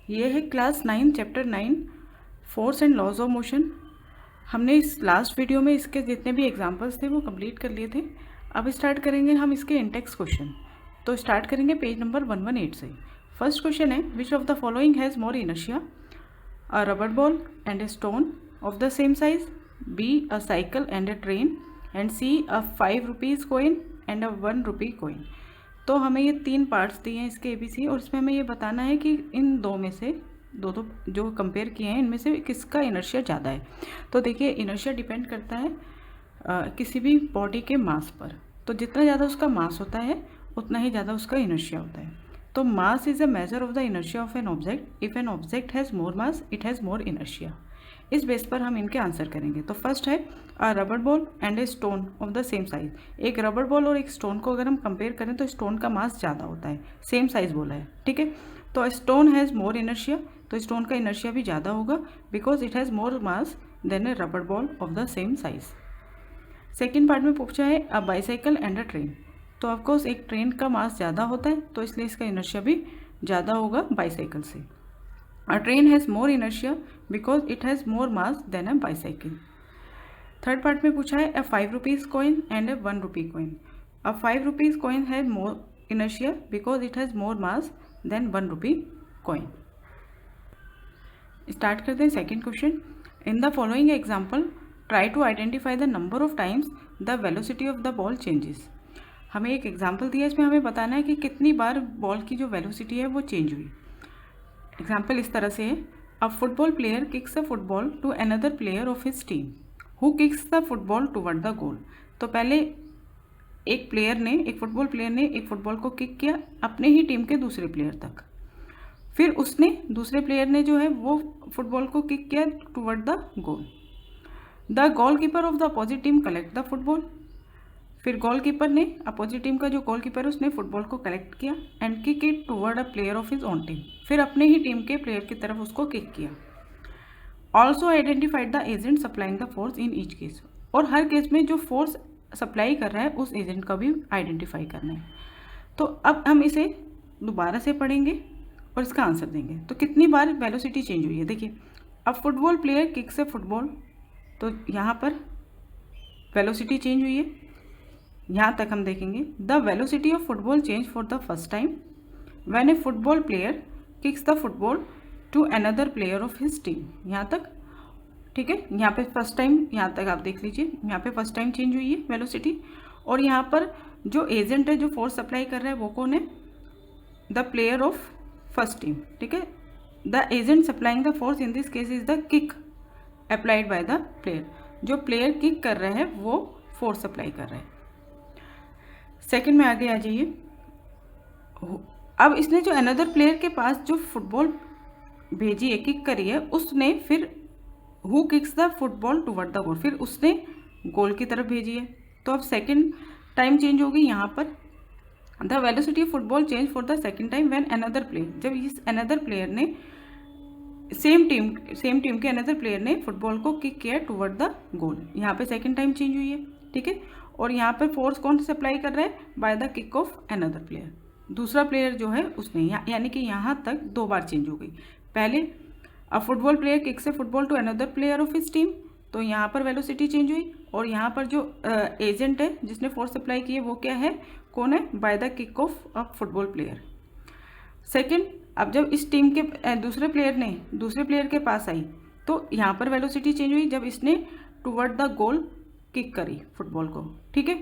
ये है class 9 chapter 9 force and laws of motion. हमने इस लास्ट वीडियो में इसके जितने भी एग्जांपल्स थे वो कंप्लीट कर लिए थे। अब स्टार्ट करेंगे हम इसके इंटेक्स क्वेश्चन। तो स्टार्ट करेंगे पेज नंबर 118 से। फर्स्ट क्वेश्चन है, which of the following has more inertia, a rubber ball and a stone of the same size, B a cycle and a train, and C a 5 rupees coin and a 1 rupee coin. तो हमें ये 3 parts दिए हैं इसके ABC, और इसमें हमें ये बताना है कि इन दो में से दो जो कंपेयर किए हैं इनमें से किसका इनर्शिया ज़्यादा है। तो देखिए, इनर्शिया डिपेंड करता है किसी भी बॉडी के मास पर। तो जितना ज़्यादा उसका मास होता है उतना ही ज़्यादा उसका इनर्शिया होता है। तो mass is a measure of the inertia of an object. If an object has more mass it has more inertia. इस बेस पर हम इनके आंसर करेंगे। तो फर्स्ट है, अ rubber ball and a stone of the same size. एक rubber ball और एक स्टोन को अगर हम कंपेयर करें तो स्टोन का मास ज़्यादा होता है, सेम साइज बोला है, ठीक है। तो स्टोन हैज़ मोर इनर्शिया, तो स्टोन का इनर्शिया भी ज़्यादा होगा because it has more mass than a rubber ball of the same size. Second part में पूछा है, a bicycle and a train. तो ऑफकोर्स एक ट्रेन का मास ज़्यादा होता है तो इसलिए इसका इनर्शिया भी ज़्यादा होगा बाईसाइकिल से। A train has more inertia because it has more mass than a bicycle. Third part में पूछा है, a 5 rupees coin and a 1 rupee coin. A 5 rupees coin has more inertia because it has more mass than 1 rupee coin. Start करते हैं second question. In the following example try to identify the number of times the velocity of the ball changes. हमें एक example दिया है, इसमें हमें बताना है कि कितनी बार बॉल की जो वेलोसिटी है वो चेंज हुई। एग्जाम्पल इस तरह से है, a football player kicks a football to another player of his team who kicks the football toward the goal. तो पहले एक फुटबॉल प्लेयर ने एक फुटबॉल को किक किया अपने ही टीम के दूसरे प्लेयर तक। फिर उसने दूसरे प्लेयर ने जो है वो फुटबॉल को किक किया toward the goal. The goalkeeper of the opposite team collect the football. फिर गोलकीपर ने, अपोजिट टीम का जो गोलकीपर है उसने फुटबॉल को कलेक्ट किया and kick it toward a player of his own team. फिर अपने ही टीम के प्लेयर की तरफ उसको किक किया। Also identified the agent supplying the force in each case. और हर केस में जो फोर्स सप्लाई कर रहा है उस एजेंट का भी आइडेंटिफाई करना है। तो अब हम इसे दोबारा से पढ़ेंगे और इसका आंसर देंगे। तो कितनी बार वेलोसिटी चेंज हुई है, देखिए, अब football player kicks a football, तो यहाँ पर वेलोसिटी चेंज हुई है। यहाँ तक हम देखेंगे, the velocity of football change for the first time when a football player kicks the football to another player of his team. यहाँ तक ठीक है। यहाँ पे फर्स्ट टाइम, यहाँ तक आप देख लीजिए, यहाँ पे फर्स्ट टाइम चेंज हुई है वेलोसिटी। और यहाँ पर जो एजेंट है, जो फोर्स सप्लाई कर रहा है वो कौन है, the player of first team, ठीक है। The agent supplying the force in this case is the kick applied by the player. जो प्लेयर किक कर रहा है वो फोर्स सप्लाई कर रहा है। सेकंड में आगे आ जाइए। अब इसने जो अनदर प्लेयर के पास जो फुटबॉल भेजी है, किक करी है, उसने फिर who kicks the football toward the गोल, फिर उसने गोल की तरफ भेजी है। तो अब सेकंड टाइम चेंज होगी यहाँ पर। The velocity of football change for the second time when another player, जब इस अनदर प्लेयर ने सेम टीम के अनदर प्लेयर ने फुटबॉल को किक किया टुवर्ड द गोल। यहाँ पे सेकंड टाइम चेंज हुई है, ठीक है। और यहाँ पर फोर्स कौन सप्लाई कर रहा है, by the kick off another player, दूसरा प्लेयर जो है उसने, यानी कि यहाँ तक 2 बार चेंज हो गई। पहले a football player kicks a football to another player of his team, तो यहाँ पर वेलोसिटी चेंज हुई। और यहाँ पर जो एजेंट है जिसने फोर्स सप्लाई की है वो क्या है, कौन है, by the kick of a football player. Second, अब जब इस टीम के दूसरे प्लेयर के पास आई तो यहाँ पर वेलोसिटी चेंज हुई जब इसने टुवर्ड द गोल किक करी फुटबॉल को, ठीक है।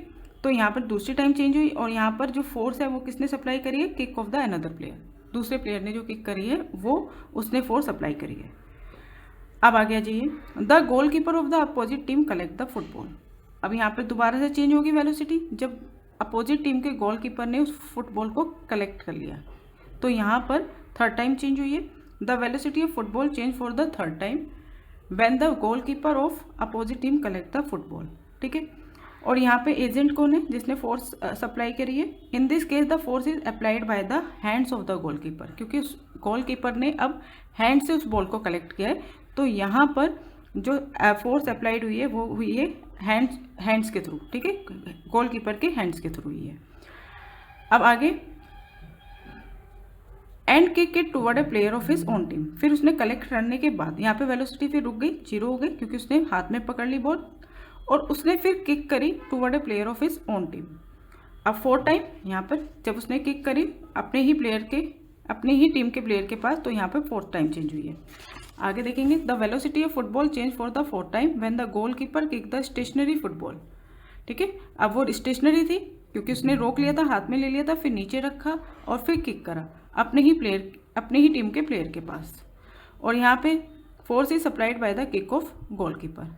तो यहाँ पर दूसरी टाइम चेंज हुई और यहाँ पर जो फोर्स है वो किसने सप्लाई करी है, kick off the another player, दूसरे प्लेयर ने जो किक करी है वो उसने फोर्स अप्लाई करी है। अब आगे आ जाइए, the goalkeeper of the opposite team collect the football. अब यहाँ पर दोबारा से चेंज होगी वेलोसिटी जब अपोजिट टीम के गोलकीपर ने उस फुटबॉल को कलेक्ट कर लिया। तो यहाँ पर थर्ड टाइम चेंज हुई है। The velocity of football change for the third time when the goalkeeper of opposite team collect the football, ठीक है। और यहाँ पे एजेंट कौन है, जिसने फोर्स सप्लाई करी है। In this case the force is applied by the hands of the goalkeeper, क्योंकि उस गोलकीपर ने अब हैंड से उस बॉल को कलेक्ट किया है। तो यहाँ पर जो फोर्स अप्लाइड हुई है वो हुई है हैंड्स के थ्रू, ठीक है, गोलकीपर के हैंड्स के थ्रू हुई है। अब आगे, and kick it toward A player of his own team. फिर उसने कलेक्ट करने के बाद यहाँ पे वेलोसिटी फिर रुक गई, 0 हो गई, क्योंकि उसने हाथ में पकड़ ली बॉल और उसने फिर किक करी toward A player of his own team. अब 4 टाइम यहाँ पर जब उसने किक करी अपने ही टीम के प्लेयर के पास, तो यहाँ पर 4th टाइम चेंज हुई है। आगे देखेंगे, the velocity of football change for the 4th time when the goalkeeper kick the stationary football. ठीक है, अब वो स्टेशनरी थी क्योंकि उसने रोक लिया था, हाथ में ले लिया था, फिर नीचे रखा और फिर किक करा अपने ही टीम के प्लेयर के पास, और यहाँ पे force is supplied by the kick off goalkeeper.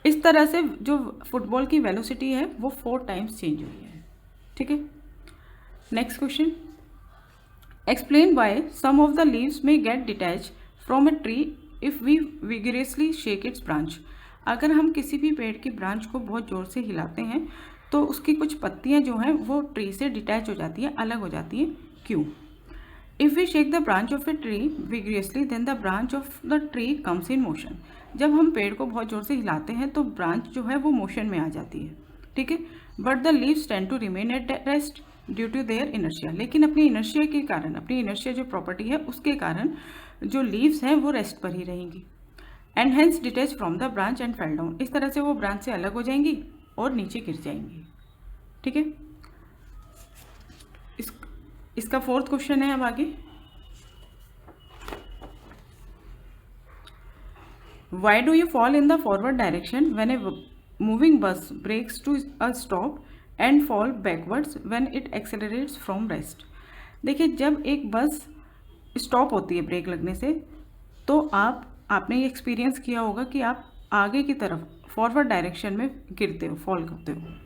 इस तरह से जो फुटबॉल की वेलोसिटी है वो 4 टाइम्स चेंज हुई है। ठीक है, next question, explain why some of the leaves may get detach from a tree if we vigorously shake its branch. अगर हम किसी भी पेड़ की ब्रांच को बहुत ज़ोर से हिलाते हैं तो उसकी कुछ पत्तियां जो हैं वो ट्री से डिटैच हो जाती हैं, अलग हो जाती हैं। क्यों? If we shake the branch of a tree vigorously then the branch of the tree comes in motion. जब हम पेड़ को बहुत ज़ोर से हिलाते हैं तो ब्रांच जो है वो मोशन में आ जाती है। ठीक है, but the leaves tend to remain at rest due to their inertia. लेकिन अपनी इनर्शिया के कारण, अपनी इनर्शिया जो प्रॉपर्टी है उसके कारण जो लीव्स हैं वो रेस्ट पर ही रहेंगी। And hence detach from the branch and fell down. इस तरह से वो ब्रांच से अलग हो जाएंगी और नीचे गिर जाएंगी। ठीक है, इसका 4th क्वेश्चन है। अब आगे, why do you fall in the forward direction when a moving bus brakes to a stop and fall backwards when it accelerates from rest. देखिए, जब एक बस स्टॉप होती है ब्रेक लगने से, तो आपने ये एक्सपीरियंस किया होगा कि आप आगे की तरफ फॉरवर्ड डायरेक्शन में गिरते हो, फॉल करते हो।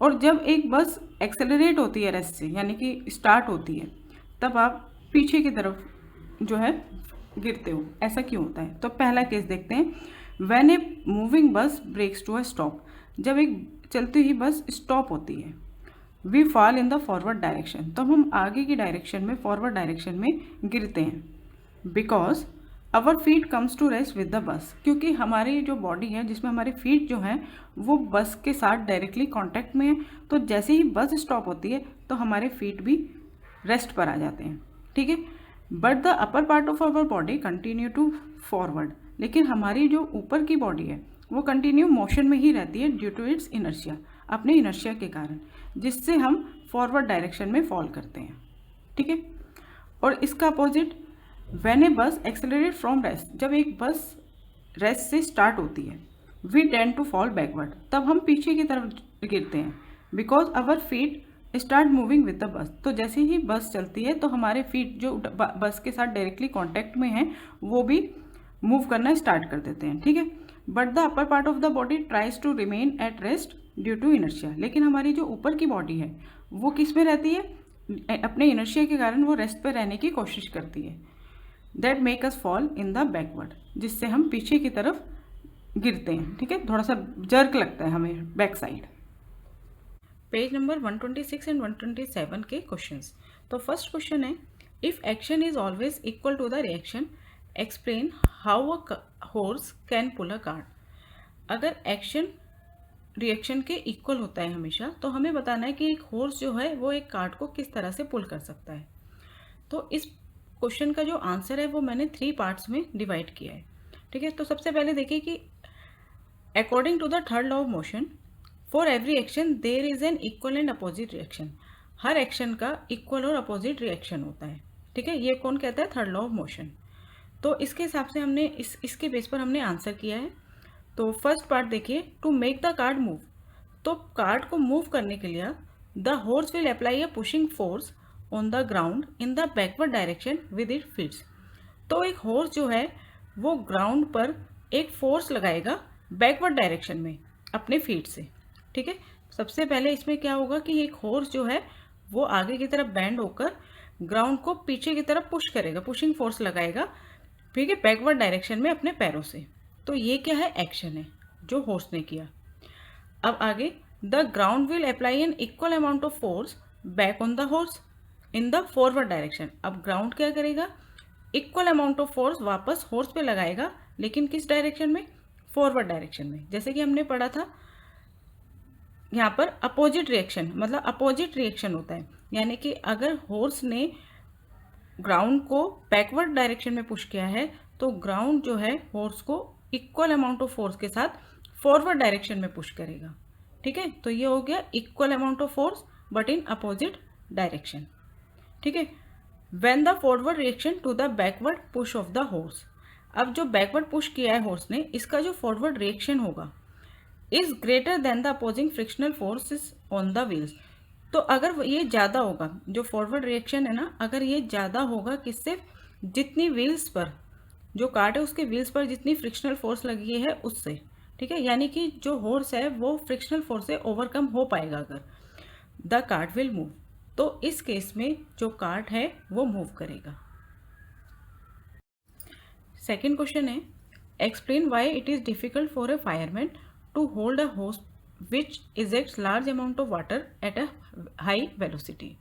और जब एक बस एक्सेलरेट होती है रेस्ट से, यानी कि स्टार्ट होती है, तब आप पीछे की तरफ जो है गिरते हो। ऐसा क्यों होता है? तो पहला केस देखते हैं, when a moving bus brakes to a stop. जब एक चलती हुई बस स्टॉप होती है, we fall in the forward direction, तब हम आगे की डायरेक्शन में, फॉरवर्ड डायरेक्शन में गिरते हैं। Because our feet comes to rest with the bus, क्योंकि हमारी जो बॉडी है जिसमें हमारी फीट जो है वो बस के साथ डायरेक्टली कांटेक्ट में है। तो जैसे ही बस स्टॉप होती है तो हमारे फीट भी रेस्ट पर आ जाते हैं। ठीक है, but the upper part of our body continue to forward. लेकिन हमारी जो ऊपर की बॉडी है वो कंटिन्यू मोशन में ही रहती है ड्यू टू इट्स इनर्शिया, अपने इनर्शिया के कारण, जिससे हम फॉरवर्ड डायरेक्शन में फॉल करते हैं। ठीक है, और इसका अपोजिट, व्हेन ए बस एक्सेलरेट फ्रॉम रेस्ट, जब एक बस रेस्ट से स्टार्ट होती है, we tend to fall backward, तब हम पीछे की तरफ गिरते हैं। Because our feet start moving with the bus, तो जैसे ही बस चलती है तो हमारे फीट जो बस के साथ डायरेक्टली कॉन्टैक्ट में हैं वो भी मूव करना स्टार्ट कर देते हैं। ठीक है, but the upper part of the body tries to remain at rest due to inertia. लेकिन हमारी जो ऊपर की बॉडी है वो किस में रहती है? अपने इनर्शिया के कारण वो रेस्ट पर रहने की कोशिश करती है। That make us fall in the backward, जिससे हम पीछे की तरफ गिरते हैं। ठीक है, थोड़ा सा जर्क लगता है हमें back side. Page number 126 and 127 के क्वेश्चंस। तो फर्स्ट क्वेश्चन है, if action is always equal to the reaction explain how a horse can pull a cart. अगर एक्शन रिएक्शन के इक्वल होता है हमेशा, तो हमें बताना है कि एक हॉर्स जो है वो एक कार्ट को किस तरह से पुल कर सकता है। तो इस क्वेश्चन का जो आंसर है वो मैंने 3 पार्ट्स में डिवाइड किया है। ठीक है, तो सबसे पहले देखिए कि according to the third law of motion, for every action there is an equal and opposite reaction. हर एक्शन का इक्वल और अपोजिट रिएक्शन होता है। ठीक है, ये कौन कहता है? Third law of motion. तो इसके हिसाब से हमने इसके बेस पर हमने आंसर किया है। तो फर्स्ट पार्ट देखिए, to make the card move. तो कार्ड को मूव करने के लिए the horse will apply a pushing force on the ground in the backward direction with it feets. तो एक हॉर्स जो है वो ग्राउंड पर एक फोर्स लगाएगा बैकवर्ड डायरेक्शन में अपने फीट से। ठीक है, सबसे पहले इसमें क्या होगा कि एक हॉर्स जो है वो आगे की तरफ बैंड होकर ग्राउंड को पीछे की तरफ पुश करेगा, पुशिंग फोर्स लगाएगा, ठीक है, बैकवर्ड डायरेक्शन में अपने पैरों से। तो ये क्या है? एक्शन है जो हॉर्स ने किया। अब आगे, the ground will apply N equal amount of force back on the horse in the forward direction. अब ग्राउंड क्या करेगा? इक्वल अमाउंट ऑफ फोर्स वापस हॉर्स पे लगाएगा, लेकिन किस डायरेक्शन में? फॉरवर्ड डायरेक्शन में। जैसे कि हमने पढ़ा था यहाँ पर अपोजिट रिएक्शन, मतलब अपोजिट रिएक्शन होता है। यानी कि अगर हॉर्स ने ग्राउंड को बैकवर्ड डायरेक्शन में पुश किया है तो ग्राउंड जो है हॉर्स को इक्वल अमाउंट ऑफ फोर्स के साथ फॉरवर्ड डायरेक्शन में पुश करेगा। ठीक है, तो ये हो गया equal amount of force but in opposite direction. ठीक है, when the forward reaction to the backward push of the horse, अब जो बैकवर्ड पुश किया है हॉर्स ने, इसका जो फॉरवर्ड रिएक्शन होगा is greater than the opposing frictional forces on the wheels, तो अगर ये ज़्यादा होगा, जो फॉरवर्ड रिएक्शन है ना, अगर ये ज़्यादा होगा किससे, जितनी व्हील्स पर, जो कार्ट है उसके व्हील्स पर जितनी फ्रिक्शनल फोर्स लगी है उससे। ठीक है, यानी कि जो हॉर्स है वो फ्रिक्शनल फोर्स से ओवरकम हो पाएगा अगर द कार्ट विल मूव, तो इस केस में जो कार्ट है वो मूव करेगा। सेकेंड क्वेश्चन है, explain why it is difficult for a fireman to hold a hose which ejects large amount of water at a high velocity.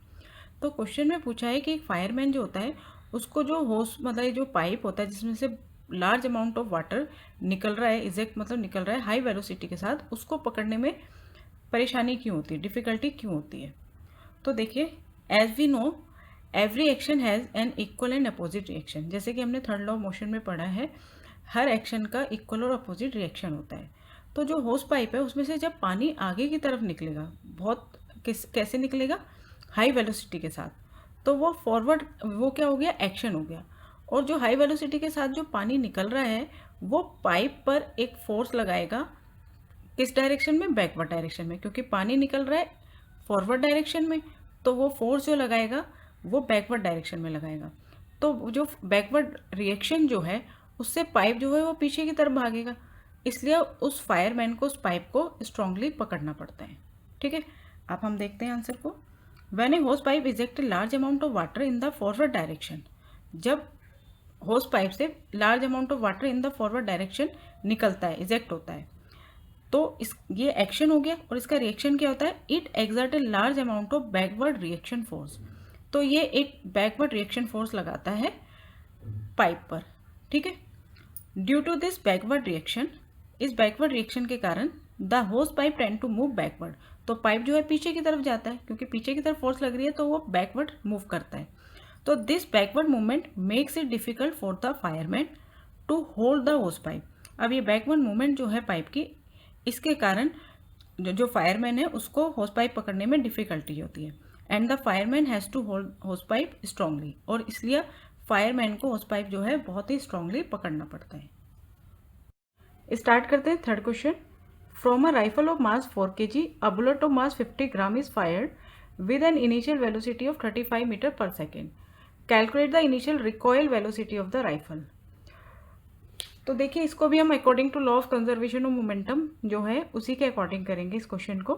तो question में पूछा है कि एक फायरमैन जो होता है उसको जो होस मतलब जो पाइप होता है जिसमें से लार्ज अमाउंट ऑफ वाटर निकल रहा है, इजेक्ट मतलब निकल रहा है हाई वेलोसिटी के साथ, उसको पकड़ने में परेशानी क्यों होती है, डिफ़िकल्टी क्यों होती है। तो देखिए, as we know every action has an equal and opposite reaction, जैसे कि हमने थर्ड लॉ ऑफ मोशन में पढ़ा है, हर एक्शन का इक्वल और अपोजिट रिएक्शन होता है। तो जो होस पाइप है उसमें से जब पानी आगे की तरफ निकलेगा, बहुत कैसे निकलेगा, हाई वेलोसिटी के साथ, तो वो फॉरवर्ड, वो क्या हो गया, एक्शन हो गया। और जो हाई वेलोसिटी के साथ जो पानी निकल रहा है वो पाइप पर एक फोर्स लगाएगा, किस डायरेक्शन में, बैकवर्ड डायरेक्शन में, क्योंकि पानी निकल रहा है फॉरवर्ड डायरेक्शन में, तो वो फोर्स जो लगाएगा वो बैकवर्ड डायरेक्शन में लगाएगा। तो जो बैकवर्ड रिएक्शन जो है उससे पाइप जो है वो पीछे की तरफ भागेगा, इसलिए उस फायरमैन को उस पाइप को स्ट्रांगली पकड़ना पड़ता है। ठीक है, अब हम देखते हैं आंसर को। व्हेन ए होस pipe eject a large amount of water in the forward direction, जब होस पाइप से large amount of water in the forward direction निकलता है, इजेक्ट होता है, तो ये एक्शन हो गया। और इसका रिएक्शन क्या होता है, it exert a large amount of backward reaction force, तो ये एक बैकवर्ड रिएक्शन फोर्स लगाता है पाइप पर। ठीक है, due to this backward reaction, इस बैकवर्ड रिएक्शन के कारण the hose pipe tend to move backward, तो पाइप जो है पीछे की तरफ जाता है, क्योंकि पीछे की तरफ फोर्स लग रही है तो वो बैकवर्ड मूव करता है। तो this backward movement makes it difficult for the fireman to hold the hose pipe. अब ये बैकवर्ड मूवमेंट जो है पाइप की, इसके कारण जो फायरमैन है उसको होस पाइप पकड़ने में डिफिकल्टी होती है, and the fireman has to hold hose pipe strongly, और इसलिए फायरमैन को होस पाइप जो है बहुत ही स्ट्रांगली पकड़ना पड़ता है। स्टार्ट करते हैं third question. From a rifle of mass 4 kg, a bullet of mass 50 gram is fired with an initial velocity of 35 metre per second. Calculate the initial recoil velocity of the rifle. तो देखिए, इसको भी हम according to law of conservation of momentum जो है उसी के according करेंगे इस क्वेश्चन को।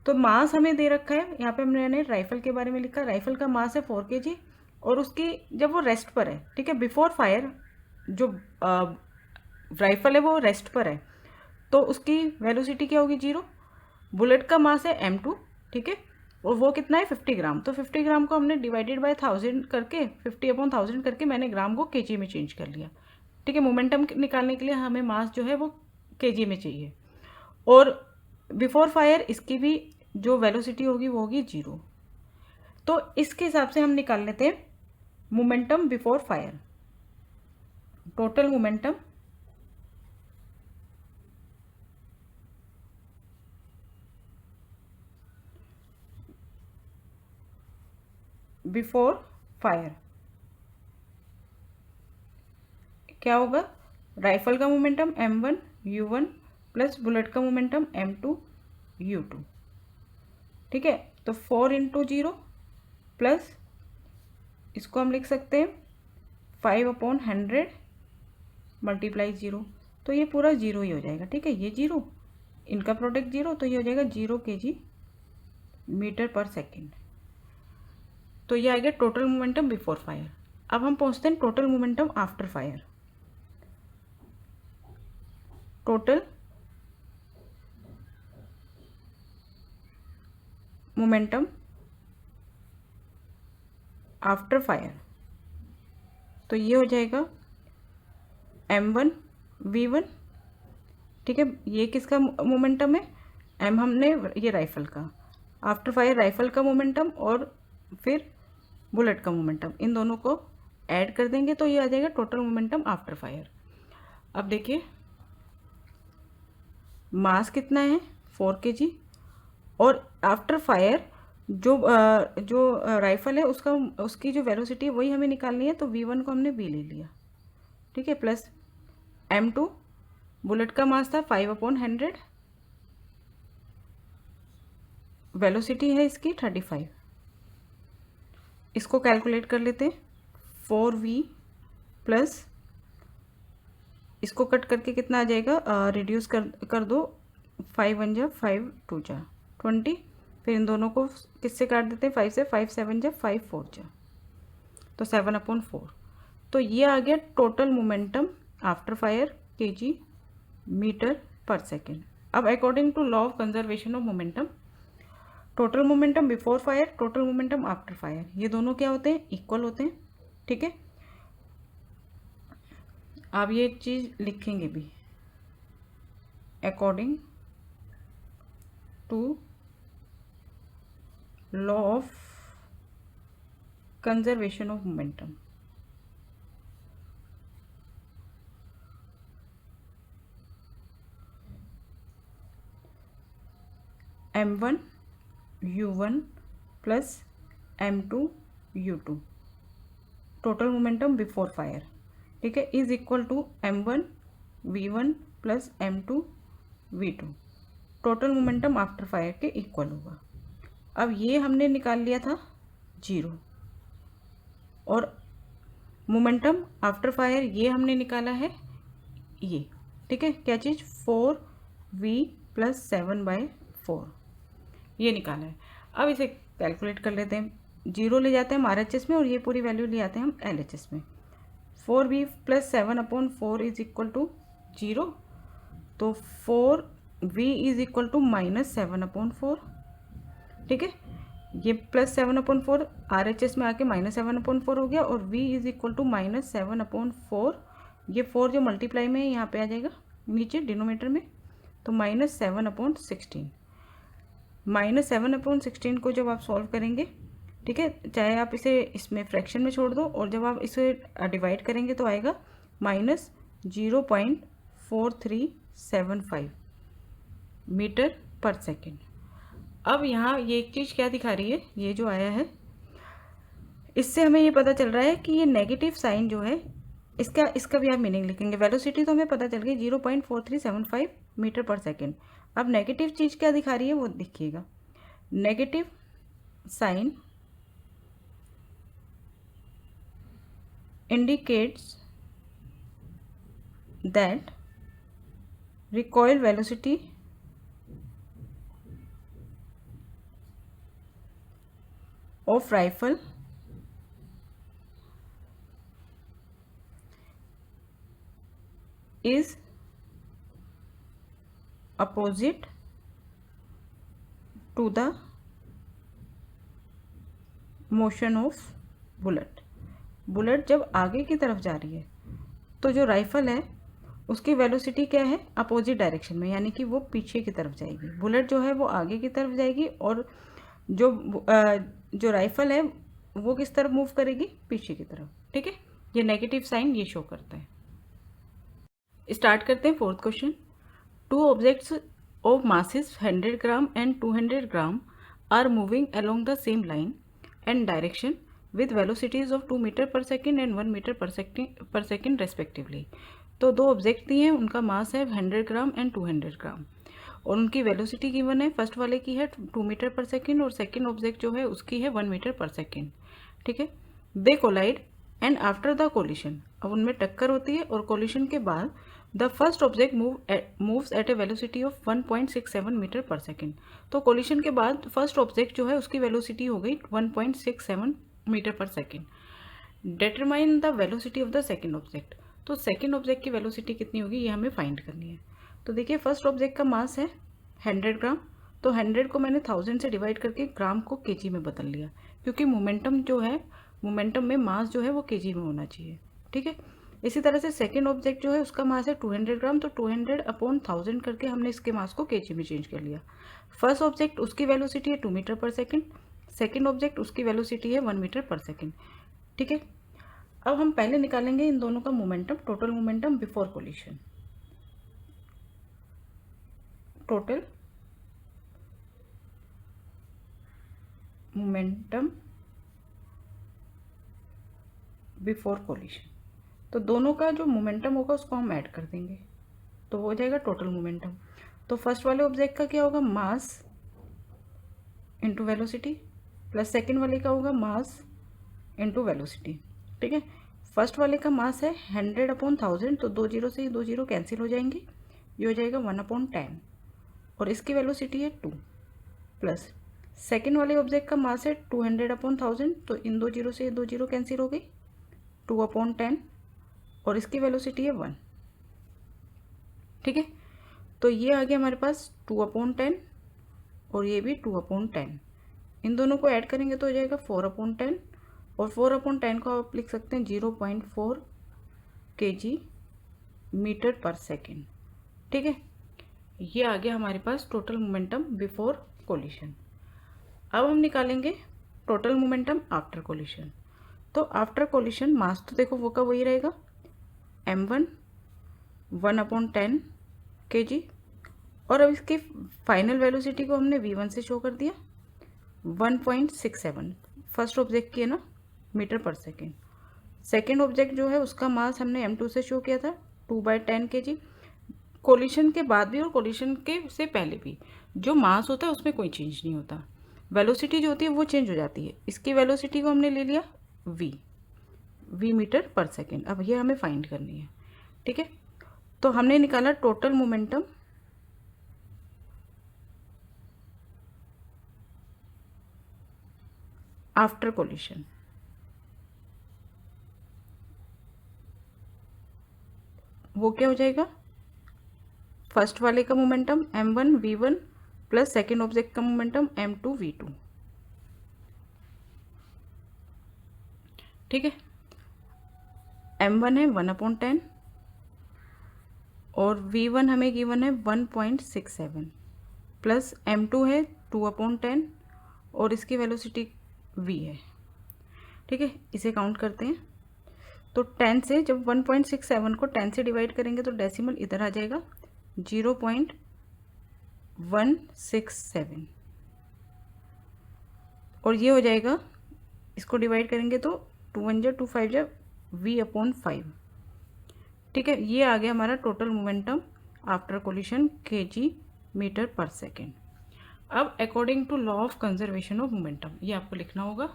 तो मास हमें दे रखा है, यहाँ पे हमने राइफल के बारे में लिखा, राइफल का मास है 4 kg, और उसकी जब वो रेस्ट पर है, ठीक है, बिफोर फायर जो राइफल है वो रेस्ट पर है, तो उसकी वेलोसिटी क्या होगी, 0। बुलेट का मास है m2, ठीक है, और वो कितना है 50 ग्राम, तो 50 ग्राम को हमने डिवाइडेड बाय 1000 करके 50/1000 करके मैंने ग्राम को केजी में चेंज कर लिया। ठीक है, मोमेंटम निकालने के लिए हमें मास जो है वो केजी में चाहिए, और बिफोर फायर इसकी भी जो वेलोसिटी होगी वो होगी 0। तो इसके हिसाब से हम निकाल लेते हैं momentum before fire. Total momentum before fire क्या होगा, राइफल का momentum m1 u1 plus bullet का मोमेंटम m2 u2। ठीक है, तो 4 × 0 प्लस इसको हम लिख सकते हैं 5/100 मल्टीप्लाई 0, तो ये पूरा 0 ही हो जाएगा। ठीक है, ये 0, इनका प्रोडक्ट 0, तो ये हो जाएगा 0 kg मीटर पर सेकेंड। तो ये आ गया टोटल मोमेंटम बिफोर फायर। अब हम पहुंचते हैं total momentum after fire. Total momentum after fire, तो ये हो जाएगा m1 v1। ठीक है, ये किसका मोमेंटम है, m हमने ये राइफल का, आफ्टर फायर राइफल का मोमेंटम, और फिर बुलेट का मोमेंटम, इन दोनों को ऐड कर देंगे तो ये आ जाएगा टोटल मोमेंटम आफ्टर फायर। अब देखिए मास कितना है 4 kg, और आफ्टर फायर जो राइफल है उसकी जो वेलोसिटी है वही हमें निकालनी है, तो v1 को हमने v ले लिया, ठीक है, प्लस m2, बुलेट का मास था 5/100, वेलोसिटी है इसकी 35, इसको कैलकुलेट कर लेते हैं। 4v प्लस इसको कट करके कितना आ जाएगा, रिड्यूस कर दो, 5 1 जा 5 2 जा 20, फिर इन दोनों को किससे काट देते हैं 5 से, 5 7 जा 5 4 जा, तो 7/4। तो ये आ गया total momentum after fire kg metre per second. अब according to law of conservation of momentum, total momentum before fire, total momentum after fire, ये दोनों क्या होते हैं, इक्वल होते हैं, ठीक है। आप ये चीज़ लिखेंगे भी, according to law of conservation of momentum, m1 u1 plus m2 u2 total momentum before fire, ठीक है, is equal to m1 v1 plus m2 v2 total momentum after fire के इक्वल होगा। अब ये हमने निकाल लिया था 0, और मोमेंटम आफ्टर फायर ये हमने निकाला है ये, ठीक है, क्या चीज़ 4v प्लस 7/4 ये निकाला है। अब इसे कैलकुलेट कर लेते हैं, 0 ले जाते हैं हम RHS में और ये पूरी वैल्यू ले आते हैं हम LHS में। 4v plus 7/4 is equal to 0, तो 4v इज इक्वल टू -7/4, ठीक है, ये प्लस 7/4 RHS में आके -7/4 हो गया, और v इज इक्वल टू -7/4, ये 4 जो मल्टीप्लाई में है यहाँ पे आ जाएगा नीचे डिनोमीटर में, तो -7/16, -7/16 को जब आप सॉल्व करेंगे, ठीक है, चाहे आप इसे इसमें फ्रैक्शन में छोड़ दो, और जब आप इसे डिवाइड करेंगे तो आएगा -0.4375 मीटर पर सेकेंड। अब यहाँ ये एक चीज़ क्या दिखा रही है, ये जो आया है इससे हमें ये पता चल रहा है कि ये नेगेटिव साइन जो है इसका भी आप मीनिंग लिखेंगे। वेलोसिटी तो हमें पता चल गई 0.4375 मीटर पर सेकेंड। अब नेगेटिव चीज़ क्या दिखा रही है वो देखिएगा, negative sign indicates that recoil velocity of rifle is opposite to the motion of bullet। Bullet जब आगे की तरफ जा रही है तो जो राइफल है उसकी वेलोसिटी क्या है, अपोजिट डायरेक्शन में, यानी कि वो पीछे की तरफ जाएगी। बुलेट जो है वो आगे की तरफ जाएगी, और जो राइफल है वो किस तरफ मूव करेगी, पीछे की तरफ, ठीक है। ये नेगेटिव साइन ये शो करता है। स्टार्ट करते हैं fourth question. 2 objects of masses 100 gram and 200 gram are moving along the same line and direction with velocities of 2 metre per second and 1 metre per second respectively. तो 2 object दिए हैं, उनका मास है 100 ग्राम एंड 200 ग्राम, और उनकी velocity given है, first वाले की है 2 मीटर पर सेकेंड, और सेकेंड ऑब्जेक्ट जो है उसकी है 1 मीटर पर सेकेंड, ठीक है। They collide and after the collision, अब उनमें टक्कर होती है, और कोलिशन के बाद the first object moves at a velocity of 1.67 metre per second. तो कोलिशन के बाद फर्स्ट ऑब्जेक्ट जो है उसकी वेलोसिटी हो गई 1.67 metre per second. Determine the velocity of the second object, तो सेकेंड ऑब्जेक्ट की वेलोसिटी कितनी होगी ये हमें फाइंड करनी है। तो देखिए फर्स्ट ऑब्जेक्ट का मास है 100 ग्राम, तो 100 को मैंने 1000 से डिवाइड करके ग्राम को केजी में बदल लिया, क्योंकि मोमेंटम जो है, मोमेंटम में मास जो है वो केजी में होना चाहिए, ठीक है। इसी तरह से सेकेंड ऑब्जेक्ट जो है उसका मास है 200 ग्राम, तो 200/1000 करके हमने इसके मास को केजी में चेंज कर लिया। फर्स्ट ऑब्जेक्ट उसकी वेलोसिटी है 2 metre per second, second object उसकी वेलोसिटी है 1 मीटर पर सेकेंड। ठीक है, अब हम पहले निकालेंगे इन दोनों का momentum, total momentum before collision. Total momentum before collision, तो दोनों का जो मोमेंटम होगा उसको हम ऐड कर देंगे तो हो जाएगा टोटल मोमेंटम। तो फर्स्ट वाले ऑब्जेक्ट का क्या होगा, mass into velocity, plus second वाले का होगा मास इंटू वेलोसिटी। ठीक है, फर्स्ट वाले का मास है 100/1000, तो 2 जीरो से 2 जीरो कैंसिल हो जाएंगे, ये हो जाएगा 1/10, और इसकी वेलोसिटी है 2, प्लस सेकेंड वाले ऑब्जेक्ट का मास है 200/1000, तो इन 2 जीरो से 2 जीरो कैंसिल हो गई, 2/10, और इसकी वेलोसिटी है 1। ठीक है, तो ये आ गया हमारे पास 2/10 और ये भी 2/10, इन दोनों को ऐड करेंगे तो हो जाएगा 4/10, और 4/10 को आप लिख सकते हैं 0.4 kg मीटर पर सेकेंड। ठीक है, ये आ गया हमारे पास टोटल मोमेंटम बिफोर कोलिशन। अब हम निकालेंगे टोटल मोमेंटम आफ्टर कोलिशन। तो आफ्टर कोलिशन मास तो देखो वो का वही रहेगा, m1 1/10 kg, और अब इसकी फाइनल वेलोसिटी को हमने v1 से शो कर दिया 1.67, फर्स्ट ऑब्जेक्ट की है ना, metre per second. Second object जो है उसका मास हमने m2 से शो किया था 2/10 kg। कोलिशन के बाद भी और कोलिशन के से पहले भी जो मास होता है उसमें कोई चेंज नहीं होता, वेलोसिटी जो होती है वो चेंज हो जाती है। इसकी वेलोसिटी को हमने ले लिया v मीटर पर सेकेंड। अब ये हमें फाइंड करनी है। ठीक है, तो हमने निकाला टोटल मोमेंटम आफ्टर कोलिशन। वो क्या हो जाएगा, फर्स्ट वाले का momentum m1 v1 plus second object का मोमेंटम m2 v2। ठीक है, m1 है 1/10 और v1 हमें गिवन है 1.67, प्लस m2 है 2/10 और इसकी वेलोसिटी v है। ठीक है, इसे काउंट करते हैं। तो 10 से जब 1.67 को 10 से डिवाइड करेंगे तो डेसिमल इधर आ जाएगा 0.167, और ये हो जाएगा, इसको डिवाइड करेंगे तो 2 1 जा 2 5 जा v/5। ठीक है, ये आ गया हमारा total momentum after collision kg metre per second. अब according to law of conservation of momentum, ये आपको लिखना होगा।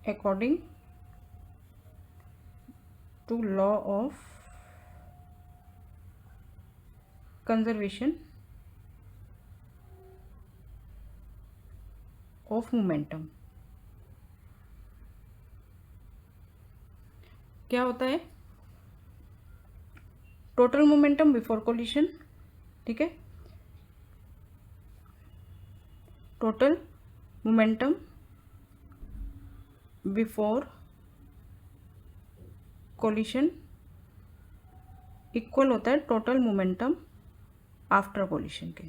According to law of conservation of momentum क्या होता है, टोटल मोमेंटम बिफोर कोलिशन। ठीक है, total momentum before collision equal होता है टोटल मोमेंटम आफ्टर कोलिशन के।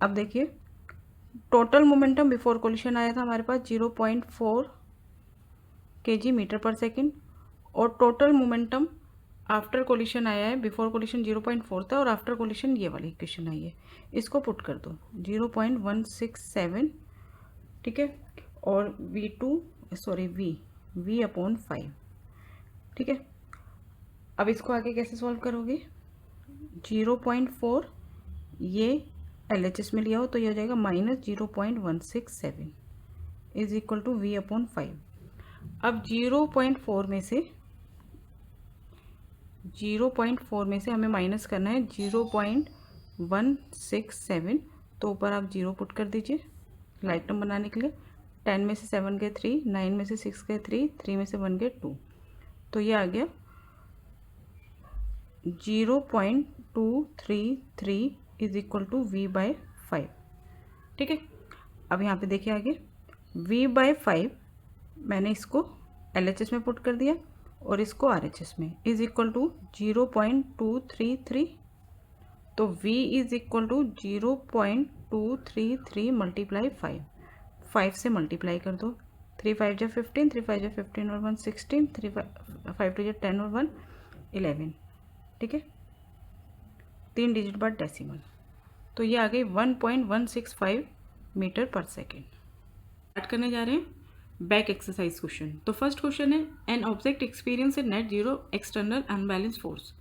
अब देखिए, टोटल मोमेंटम बिफोर कोलिशन आया था हमारे पास 0.4 kg मीटर पर सेकेंड, और टोटल मोमेंटम आफ्टर कोलिशन आया है, बिफोर कोलिशन 0.4 था और आफ्टर कोलिशन ये वाली इक्वेशन आई है, इसको पुट कर दो 0.167। ठीक है, और v/5। ठीक है, अब इसको आगे कैसे सॉल्व करोगे, 0.4 ये LHS में लिया हो तो ये हो जाएगा -0.167 इज इक्वल टू v/5। अब 0.4 में से हमें माइनस करना है 0.167, तो ऊपर आप 0 पुट कर दीजिए लाइक टर्म बनाने के लिए। 10 में से 7 गए 3, 9 में से 6 गए 3, 3 में से 1 गए 2, तो ये आ गया 0.233 इज इक्वल टू v/5। ठीक है, अब यहाँ पे देखिए आगे v/5 मैंने इसको LHS में पुट कर दिया और इसको RHS में इज इक्वल टू 0.233, तो V is equal to 0.233 multiply 5 से मल्टीप्लाई कर दो, 3 5 जा 15, 3 5 जा 15 और 1 16, 3 5 2 जा 10 और 1 11, ठीक है, 3 डिजिट बाद डेसिमल, तो ये आ गई 1.165 मीटर पर सेकेंड। स्टार्ट करने जा रहे हैं बैक एक्सरसाइज क्वेश्चन। तो फर्स्ट क्वेश्चन है, an object experience a net zero external unbalance force,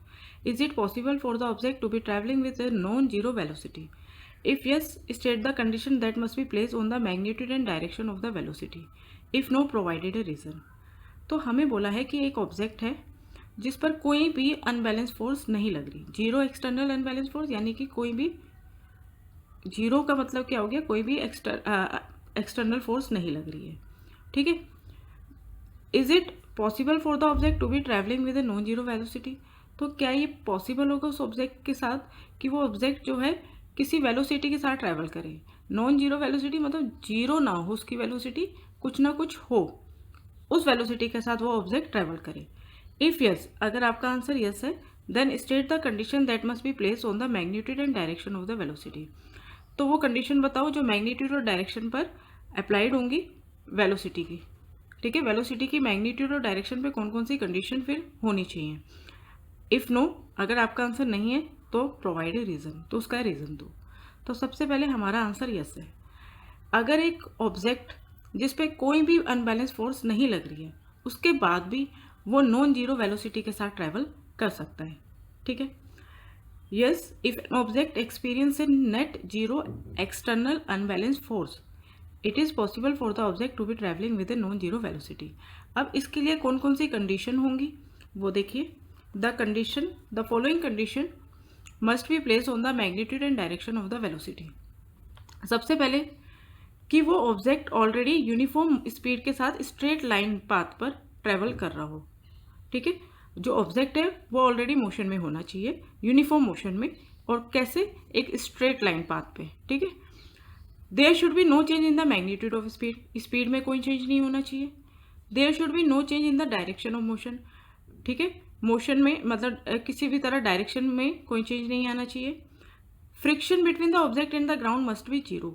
is it possible for the object to be travelling with a non zero velocity? If yes, state the condition that must be place on the magnitude and direction of the velocity, if no provided a reason. तो हमें बोला है कि एक object है जिस पर कोई भी अनबैलेंस फोर्स नहीं लग रही, जीरो एक्सटर्नल अनबैलेंस फोर्स, यानी कि कोई भी, जीरो का मतलब क्या हो गया, कोई भी एक्सटर्नल फोर्स नहीं लग रही है, ठीक है। Is it possible for the object to be travelling with a non zero velocity? तो क्या ये पॉसिबल होगा उस ऑब्जेक्ट के साथ कि वो ऑब्जेक्ट जो है किसी वेलोसिटी के साथ ट्रैवल करे? नॉन जीरो वेलोसिटी मतलब जीरो ना हो उसकी वेलोसिटी, कुछ ना कुछ हो, उस वेलोसिटी के साथ वो ऑब्जेक्ट ट्रैवल करे। इफ यस, अगर आपका आंसर यस है, then state the condition that must be place on the magnitude and direction of the velocity. तो वो कंडीशन बताओ जो मैग्नीट्यूड और डायरेक्शन पर अप्लाइड होंगी वेलोसिटी की, ठीक है। वेलोसिटी की मैग्नीट्यूड और डायरेक्शन पे कौन कौन सी कंडीशन फिर होनी चाहिए? इफ़ नो, अगर आपका आंसर नहीं है तो प्रोवाइड ए रीज़न, तो उसका रीज़न दो। तो सबसे पहले हमारा आंसर यस है। अगर एक ऑब्जेक्ट जिस पे कोई भी अनबैलेंस फोर्स नहीं लग रही है, उसके बाद भी वो नॉन जीरो वेलोसिटी के साथ ट्रैवल कर सकता है, ठीक है। Yes, if an object experiences a net zero external unbalanced force, it is possible for the object to be traveling with a non-zero velocity. अब इसके लिए कौन कौन सी कंडीशन होंगी वो देखिए। the following condition must be placed on the magnitude and direction of the velocity. सबसे पहले कि वो ऑब्जेक्ट ऑलरेडी यूनिफॉर्म स्पीड के साथ स्ट्रेट लाइन पाथ पर ट्रेवल कर रहा हो, ठीक है। जो ऑब्जेक्ट है वो ऑलरेडी मोशन में होना चाहिए, यूनिफॉर्म मोशन में, और कैसे, एक स्ट्रेट लाइन पाथ पे, ठीक है। There should be no change in the magnitude of speed, speed में कोई चेंज नहीं होना चाहिए। There should be no change in the direction of motion, ठीक है, मोशन में मतलब किसी भी तरह डायरेक्शन में कोई चेंज नहीं आना चाहिए। Friction between the object and the ground must be zero,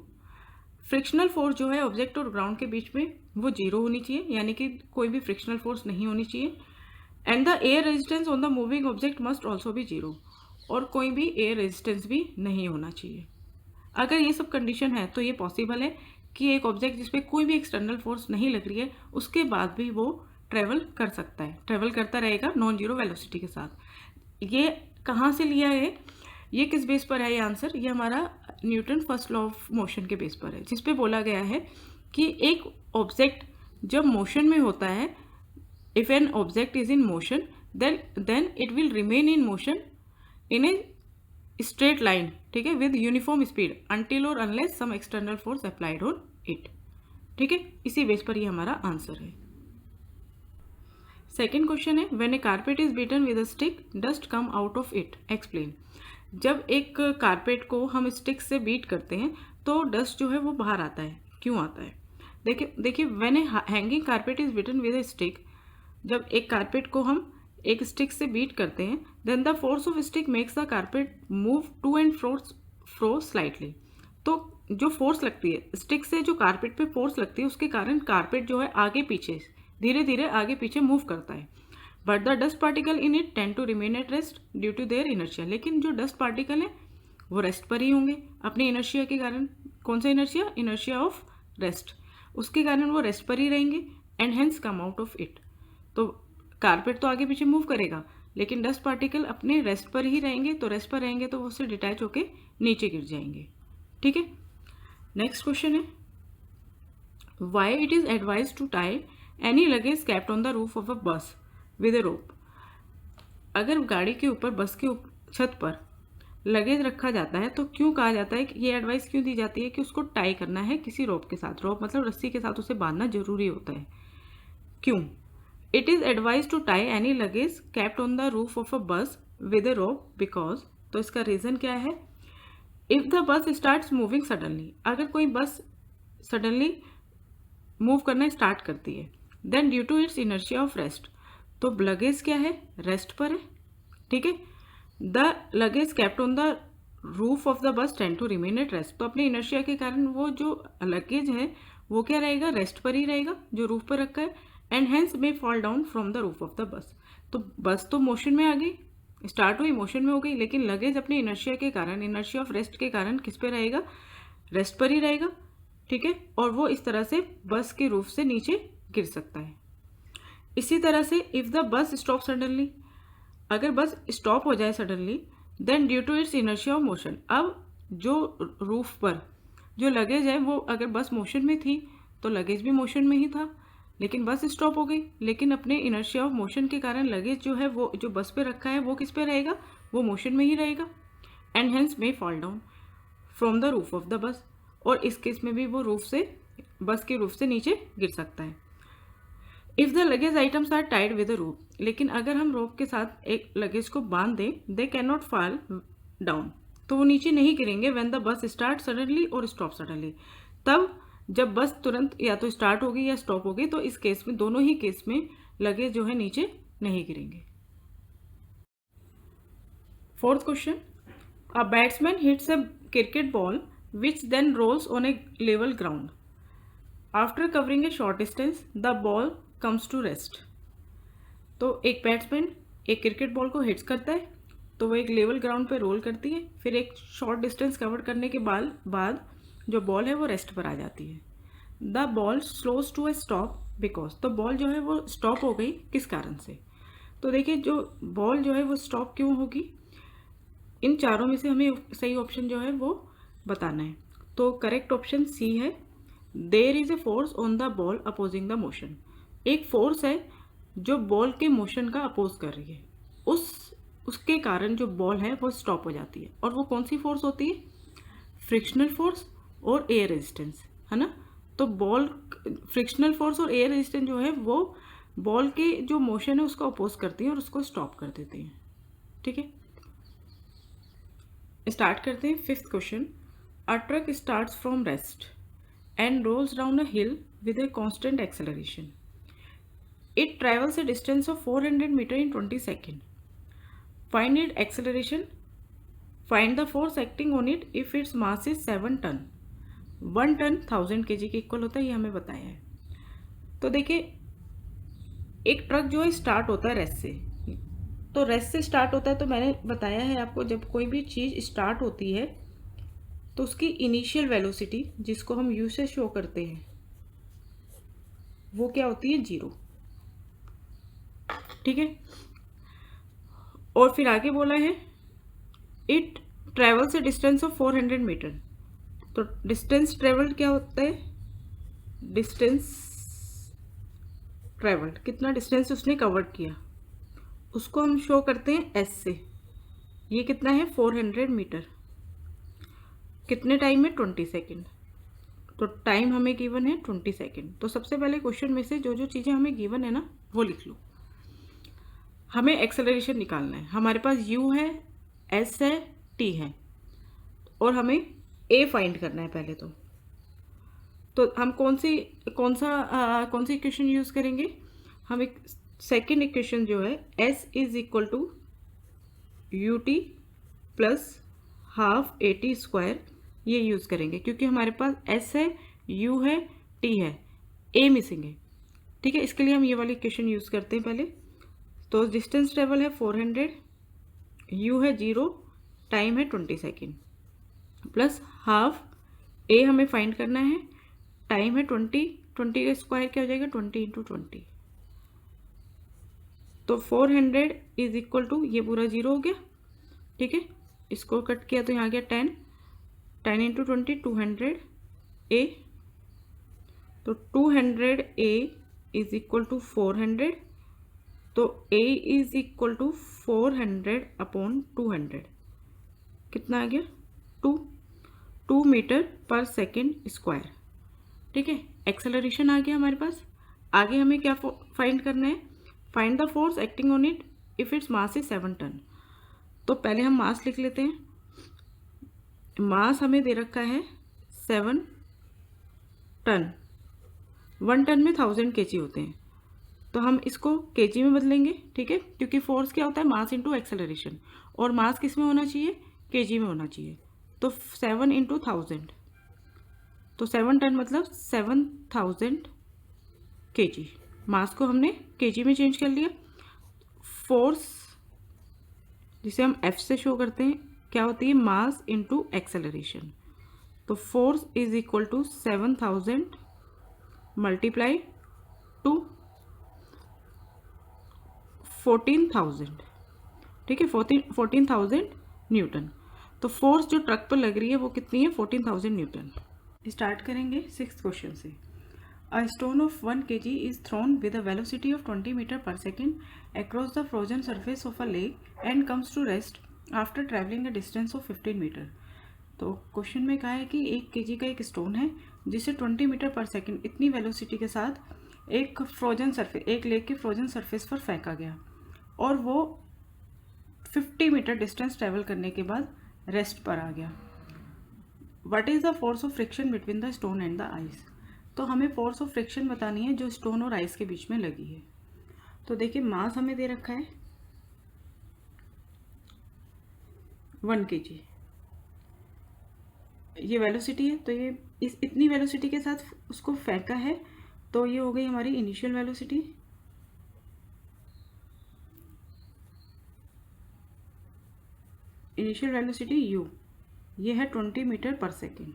frictional force जो है ऑब्जेक्ट और ग्राउंड के बीच में वो जीरो होनी चाहिए, यानी कि कोई भी फ्रिक्शनल फोर्स नहीं होनी चाहिए। And the air resistance on the moving object must also be zero, और कोई भी एयर रेजिस्टेंस भी नहीं होना चाहिए। अगर ये सब कंडीशन है तो ये पॉसिबल है कि एक ऑब्जेक्ट जिसपे कोई भी एक्सटर्नल फोर्स नहीं लग रही है उसके बाद भी वो ट्रेवल कर सकता है, ट्रेवल करता रहेगा नॉन जीरो वेलोसिटी के साथ। ये कहाँ से लिया है, ये किस बेस पर है ये आंसर? ये हमारा Newton first law of motion के बेस पर है, जिसपे बोला गया है कि एक ऑब्जेक्ट जब मोशन में होता है, if an object is in motion then it will remain in motion in a straight line, ठीक है, with uniform speed until or unless some external force applied on it, ठीक है। इसी बेस पर ये हमारा आंसर है। सेकेंड क्वेश्चन है, when a carpet is beaten with a stick dust come out of it, explain। जब एक कारपेट को हम स्टिक से बीट करते हैं तो डस्ट जो है वो बाहर आता है, क्यों आता है? देखिए when a hanging carpet is beaten with a stick, जब एक कारपेट को हम एक स्टिक से बीट करते हैं, then the force of stick makes the carpet move to and fro slightly. तो जो फोर्स लगती है स्टिक से, जो कारपेट पे फोर्स लगती है, उसके कारण कारपेट जो है आगे पीछे धीरे धीरे आगे पीछे मूव करता है। But the dust particle in it tend to remain at rest due to their inertia, लेकिन जो डस्ट पार्टिकल है वो रेस्ट पर ही होंगे अपनी इनर्शिया के कारण। कौन सा इनर्शिया? इनर्शिया ऑफ रेस्ट, उसके कारण वो रेस्ट पर ही रहेंगे and hence come out of it. तो कारपेट तो आगे पीछे मूव करेगा लेकिन डस्ट पार्टिकल अपने रेस्ट पर ही रहेंगे, तो रेस्ट पर रहेंगे तो वो उससे डिटैच होके नीचे गिर जाएंगे, ठीक है। नेक्स्ट क्वेश्चन है, why it is advise to tie any luggage kept on the roof of a bus with ए रोप। अगर गाड़ी के ऊपर, बस के छत पर लगेज रखा जाता है तो क्यों कहा जाता है कि ये एडवाइस क्यों दी जाती है कि उसको टाई करना है किसी रोप के साथ? रोप मतलब रस्सी के साथ उसे बांधना जरूरी होता है, क्यों? It is advised to tie any luggage kept on the roof of a bus with a rope because, तो इसका रीज़न क्या है? If the bus starts moving suddenly, अगर कोई बस सडनली मूव करना स्टार्ट करती है, then due to its inertia of rest, तो लगेज क्या है, रेस्ट पर है, ठीक है। The luggage kept on the roof of the bus tend to remain at rest, तो अपने इनर्शिया के कारण वो जो लगेज है वो क्या रहेगा, रेस्ट पर ही रहेगा जो रूफ पर रखा है। And hence may fall down from the roof of the bus, तो बस तो मोशन में आ गई, स्टार्ट हुई, मोशन में हो गई, लेकिन लगेज अपने इनर्शिया के कारण, इनर्शिया ऑफ रेस्ट के कारण किस पे रहेगा, रेस्ट पर ही रहेगा, ठीक है। और वो इस तरह से बस के रूफ से नीचे गिर सकता है। इसी तरह से if the bus stop suddenly, अगर बस स्टॉप हो जाए suddenly, then due to its inertia of motion, अब जो रूफ पर जो लगेज है वो अगर बस मोशन में थी तो लगेज भी मोशन में ही था, लेकिन बस स्टॉप हो गई, लेकिन अपने इनर्शिया ऑफ मोशन के कारण लगेज जो है वो जो बस पे रखा है वो किस पे रहेगा, वो मोशन में ही रहेगा। And hence may fall down from the roof of the बस, और इस केस में भी वो रूफ से, बस के रूफ से नीचे गिर सकता है। If the luggage items are tied with a rope, लेकिन अगर हम रोप के साथ एक लगेज को बांध दें, they can not fall down, तो वो नीचे नहीं गिरेंगे। When the bus start suddenly और स्टॉप सडनली, तब जब बस तुरंत या तो स्टार्ट होगी या स्टॉप होगी, तो इस केस में, दोनों ही केस में लगेज जो है नीचे नहीं गिरेंगे। Fourth question, a batsman hits a cricket ball which then rolls on a level ground, after covering a short distance the ball comes to rest. तो एक बैट्समैन एक क्रिकेट बॉल को हिट्स करता है, तो वो एक लेवल ग्राउंड पे रोल करती है, फिर एक शॉर्ट डिस्टेंस कवर करने के बाद जो बॉल है वो रेस्ट पर आ जाती है। The ball slows to a stop because, तो बॉल जो है वो स्टॉप हो गई किस कारण से, तो देखिए जो बॉल जो है वो स्टॉप क्यों होगी, इन चारों में से हमें सही ऑप्शन जो है वो बताना है। तो करेक्ट ऑप्शन सी है, there is a force on the ball opposing the motion, एक फोर्स है जो बॉल के मोशन का अपोज कर रही है, उसके कारण जो बॉल है वो स्टॉप हो जाती है। और वो कौन सी फोर्स होती है, फ्रिक्शनल फोर्स और एयर रेजिस्टेंस, है ना। तो बॉल, फ्रिक्शनल फोर्स और एयर रेजिस्टेंस जो है वो बॉल के जो मोशन है उसको अपोज करती है और उसको स्टॉप कर देती है, ठीक है। स्टार्ट करते हैं fifth question, a truck starts from rest and rolls down a hill with a constant acceleration, it travels a distance of 400 meter in 20 seconds. Find its acceleration. Find the force acting on it if its mass is 7 ton. 1 ton 1000 kg के equal होता है, ये हमें बताया है। तो देखिए एक ट्रक जो है स्टार्ट होता है रेस्ट से, तो रेस्ट से स्टार्ट होता है, तो मैंने बताया है आपको जब कोई भी चीज़ स्टार्ट होती है तो उसकी इनिशियल वेलोसिटी जिसको हम यू से शो करते हैं वो क्या होती है, 0, ठीक है। और फिर आगे बोला है it travels a distance of 400 metre, तो डिस्टेंस ट्रेवल्ड क्या होता है, डिस्टेंस ट्रेवल्ड, कितना डिस्टेंस उसने कवर किया उसको हम शो करते हैं एस से। ये कितना है, 400 मीटर, कितने टाइम में, 20 सेकेंड, तो टाइम हमें गिवन है 20 सेकेंड। तो सबसे पहले क्वेश्चन में से जो जो चीज़ें हमें गिवन है ना वो लिख लो। हमें एक्सेलरेशन निकालना है, हमारे पास u है, s है, t है, और हमें a फाइंड करना है पहले तो हम कौन सी इक्वेशन यूज़ करेंगे, हम एक सेकेंड इक्वेशन जो है s is equal to u t plus half a t square, ये यूज़ करेंगे क्योंकि हमारे पास s है, u है, t है, a मिसिंग है, ठीक है। इसके लिए हम ये वाली इक्वेशन यूज़ करते हैं पहले। तो डिस्टेंस ट्रेवल है 400, u है 0, टाइम है 20 सेकेंड, प्लस हाफ a हमें फाइंड करना है, टाइम है 20, 20 का स्क्वायर क्या हो जाएगा, 20 इंटू 20, तो 400 इज इक्वल टू, ये पूरा 0 हो गया, ठीक है। इसको कट किया तो यहाँ आ गया 10, 10 इंटू 20 200 a, तो 200 a इज इक्वल टू 400, तो a is equal to 400 upon 200, कितना आ गया, 2 मीटर पर सेकेंड स्क्वायर, ठीक है। एक्सेलरेशन आ गया हमारे पास। आगे हमें क्या फाइंड करना है, find the force acting on it if its mass is 7 ton. तो पहले हम मास लिख लेते हैं, मास हमें दे रखा है 7 टन, 1 टन में 1000 kg होते हैं, तो हम इसको केजी में बदलेंगे, ठीक है, क्योंकि फोर्स क्या होता है, मास इंटू एक्सेलरेशन, और मास किस में होना चाहिए, केजी में होना चाहिए। तो 7 इंटू 1000, तो 7 टन मतलब 7000 केजी। मास को हमने केजी में चेंज कर लिया। फोर्स जिसे हम एफ से शो करते हैं क्या होती है, मास इंटू एक्सेलरेशन। तो force is equal to 7000 multiply two 14000, ठीक है, 14,000 न्यूटन। तो फोर्स जो ट्रक पर लग रही है वो कितनी है, 14,000 न्यूटन। स्टार्ट करेंगे 6th क्वेश्चन से। A stone of 1 kg is thrown with a velocity of 20 meter per second across the frozen surface of a lake and comes to rest after traveling a distance of 15 meter। तो question में कहा है कि 1 kg का एक stone है जिसे 20 metre per second इतनी वेलोसिटी के साथ एक फ्रोजन सरफेस, एक लेक के फ्रोजन सरफेस पर फेंका गया और वो 50 मीटर डिस्टेंस ट्रेवल करने के बाद रेस्ट पर आ गया। What is the force of friction between the stone and the ice. तो हमें फोर्स ऑफ फ्रिक्शन बतानी है जो स्टोन और आइस के बीच में लगी है। तो देखिए मास हमें दे रखा है 1 kg, ये वेलोसिटी है, तो ये इस इतनी वेलोसिटी के साथ उसको फेंका है, तो ये हो गई हमारी initial velocity. Initial velocity u, ये है 20 मीटर पर सेकेंड,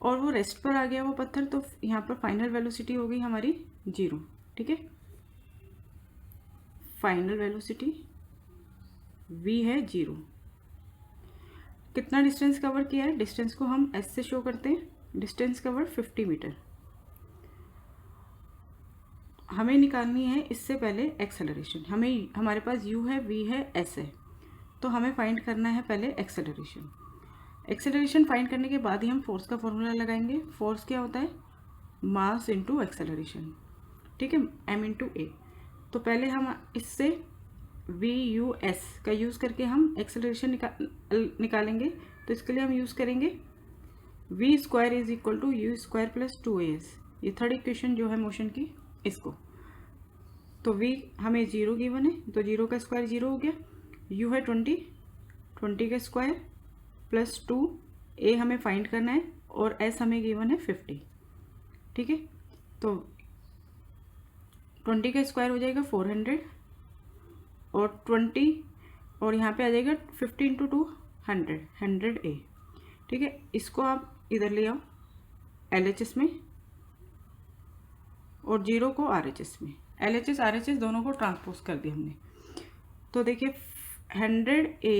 और वो रेस्ट पर आ गया वो पत्थर, तो यहाँ पर फाइनल वेलोसिटी हो गई हमारी 0, ठीक है। फाइनल वेलोसिटी v है 0। कितना डिस्टेंस कवर किया है, डिस्टेंस को हम s से शो करते हैं, डिस्टेंस कवर 50 मीटर। हमें निकालनी है इससे पहले एक्सेलरेशन। हमारे पास u है, v है, s है, तो हमें फाइंड करना है पहले एक्सेलरेशन। एक्सेलरेशन फाइंड करने के बाद ही हम फोर्स का फॉर्मूला लगाएंगे। फोर्स क्या होता है, मास इंटू एक्सेलरेशन, ठीक है, m इंटू ए। तो पहले हम इससे v u s का यूज़ करके हम एक्सेलरेशन निकालेंगे। तो इसके लिए हम यूज़ करेंगे v square is equal to u square plus 2as, ये थर्ड इक्वेशन जो है मोशन की, इसको। तो v हमें 0 गिवन है, तो 0 का स्क्वायर 0 हो गया, u है 20 का स्क्वायर प्लस 2, a हमें फाइंड करना है, और s हमें गिवन है 50, ठीक है। तो 20 का स्क्वायर हो जाएगा 400, और 20 और यहाँ पे आ जाएगा 50 इंटू 2 100a, ठीक है। इसको आप इधर ले आओ LHS में, और 0 को RHS में, LHS RHS दोनों को ट्रांसपोज कर दिया हमने। तो देखिए 100a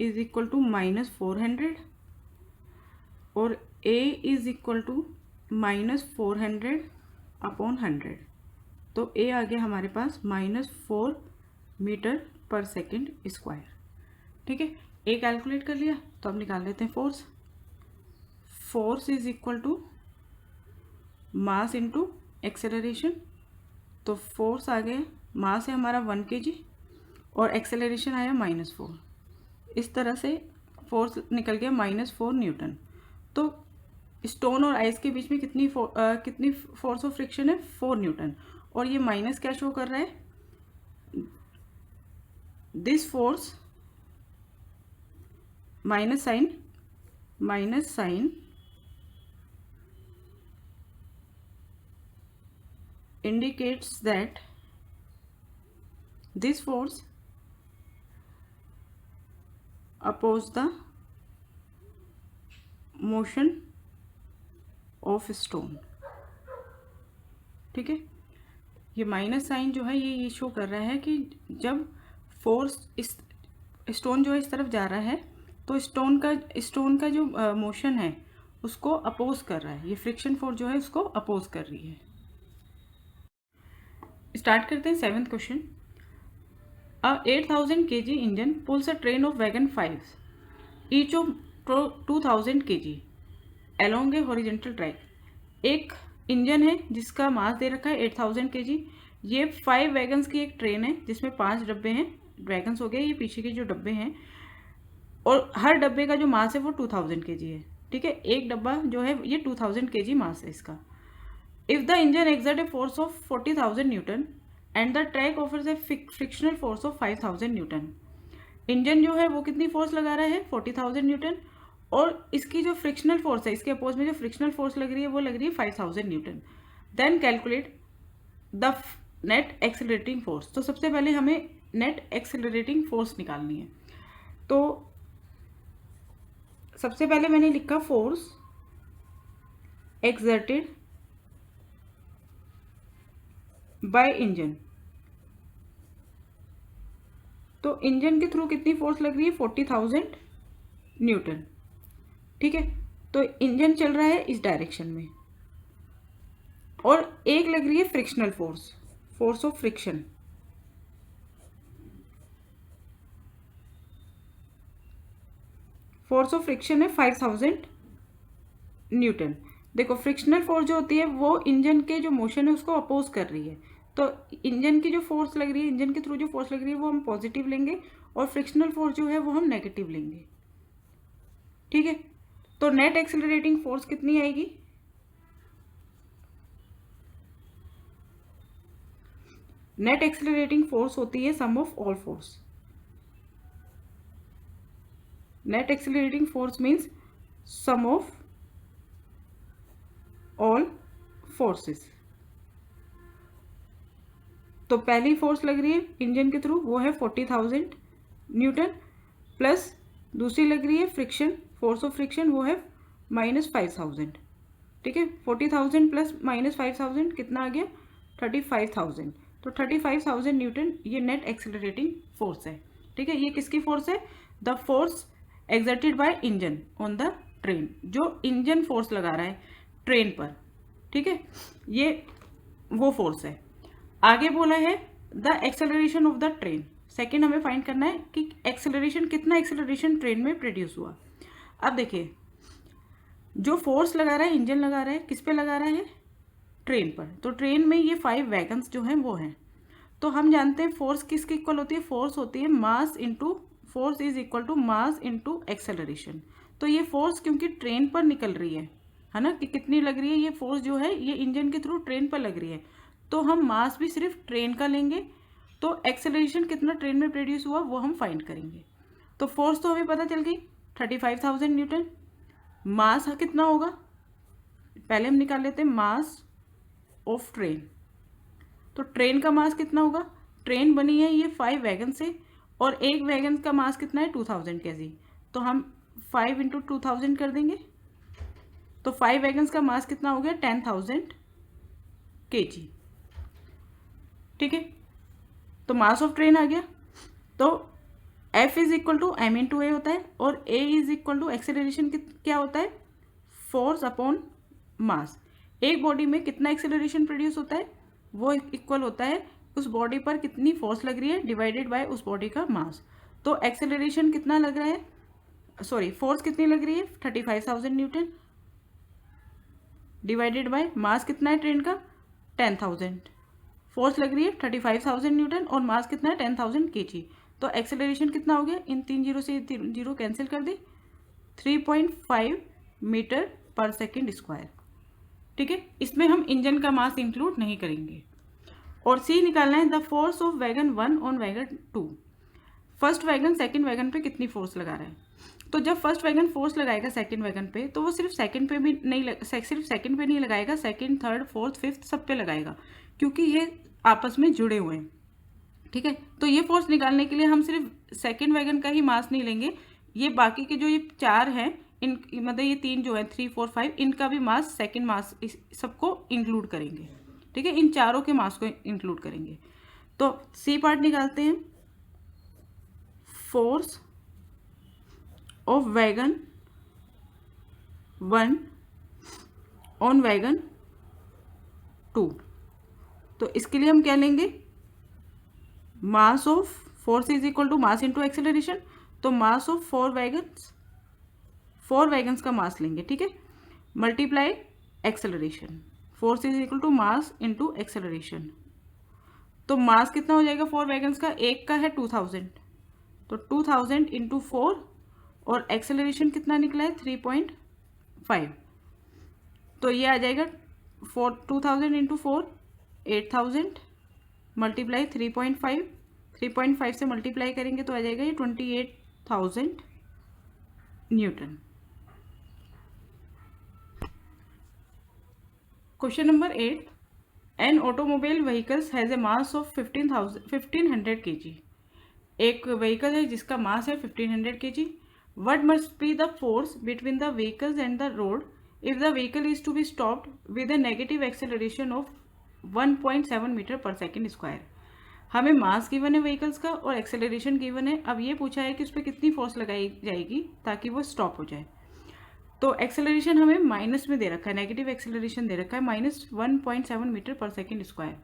इज इक्वल टू -400, और a is equal to -400 upon 100, तो a आ गया हमारे पास -4 मीटर पर सेकेंड स्क्वायर, ठीक है। a कैलकुलेट कर लिया, तो अब निकाल लेते हैं force. Force is equal to mass into acceleration. तो फोर्स आ गया, मास है हमारा 1 kg और एक्सेलरेशन आया -4। इस तरह से फोर्स निकल गया -4 न्यूटन। तो स्टोन और आइस के बीच में कितनी फोर्स ऑफ फ्रिक्शन है, 4 न्यूटन, और ये माइनस क्या शो कर रहा है, this force minus sign indicates that this force oppose the motion of stone, ठीक है। ये माइनस साइन जो है ये शो कर रहा है कि जब फोर्स इस स्टोन जो है इस तरफ जा रहा है, तो स्टोन का जो मोशन है उसको अपोज कर रहा है, ये फ्रिक्शन फोर्स जो है उसको अपोज कर रही है। स्टार्ट करते हैं 7th question. A 8000 kg engine pools a train of wagon 5 each of 2000 kg along A horizontal track. एक इंजन है जिसका मास दे रखा है 8000 kg। ये 5 वैगन्स की एक ट्रेन है जिसमें 5 डब्बे हैं, वैगन्स हो गए ये पीछे के जो डब्बे हैं, और हर डब्बे का जो मास है वो 2000 kg है, ठीक है। एक डब्बा जो है ये 2000 kg मास है इसका। If the engine exert a force of 40,000 Newton and the track offers A frictional force of 5,000 Newton, engine जो है वो कितनी फोर्स लगा रहा है 40,000 न्यूटन, और इसकी जो फ्रिक्शनल फोर्स है, इसके अपोज में जो फ्रिक्शनल फोर्स लग रही है वो लग रही है 5,000 Newton. Then calculate the net accelerating force. तो सबसे पहले हमें नेट एक्सेलरेटिंग फोर्स निकालनी है। तो सबसे पहले मैंने लिखा फोर्स एक्सर्टेड बाय इंजन। तो इंजन के थ्रू कितनी फोर्स लग रही है 40,000 न्यूटन, ठीक है। तो इंजन चल रहा है इस डायरेक्शन में, और एक लग रही है frictional force, force of friction. Force of friction है 5,000 न्यूटन। देखो फ्रिक्शनल फोर्स जो होती है वो इंजन के जो मोशन है उसको अपोज कर रही है, तो इंजन की जो फोर्स लग रही है, इंजन के थ्रू जो फोर्स लग रही है वो हम पॉजिटिव लेंगे, और फ्रिक्शनल फोर्स जो है वो हम नेगेटिव लेंगे, ठीक है। तो नेट एक्सेलरेटिंग फोर्स कितनी आएगी, नेट एक्सेलरेटिंग फोर्स होती है sum of all force. Net accelerating force means sum of all forces. तो पहली फोर्स लग रही है इंजन के थ्रू वो है 40,000 न्यूटन, प्लस दूसरी लग रही है फ्रिक्शन, फोर्स ऑफ फ्रिक्शन, वो है -5,000, ठीक है। 40,000 प्लस -5,000 कितना आ गया 35,000। तो 35,000 न्यूटन ये नेट एक्सेलरेटिंग फोर्स है, ठीक है। ये किसकी फोर्स है, the force exerted by engine on the train, जो इंजन फोर्स लगा रहा है ट्रेन पर, ठीक है, ये वो फोर्स है। आगे बोला है the acceleration of the train. Second हमें फाइंड करना है कि एक्सेलरेशन, कितना एक्सेलरेशन ट्रेन में प्रोड्यूस हुआ। अब देखिए जो फोर्स लगा रहा है इंजन लगा रहा है, किस पे लगा रहा है, ट्रेन पर। तो ट्रेन में ये 5 वैगन्स जो हैं वो हैं। तो हम जानते हैं फोर्स किसकी इक्वल होती है, फोर्स होती है mass into, force is equal to mass into acceleration. तो ये फोर्स क्योंकि ट्रेन पर निकल रही है ना, कि कितनी लग रही है, ये फोर्स जो है ये इंजन के थ्रू ट्रेन पर लग रही है, तो हम मास भी सिर्फ ट्रेन का लेंगे, तो एक्सेलरेशन कितना ट्रेन में प्रोड्यूस हुआ वो हम फाइंड करेंगे। तो फोर्स तो हमें पता चल गई 35,000 न्यूटन। मास कितना होगा, पहले हम निकाल लेते हैं मास ऑफ ट्रेन। तो ट्रेन का मास कितना होगा, ट्रेन बनी है ये 5 वैगन से, और एक वैगन का मास कितना है 2,000 केजी, तो हम 5 इंटू 2,000 कर देंगे। तो 5 वैगन्स का मास कितना हो गया 10,000 केजी, ठीक है। तो मास ऑफ ट्रेन आ गया। तो F is equal to m into a होता है, और A is equal to acceleration क्या होता है, फोर्स अपॉन मास। एक बॉडी में कितना एक्सेलरेशन प्रोड्यूस होता है वो इक्वल होता है उस बॉडी पर कितनी फोर्स लग रही है डिवाइडेड बाय उस बॉडी का मास। तो एक्सेलरेशन कितना लग रहा है, सॉरी फोर्स कितनी लग रही है 35,000 न्यूटन, डिवाइडेड बाय मास कितना है ट्रेन का 10,000। फोर्स लग रही है 35,000 न्यूटन और मास कितना है 10,000 केजी। तो एक्सेलरेशन कितना हो गया, इन 3 जीरो से 0 कैंसिल कर दे, 3.5 मीटर पर सेकेंड स्क्वायर, ठीक है। इसमें हम इंजन का मास इंक्लूड नहीं करेंगे। और सी निकालना है the force of wagon 1 on wagon 2। First wagon second wagon पे कितनी फोर्स लगा रहा है। तो जब फर्स्ट वैगन फोर्स लगाएगा सेकंड वैगन पे, तो वो सिर्फ सेकंड पे भी नहीं सिर्फ सेकंड पे नहीं लगाएगा, सेकंड थर्ड फोर्थ फिफ्थ सब पे लगाएगा, क्योंकि ये आपस में जुड़े हुए हैं, ठीक है। तो ये फोर्स निकालने के लिए हम सिर्फ सेकंड वैगन का ही मास नहीं लेंगे, ये बाकी के जो ये 4 हैं, इन मतलब ये 3 जो है 3 4 5, इनका भी मास सेकंड मास सबको इंक्लूड करेंगे, ठीक है। इन चारों के मास को इंक्लूड करेंगे। तो सी पार्ट निकालते हैं, force of wagon 1 on wagon 2। तो इसके लिए हम क्या लेंगे, mass of, force is equal to mass into acceleration. तो मास ऑफ 4 वैगन्स का मास लेंगे, ठीक है, multiply acceleration, force is equal to mass into acceleration. तो मास कितना हो जाएगा 4 वैगन्स का, एक का है 2,000, तो 2,000 इंटू 4, और एक्सेलरेशन कितना निकला है 3.5, तो ये आ जाएगा 2000 इंटू 4 8000 मल्टीप्लाई 3.5 3.5 से मल्टीप्लाई करेंगे तो आ जाएगा ये 28,000 newton. Question number 8, an automobile vehicles has a mass of 1500 kg। एक व्हीकल है जिसका मास है 1500 kg। What must be the force between the vehicles and the road if the vehicle is to be stopped with a negative acceleration of 1.7 metre per second square. हमें mass given है vehicles का और acceleration given है। अब ये पूछा है कि उस पर कितनी फोर्स लगाई जाएगी ताकि वो स्टॉप हो जाए। तो एक्सेलरेशन हमें माइनस में दे रखा है, नेगेटिव एक्सेलरेशन दे रखा है -1.7 मीटर पर सेकेंड स्क्वायर।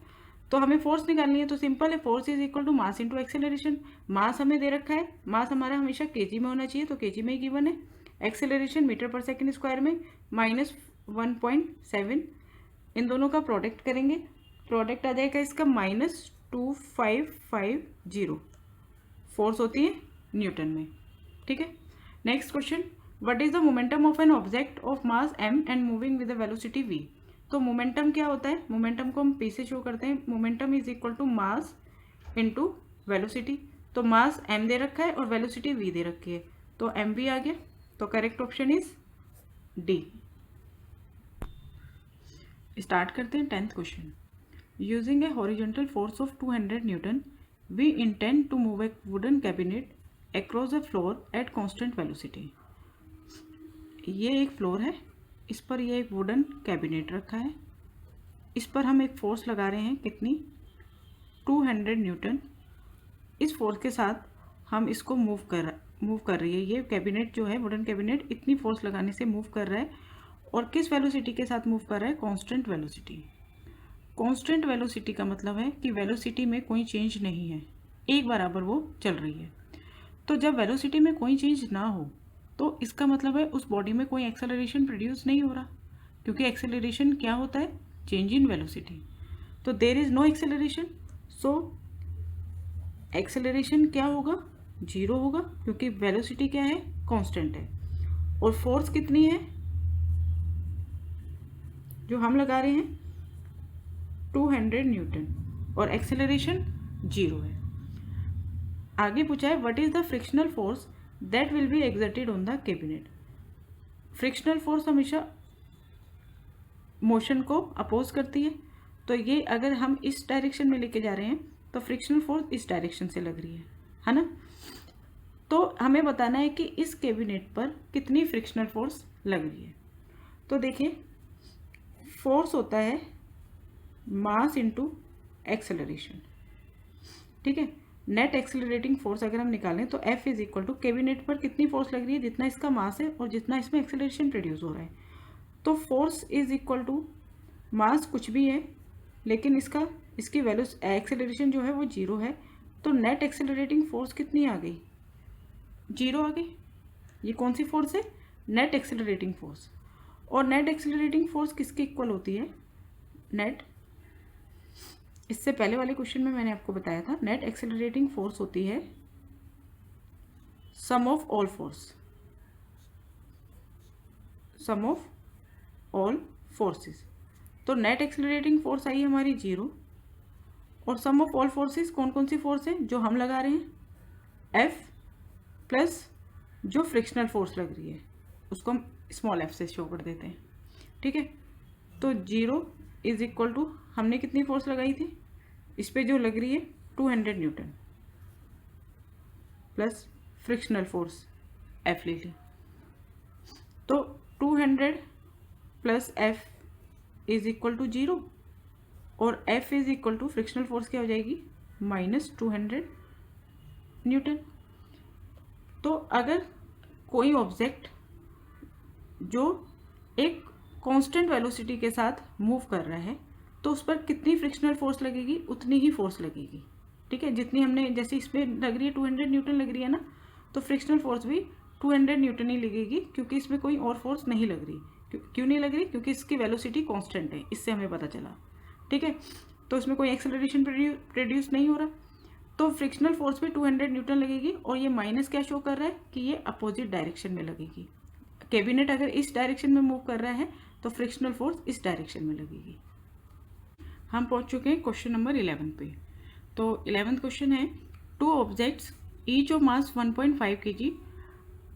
तो हमें फोर्स निकालनी है, तो सिंपल है, force is equal to mass into acceleration. Mass हमें दे रखा है, मास हमारा हमेशा केजी में होना चाहिए, तो केजी में ही गिवन है। Acceleration metre per second square में -1.7, इन दोनों का प्रोडक्ट करेंगे, प्रोडक्ट आ जाएगा इसका -2550। फोर्स होती है न्यूटन में, ठीक है। Next question, what is the momentum of an object of mass m and moving with the velocity v। तो मोमेंटम क्या होता है, मोमेंटम को हम p से शो करते हैं। Momentum is equal to mass into velocity. तो मास m दे रखा है और वेलोसिटी v दे रखी है, तो mv आ गया। तो correct option is D. Start करते हैं 10th question. Using a horizontal force of 200 newton we intend to move a wooden cabinet across the floor at constant velocity. ये एक फ्लोर है, इस पर ये एक वुडन कैबिनेट रखा है, इस पर हम एक फोर्स लगा रहे हैं, कितनी, 200 न्यूटन। इस फोर्स के साथ हम इसको मूव कर रही है। ये कैबिनेट जो है, वुडन कैबिनेट, इतनी फोर्स लगाने से मूव कर रहा है और किस वेलोसिटी के साथ मूव कर रहा है, कांस्टेंट वेलोसिटी। कांस्टेंट वेलोसिटी का मतलब है कि वेलोसिटी में कोई चेंज नहीं है, एक बराबर वो चल रही है। तो जब वेलोसिटी में कोई चेंज ना हो तो इसका मतलब है उस बॉडी में कोई एक्सेलरेशन प्रोड्यूस नहीं हो रहा, क्योंकि एक्सेलरेशन क्या होता है, चेंज इन वेलोसिटी। तो there is no acceleration, so acceleration क्या होगा, जीरो होगा, क्योंकि वेलोसिटी क्या है, कांस्टेंट है। और फोर्स कितनी है जो हम लगा रहे हैं, 200 न्यूटन, और एक्सेलरेशन जीरो है। आगे पूछा है what is the frictional force that will be exerted on the cabinet. Frictional force हमेशा मोशन को अपोज करती है, तो ये अगर हम इस डायरेक्शन में लेके जा रहे हैं तो फ्रिक्शनल फोर्स इस डायरेक्शन से लग रही है ना। तो हमें बताना है कि इस कैबिनेट पर कितनी फ्रिक्शनल फोर्स लग रही है। तो देखिए, फोर्स होता है मास इंटू एक्सेलरेशन, ठीक है। नेट एक्सेलरेटिंग फोर्स अगर हम निकालें तो F is equal to cabinet पर कितनी फोर्स लग रही है, जितना इसका मास है और जितना इसमें एक्सेलरेशन प्रोड्यूस हो रहा है। तो force is equal to mass कुछ भी है, लेकिन इसकी वैल्यू एक्सेलरेशन जो है वो जीरो है, तो नेट एक्सेलरेटिंग फोर्स कितनी आ गई, जीरो आ गई। ये कौन सी फोर्स है, नेट एक्सेलरेटिंग फोर्स। और नेट एक्सेलरेटिंग फोर्स किसके इक्वल होती है, नेट, इससे पहले वाले क्वेश्चन में मैंने आपको बताया था, नेट एक्सेलरेटिंग फोर्स होती है sum of all force, sum of all forces. तो नेट एक्सेलरेटिंग फोर्स आई हमारी जीरो, और सम ऑफ ऑल फोर्सेस कौन कौन सी फोर्स है जो हम लगा रहे हैं, F प्लस जो फ्रिक्शनल फोर्स लग रही है उसको हम स्मॉल f से शो कर देते हैं, ठीक है। तो जीरो इज इक्वल टू हमने कितनी फोर्स लगाई थी, इस पे जो लग रही है 200 newton plus frictional force F ले ली। तो 200 plus F is equal to zero, और F is equal to frictional force क्या हो जाएगी, -200 न्यूटन। तो अगर कोई ऑब्जेक्ट जो एक कांस्टेंट वेलोसिटी के साथ मूव कर रहा है तो उस पर कितनी फ्रिक्शनल फोर्स लगेगी, उतनी ही फोर्स लगेगी, ठीक है, जितनी हमने, जैसे इसमें लग रही है 200 न्यूटन लग रही है ना, तो फ्रिक्शनल फोर्स भी 200 न्यूटन ही लगेगी, क्योंकि इसमें कोई और फोर्स नहीं लग रही। क्यों नहीं लग रही, क्योंकि इसकी वेलोसिटी कांस्टेंट है, इससे हमें पता चला, ठीक है। तो इसमें कोई एक्सेलरेशन प्रोड्यूस नहीं हो रहा, तो फ्रिक्शनल फोर्स भी 200 न्यूटन लगेगी। और ये माइनस क्या शो कर रहा है कि ये अपोजिट डायरेक्शन में लगेगी। कैबिनेट अगर इस डायरेक्शन में मूव कर रहा है तो फ्रिक्शनल फोर्स इस डायरेक्शन में लगेगी। हम पहुंच चुके हैं क्वेश्चन नंबर 11 पे। तो 11th क्वेश्चन है, two objects each of mass 1.5 kg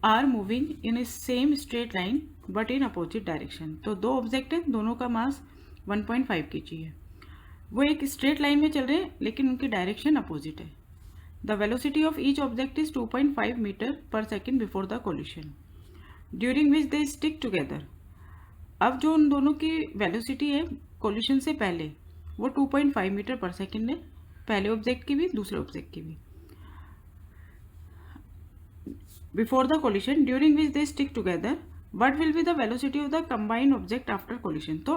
are moving in a same straight line but in opposite direction. तो दो ऑब्जेक्ट हैं, दोनों का मास 1.5 kg है, वो एक स्ट्रेट लाइन में चल रहे हैं लेकिन उनकी डायरेक्शन अपोजिट है। The velocity of each object is 2.5 metre per second before the collision during which they stick together. अब जो उन दोनों की वेलोसिटी है कोलिशन से पहले वो 2.5 मीटर पर सेकेंड है, पहले ऑब्जेक्ट की भी दूसरे ऑब्जेक्ट की भी। Before the collision during which they stick together what will be the velocity of the combined object after collision. तो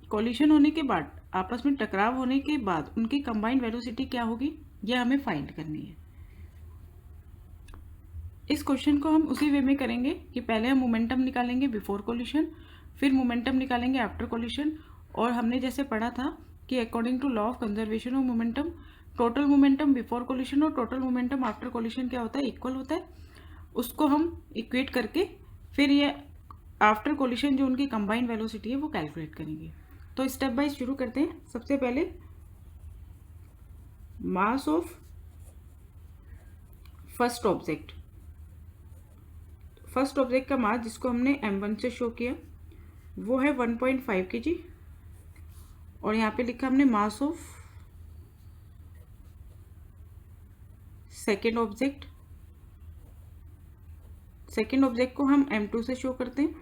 कोलिशन होने के बाद, आपस में टकराव होने के बाद उनकी कंबाइंड वेलोसिटी क्या होगी, यह हमें फाइंड करनी है। इस क्वेश्चन को हम उसी वे में करेंगे कि पहले हम मोमेंटम निकालेंगे बिफोर कोलिशन, फिर मोमेंटम निकालेंगे आफ्टर कोलिशन। और हमने जैसे पढ़ा था कि according to law of conservation of momentum, total momentum before collision और टोटल मोमेंटम आफ्टर कोलिशन क्या होता है, इक्वल होता है। उसको हम इक्वेट करके फिर ये आफ्टर कोलिशन जो उनकी कंबाइंड वेलोसिटी है वो कैलकुलेट करेंगे। तो स्टेप बाय शुरू करते हैं। सबसे पहले mass of first object, first object का मास जिसको हमने m1 से शो किया वो है 1.5 kg, और यहाँ पे लिखा हमने mass of second object. Second object को हम m2 से शो करते हैं,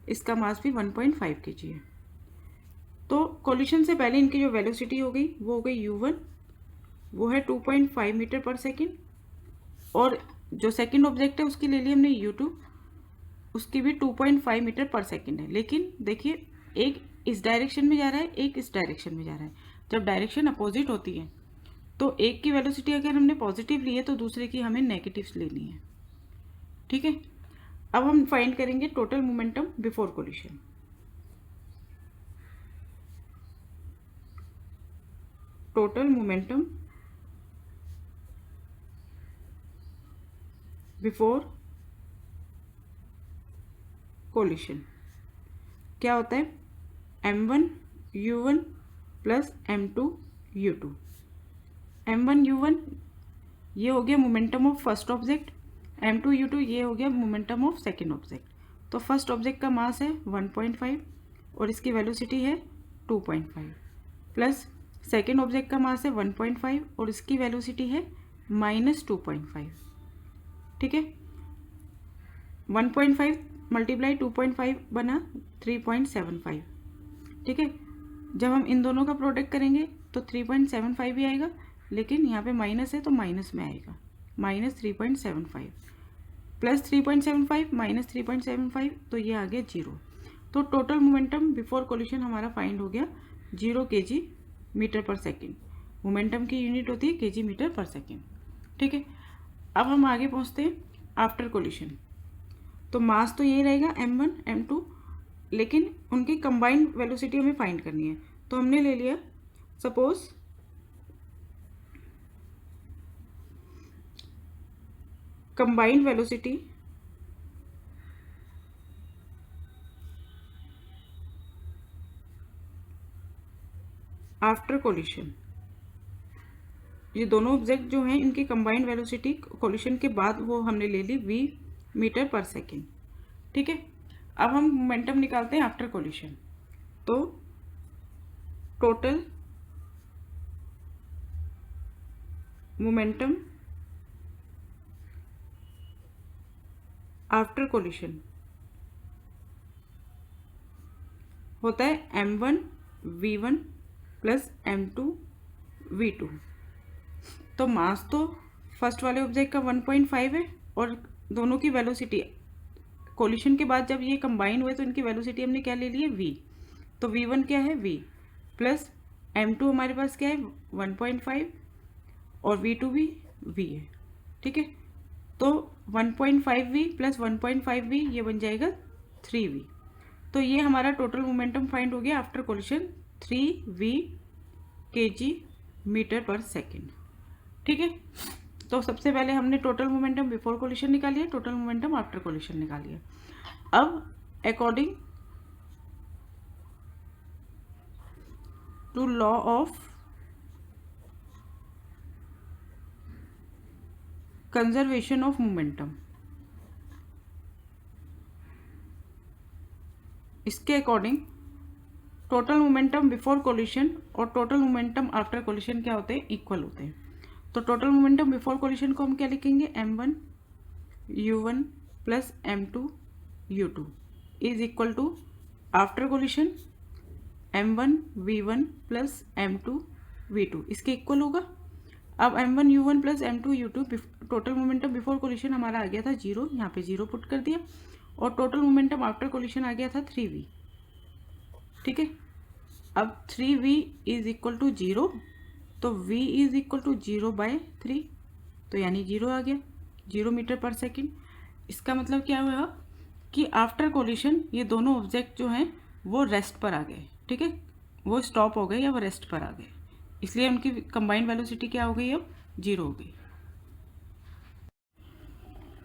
इसका मास भी 1.5 kg है। तो कोलिशन से पहले इनकी जो वेलोसिटी हो गई वो हो गई u1, वो है 2.5 मीटर पर सेकेंड, और जो सेकेंड ऑब्जेक्ट है उसकी ले ली हमने u2, उसकी भी 2.5 मीटर पर सेकेंड है। लेकिन देखिए एक इस डायरेक्शन में जा रहा है, एक इस डायरेक्शन में जा रहा है। जब डायरेक्शन अपोजिट होती है तो एक की वेलोसिटी अगर हमने पॉजिटिव ली है तो दूसरे की हमें नेगेटिव लेनी है। ठीक है, अब हम फाइंड करेंगे total momentum before collision. Total momentum before collision क्या होता है, m1 u1 plus m2 u2। m1 u1 ये हो गया momentum of first object, m2 u2 ये हो गया मोमेंटम ऑफ सेकेंड ऑब्जेक्ट। तो फर्स्ट ऑब्जेक्ट का मास है 1.5 और इसकी वेलोसिटी है 2.5, प्लस सेकेंड ऑब्जेक्ट का मास है 1.5 और इसकी वेलोसिटी है -2.5। ठीक है, 1.5 मल्टीप्लाई 2.5 बना 3.75। ठीक है, जब हम इन दोनों का प्रोडक्ट करेंगे तो 3.75 भी आएगा, लेकिन यहाँ पे माइनस है तो माइनस में आएगा, -3.75 प्लस 3.75 माइनस 3.75, तो ये आ गया 0। तो टोटल मोमेंटम बिफोर कोलिशन हमारा फाइंड हो गया 0 kg metre per second. Momentum की यूनिट होती है kg मीटर पर सेकेंड। ठीक है, अब हम आगे पहुँचते हैं आफ्टर कोलिशन। तो मास तो यही रहेगा m1 m2, लेकिन उनकी कंबाइंड वेलोसिटी हमें फाइंड करनी है। तो हमने ले लिया suppose combined velocity after collision. ये दोनों ऑब्जेक्ट जो हैं इनकी कंबाइंड वेलोसिटी कोलिशन के बाद वो हमने ले ली v मीटर पर सेकेंड। ठीक है, अब हम मोमेंटम निकालते हैं आफ्टर कोलिशन। तो टोटल मोमेंटम आफ्टर कोलिशन होता है m1 v1 plus m2 v2। तो मास तो फर्स्ट वाले ऑब्जेक्ट का 1.5 है और दोनों की वेलोसिटी कोलिशन के बाद जब ये कंबाइन हुए तो इनकी वेलोसिटी हमने क्या ले ली है v। तो v1 क्या है v, प्लस m2 हमारे पास क्या है 1.5 और v2 भी v है। ठीक है, तो 1.5v प्लस 1.5v ये बन जाएगा 3v। तो ये हमारा टोटल मोमेंटम फाइंड हो गया after collision 3v kg metre per second. ठीक है, तो सबसे पहले हमने टोटल मोमेंटम बिफोर कोलिशन निकाल लिया, टोटल मोमेंटम आफ्टर कोलिशन निकाल लिया। अब according to law of conservation of momentum. इसके according total momentum before collision और टोटल मोमेंटम आफ्टर कोलिशन क्या होते हैं, इक्वल होते हैं। तो टोटल मोमेंटम बिफोर कोलिशन को हम क्या लिखेंगे, m1 u1 plus m2 u2 is equal to after collision m1 v1 plus m2 v2 इसके इक्वल होगा। अब m1 u1 plus m2 u2 total momentum before collision हमारा आ गया था 0, यहाँ पे 0 पुट कर दिया, और टोटल मोमेंटम आफ्टर कोलिशन आ गया था 3v। ठीक है, अब 3v इज इक्वल टू 0, तो v इज इक्वल टू 0/3, तो यानी 0 आ गया, 0 मीटर पर सेकेंड। इसका मतलब क्या हुआ कि आफ्टर कोलिशन ये दोनों ऑब्जेक्ट जो हैं वो रेस्ट पर आ गए। ठीक है, वो स्टॉप हो गए या वो रेस्ट पर आ गए, इसलिए उनकी कंबाइंड वेलोसिटी क्या हो गई, अब 0 हो गई।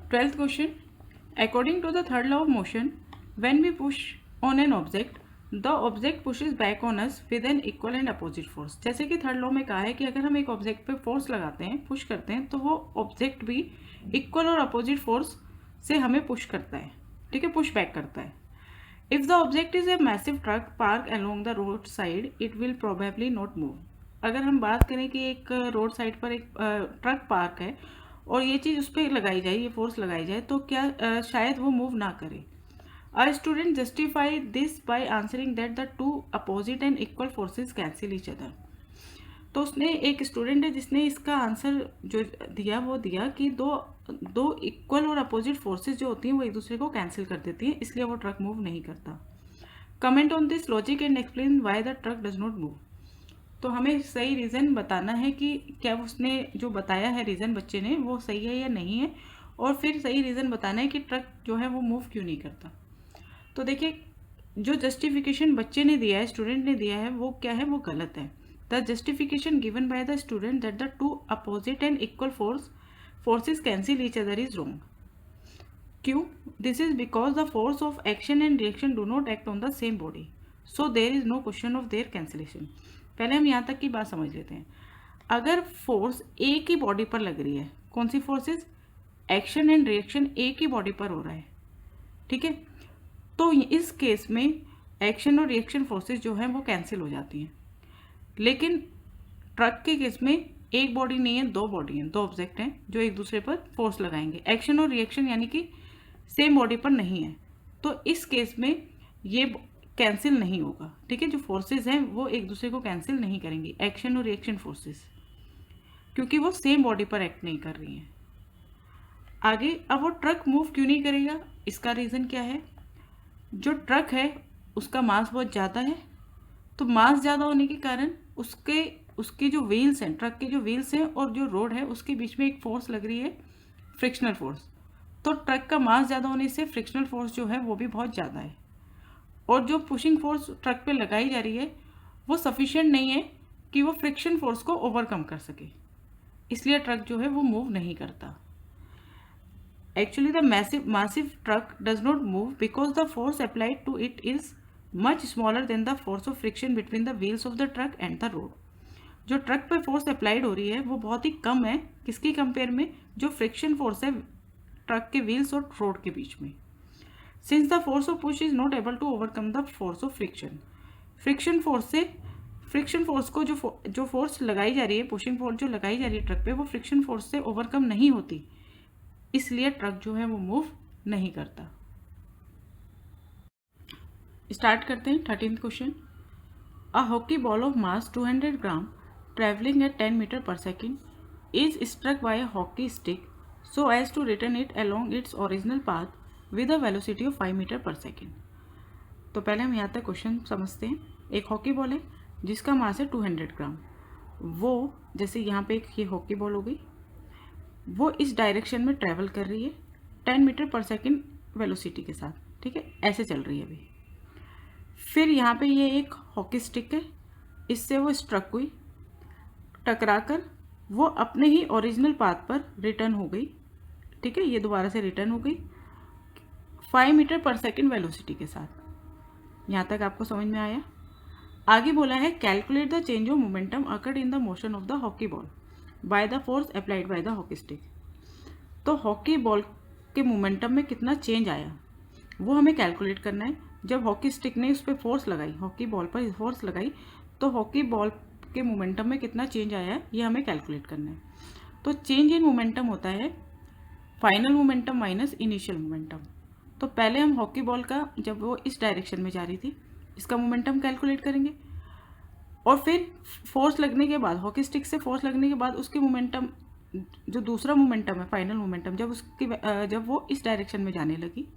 12th question, according to the third law of motion when we push on an object the object pushes back on us with an equal and opposite force. जैसे कि थर्ड लॉ में कहा है कि अगर हम एक ऑब्जेक्ट पे फोर्स लगाते हैं, पुश करते हैं, तो वो ऑब्जेक्ट भी इक्वल और अपोजिट फोर्स से हमें पुश करता है। ठीक है, पुश बैक करता है। If the object is a massive truck park along the road side it will probably not move. अगर हम बात करें कि एक रोड साइड पर एक ट्रक पार्क है और ये चीज़ उस पर लगाई जाए, ये फोर्स लगाई जाए, तो क्या शायद वो मूव ना करे। A student justify this by answering that the two opposite and equal forces cancel each other। तो उसने, एक स्टूडेंट है जिसने इसका आंसर जो दिया वो दिया कि दो इक्वल और अपोजिट फोर्सेस जो होती हैं वो एक दूसरे को कैंसिल कर देती हैं, इसलिए वो ट्रक मूव नहीं करता। Comment on this logic and explain why the truck does not move. तो हमें सही रीज़न बताना है कि क्या उसने जो बताया है रीज़न बच्चे ने वो सही है या नहीं है, और फिर सही रीज़न बताना है कि ट्रक जो है वो मूव क्यों नहीं करता। तो देखिए, जो जस्टिफिकेशन बच्चे ने दिया है, स्टूडेंट ने दिया है, वो क्या है, वो गलत है। The justification given by the student that the two opposite and equal forces cancel each other is wrong. क्यों? This is because the force of action and reaction do not act on the same body, so there is no question of their cancellation. पहले हम यहाँ तक की बात समझ लेते हैं। अगर फोर्स एक ही बॉडी पर लग रही है, कौन सी फोर्सेस, एक्शन एंड रिएक्शन एक ही बॉडी पर हो रहा है, ठीक है, तो इस केस में एक्शन और रिएक्शन फोर्सेस जो हैं वो कैंसिल हो जाती हैं। लेकिन ट्रक के केस में एक बॉडी नहीं है, दो बॉडी हैं, दो ऑब्जेक्ट हैं जो एक दूसरे पर फोर्स लगाएंगे। एक्शन और रिएक्शन यानी कि सेम बॉडी पर नहीं है, तो इस केस में ये कैंसिल नहीं होगा। ठीक है, जो फोर्सेस हैं वो एक दूसरे को कैंसिल नहीं करेंगी, एक्शन और रिएक्शन फोर्सेस, क्योंकि वो सेम बॉडी पर एक्ट नहीं कर रही हैं। आगे, अब वो ट्रक मूव क्यों नहीं करेगा, इसका रीज़न क्या है। जो ट्रक है उसका मास बहुत ज़्यादा है, तो मास ज़्यादा होने के कारण उसके जो व्हील्स हैं, ट्रक के जो व्हील्स हैं और जो रोड है उसके बीच में एक फोर्स लग रही है, फ्रिक्शनल फोर्स। तो ट्रक का मास ज़्यादा होने से फ्रिक्शनल फोर्स जो है वो भी बहुत ज़्यादा है, और जो पुशिंग फोर्स ट्रक पे लगाई जा रही है वो सफिशिएंट नहीं है कि वो फ्रिक्शन फोर्स को ओवरकम कर सके, इसलिए ट्रक जो है वो मूव नहीं करता। Actually, the massive truck does not move because the force applied to it is much smaller than the force of friction between the wheels of the truck and the road। जो truck पे force applied हो रही है वो बहुत ही कम है, किसकी compare में, जो फ्रिक्शन फोर्स है ट्रक के व्हील्स और रोड के बीच में। Since the force of push is not able to overcome the force of friction, friction force को जो फोर्स लगाई जा रही है, पुशिंग फोर्स जो लगाई जा रही है ट्रक पे, वो फ्रिक्शन फोर्स से ओवरकम नहीं होती, इसलिए ट्रक जो है वो मूव नहीं करता। स्टार्ट करते हैं 13th question. A hockey ball of mass 200 gram travelling at 10 metre per second is struck by a hockey stick so as to return it along its original path with a velocity of 5 metre per second. तो पहले हम यहाँ तक question समझते हैं। एक hockey ball है जिसका मास है 200 ग्राम, वो जैसे यहाँ पे एक ये हॉकी बॉल हो गई, वो इस डायरेक्शन में ट्रैवल कर रही है 10 मीटर पर सेकेंड वेलोसिटी के साथ। ठीक है, ऐसे चल रही है अभी। फिर यहाँ पे ये एक हॉकी स्टिक है, इससे वो स्ट्रक हुई, टकराकर वो अपने ही ओरिजिनल पाथ पर रिटर्न हो गई। ठीक है, ये दोबारा से रिटर्न हो गई 5 मीटर पर सेकेंड वेलोसिटी के साथ। यहाँ तक आपको समझ में आया। आगे बोला है calculate the change of momentum occurred in the motion of the hockey ball by the force applied by the hockey stick. तो हॉकी बॉल के मोमेंटम में कितना चेंज आया वो हमें कैलकुलेट करना है। जब हॉकी स्टिक ने उस पर फोर्स लगाई, हॉकी बॉल पर फोर्स लगाई, तो हॉकी बॉल के मोमेंटम में कितना चेंज आया है ये हमें कैलकुलेट करना है। तो चेंज इन मोमेंटम होता है final momentum minus initial momentum. तो पहले हम हॉकी बॉल का, जब वो इस डायरेक्शन में जा रही थी, इसका मोमेंटम कैलकुलेट करेंगे और फिर फोर्स लगने के बाद, हॉकी स्टिक से फोर्स लगने के बाद उसके मोमेंटम, जो दूसरा मोमेंटम है फाइनल मोमेंटम, जब वो इस डायरेक्शन में जाने लगी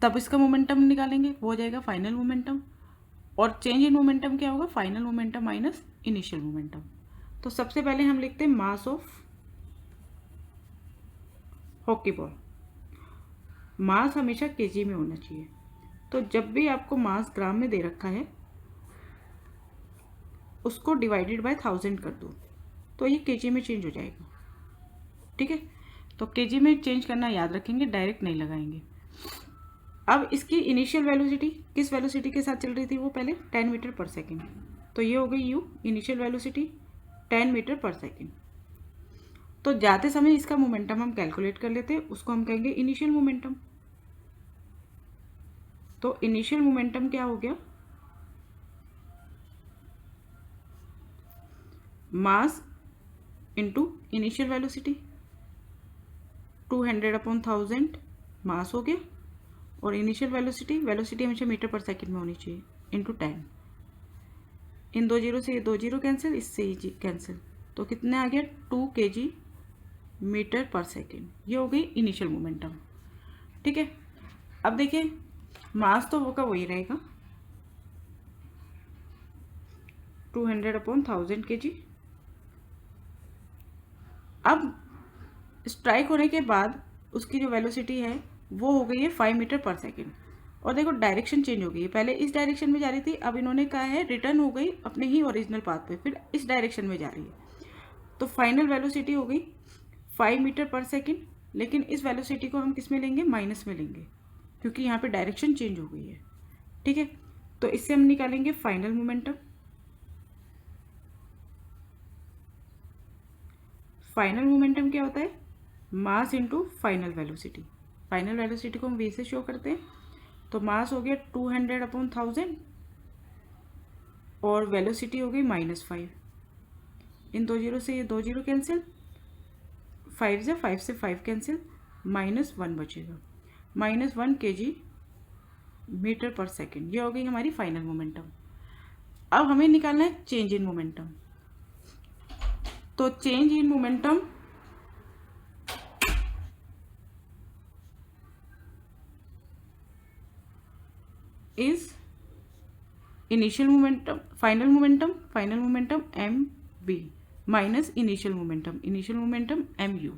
तब इसका मोमेंटम निकालेंगे, वो हो जाएगा फाइनल मोमेंटम। और चेंज इन मोमेंटम क्या होगा? Final momentum minus initial momentum. तो सबसे पहले हम लिखते हैं मास ऑफ हॉकी बॉल। मास हमेशा केजी में होना चाहिए। तो जब भी आपको मास ग्राम में दे रखा है उसको डिवाइडेड बाय 1000 कर दो तो ये केजी में चेंज हो जाएगा। ठीक है, तो केजी में चेंज करना याद रखेंगे, डायरेक्ट नहीं लगाएंगे। अब इसकी इनिशियल वेलोसिटी किस वेलोसिटी के साथ चल रही थी? वो पहले 10 मीटर पर सेकेंड। तो ये हो गई you, initial velocity 10 metre per second. तो जाते समय इसका मोमेंटम हम कैलकुलेट कर लेते हैं, उसको हम कहेंगे इनिशियल मोमेंटम। तो इनिशियल मोमेंटम क्या हो गया? मास इंटू इनिशियल वेलोसिटी, 200/1000 मास हो गया, और इनिशियल वेलोसिटी हमेशा मीटर पर सेकंड में होनी चाहिए, इंटू 10। इन 2 जीरो से ये 2 जीरो कैंसिल, इससे ये कैंसिल, तो कितने आ गया? 2 kg मीटर पर सेकेंड। ये हो गई इनिशियल मोमेंटम। ठीक है, अब देखिए मास तो वो का वही रहेगा, 200/1000 kg। अब स्ट्राइक होने के बाद उसकी जो वेलोसिटी है वो हो गई है 5 मीटर पर सेकेंड। और देखो डायरेक्शन चेंज हो गई है, पहले इस डायरेक्शन में जा रही थी, अब इन्होंने कहा है रिटर्न हो गई अपने ही ओरिजिनल पाथ पे, फिर इस डायरेक्शन में जा रही है। तो फाइनल वेलोसिटी हो गई 5 मीटर पर सेकेंड, लेकिन इस वेलोसिटी को हम किस में लेंगे? माइनस में लेंगे, क्योंकि यहाँ पे डायरेक्शन चेंज हो गई है। ठीक है, तो इससे हम निकालेंगे फाइनल मोमेंटम। फाइनल मोमेंटम क्या होता है? Mass into final velocity. Final velocity को हम वी से शो करते हैं, तो मास हो गया 200/1000 और वेलोसिटी हो गई -5। इन 2 जीरो से ये 2 जीरो कैंसिल, 5 से 5 कैंसिल, -1 बचेगा, -1 kg मीटर पर सेकेंड। ये हो गई हमारी फाइनल मोमेंटम। अब हमें निकालना है चेंज इन मोमेंटम। तो change in momentum is initial momentum, final momentum mv minus initial momentum mu।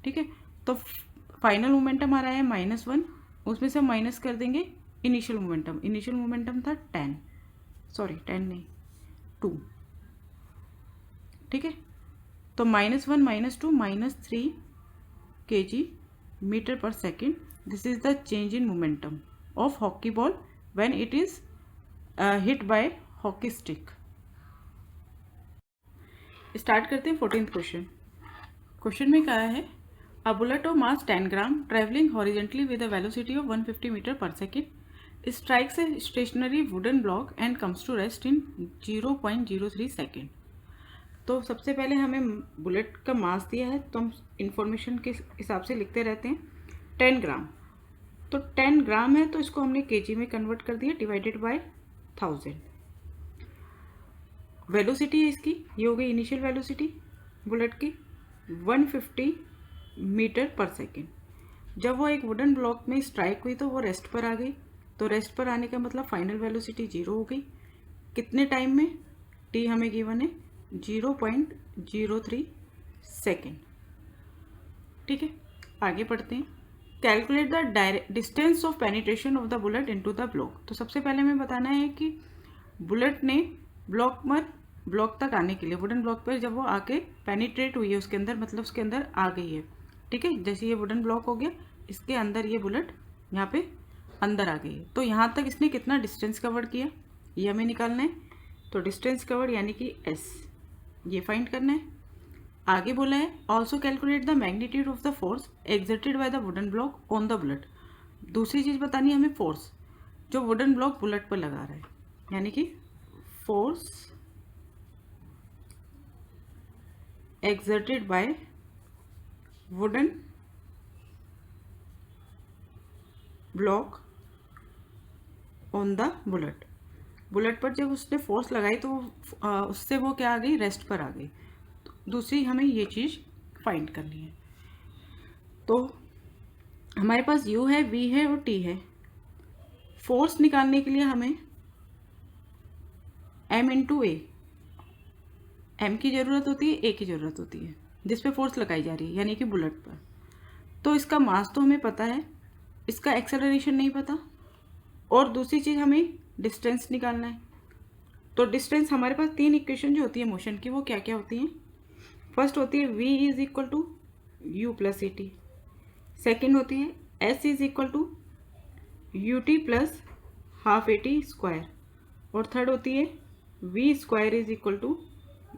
ठीक है, तो फाइनल मोमेंटम आ रहा है -1, उसमें से हम माइनस कर देंगे इनिशियल मोमेंटम था 10 नहीं 2। ठीक है, तो -1 -2 -3 kg metre per second. This is the change in momentum of hockey ball when it is hit by hockey stick। Start करते हैं 14th क्वेश्चन। क्वेश्चन में कहा है a bullet of mass 10 gram traveling horizontally with a velocity of 150 metre per second strikes a stationary wooden block and comes to rest in 0.03 second. तो सबसे पहले हमें bullet का मास दिया है, तो हम इंफॉर्मेशन के हिसाब से लिखते रहते हैं 10 ग्राम। तो 10 ग्राम है तो इसको हमने केजी में कन्वर्ट कर दिया, डिवाइडेड बाय 1000। वेलोसिटी है इसकी, ये हो गई इनिशियल वेलोसिटी बुलेट की 150 मीटर पर सेकेंड। जब वो एक वुडन ब्लॉक में स्ट्राइक हुई तो वो रेस्ट पर आ गई, तो रेस्ट पर आने का मतलब फाइनल वेलोसिटी 0 हो गई। कितने टाइम में? टी हमें गिवन है 0.03 सेकेंड। ठीक है, आगे पढ़ते हैं। Calculate the distance of penetration of the bullet into the block. तो सबसे पहले हमें बताना है कि बुलेट ने ब्लॉक तक आने के लिए, वुडन ब्लॉक पर जब वो आके पेनिट्रेट हुई है उसके अंदर, मतलब उसके अंदर आ गई है। ठीक है, जैसे ये वुडन ब्लॉक हो गया, इसके अंदर ये बुलेट यहाँ पे अंदर आ गई है, तो यहाँ तक इसने कितना डिस्टेंस कवर किया? ये हमें निकालना है। तो डिस्टेंस कवर्ड यानी कि एस, ये फाइंड करना है। आगे बोला है also calculate the magnitude of the force exerted by the wooden block on the bullet. दूसरी चीज़ बतानी है हमें, फोर्स जो वुडन ब्लॉक बुलेट पर लगा रहा है, यानी कि force exerted bye wooden block on the bullet. Bullet पर जब उसने फोर्स लगाई तो उससे वो क्या आ गई, रेस्ट पर आ गई। तो दूसरी हमें ये चीज़ फाइंड करनी है। तो हमारे पास U है, V है और T है। फोर्स निकालने के लिए हमें M इंटू ए, M की ज़रूरत होती है, A की ज़रूरत होती है, जिस पे फोर्स लगाई जा रही है, यानी कि बुलेट पर। तो इसका मास तो हमें पता है, इसका एक्सेलरेशन नहीं पता, और दूसरी चीज़ हमें डिस्टेंस निकालना है। तो डिस्टेंस हमारे पास तीन इक्वेशन जो होती है मोशन की, वो क्या क्या होती हैं। फर्स्ट होती है V is equal to U plus AT। Second होती है S is equal to UT plus half AT square. और थर्ड होती है V square is equal to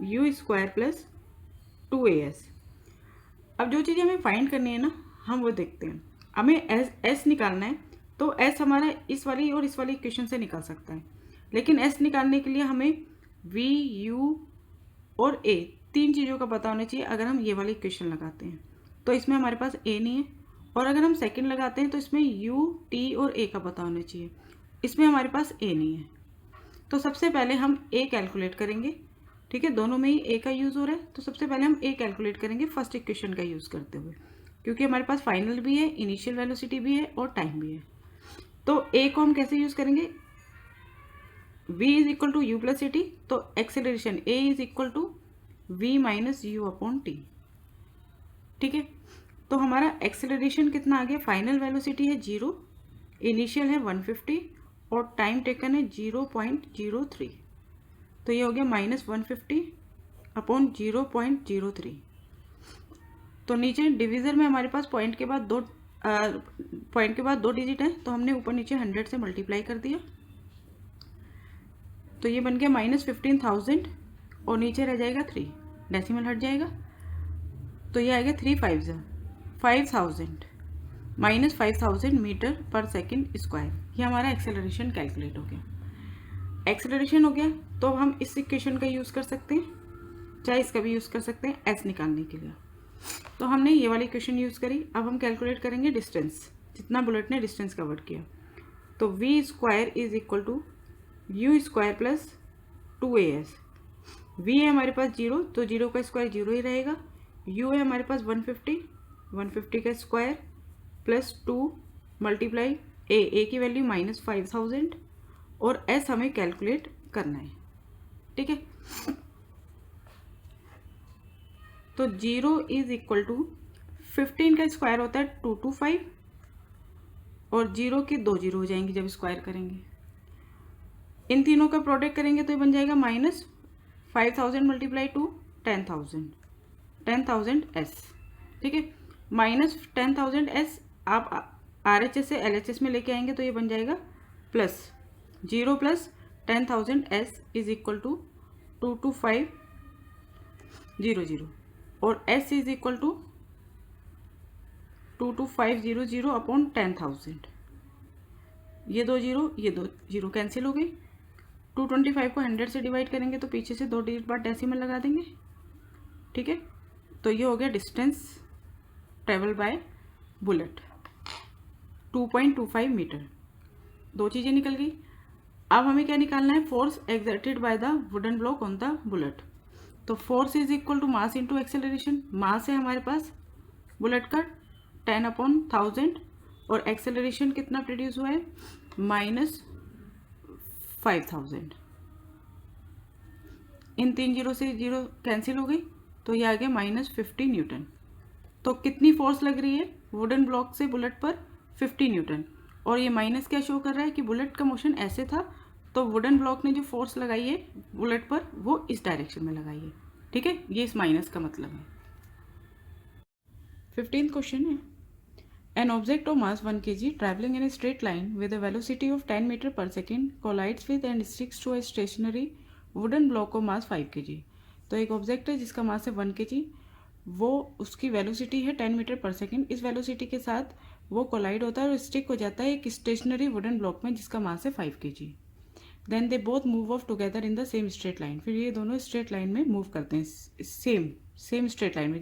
U square plus 2AS। अब जो चीज़ हमें फाइंड करनी है ना, हम वो देखते हैं। हमें S निकालना है, तो S हमारा इस वाली और इस वाली इक्वेशन से निकल सकता है, लेकिन S निकालने के लिए हमें V, U और A तीन चीज़ों का पता होना चाहिए। अगर हम ये वाली इक्वेशन लगाते हैं तो इसमें हमारे पास A नहीं है, और अगर हम सेकंड लगाते हैं तो इसमें U, T और A का पता होना चाहिए। इसमें हमारे पास A नहीं है। तो सबसे पहले हम A कैलकुलेट करेंगे, ठीक है, दोनों में ही A का यूज़ हो रहा है। तो सबसे पहले हम A कैलकुलेट करेंगे फर्स्ट इक्वेशन का यूज़ करते हुए, क्योंकि हमारे पास फाइनल भी है, इनिशियल वेलोसिटी भी है और टाइम भी है। तो A को हम कैसे यूज़ करेंगे, V is equal to U plus AT। तो acceleration A is equal to V minus U upon T, ठीक है। तो हमारा एक्सेलरेशन कितना आ गया, फाइनल वेलोसिटी है 0, इनिशियल है 150 और टाइम टेकन है 0.03। तो ये हो गया -150 अपॉन 0.03। तो नीचे डिवीज़र में हमारे पास पॉइंट के बाद दो डिजिट है, तो हमने ऊपर नीचे 100 से मल्टीप्लाई कर दिया। तो ये बन गया -15,000 और नीचे रह जाएगा 3, डेसिमल हट जाएगा। तो ये आएगा 3 5 5000 -5000 मीटर पर सेकंड स्क्वायर। ये हमारा एक्सेलरेशन कैलकुलेट हो गया। एक्सेलरेशन हो गया तो हम इस इक्वेशन का यूज़ कर सकते हैं, चाहे इसका भी यूज़ कर सकते हैं S निकालने के लिए। तो हमने ये वाली इक्वेशन यूज़ करी। अब हम कैलकुलेट करेंगे डिस्टेंस, जितना बुलेट ने डिस्टेंस कवर किया। तो V square is equal to U square plus 2AS। V है हमारे पास 0, तो 0 का स्क्वायर 0 ही रहेगा। U है हमारे पास 150 का स्क्वायर प्लस 2 मल्टीप्लाई A की वैल्यू -5000 और S हमें कैलकुलेट करना है, ठीक है। तो 0 इज इक्वल टू 15 का स्क्वायर होता है 225 और 0 की 2 0 हो जाएंगी जब स्क्वायर करेंगे। इन तीनों का प्रोडक्ट करेंगे तो ये बन जाएगा -5000 मल्टीप्लाई टू 10,000 S, ठीक है। -10,000 S आप RHS से LHS में लेके आएंगे तो ये बन जाएगा plus 0 plus 10,000 S is equal to 22500 और S is equal to 22500 upon 10,000। ये दो जीरो कैंसिल हो गई। 225 को 100 से डिवाइड करेंगे तो पीछे से 2 डिजिट बाद डेसिमल लगा देंगे, ठीक है। तो ये हो गया distance travel by bullet 2.25 metre. दो चीज़ें निकल गई। अब हमें क्या निकालना है, force exerted by the wooden block on the bullet. तो force is equal to mass into acceleration. Mass है हमारे पास बुलेट का 10/1000 और एक्सेलरेशन कितना प्रोड्यूस हुआ है -5000। इन 3 जीरो से 0 कैंसिल हो गई तो ये आ गया -50 न्यूटन। तो कितनी फोर्स लग रही है वुडन ब्लॉक से बुलेट पर, 50 न्यूटन। और ये माइनस क्या शो कर रहा है कि बुलेट का मोशन ऐसे था, तो वुडन ब्लॉक ने जो फोर्स लगाई है बुलेट पर वो इस डायरेक्शन में लगाई है, ठीक है। ये इस माइनस का मतलब है। 15th क्वेश्चन है, An object of mass 1 kg traveling in a straight line with a velocity of 10 meter per second collides with and sticks to a stationary wooden block of mass 5 kg। तो एक object है जिसका mass है 1 kg, वो उसकी velocity है 10 metre per second. इस velocity के साथ वो कोलाइड होता है और स्टिक हो जाता है एक स्टेशनरी वुडन ब्लॉक में जिसका मास है 5 kg। Then they both move off together in the same straight line. फिर ये दोनों स्ट्रेट लाइन में मूव करते हैं, सेम स्ट्रेट लाइन में।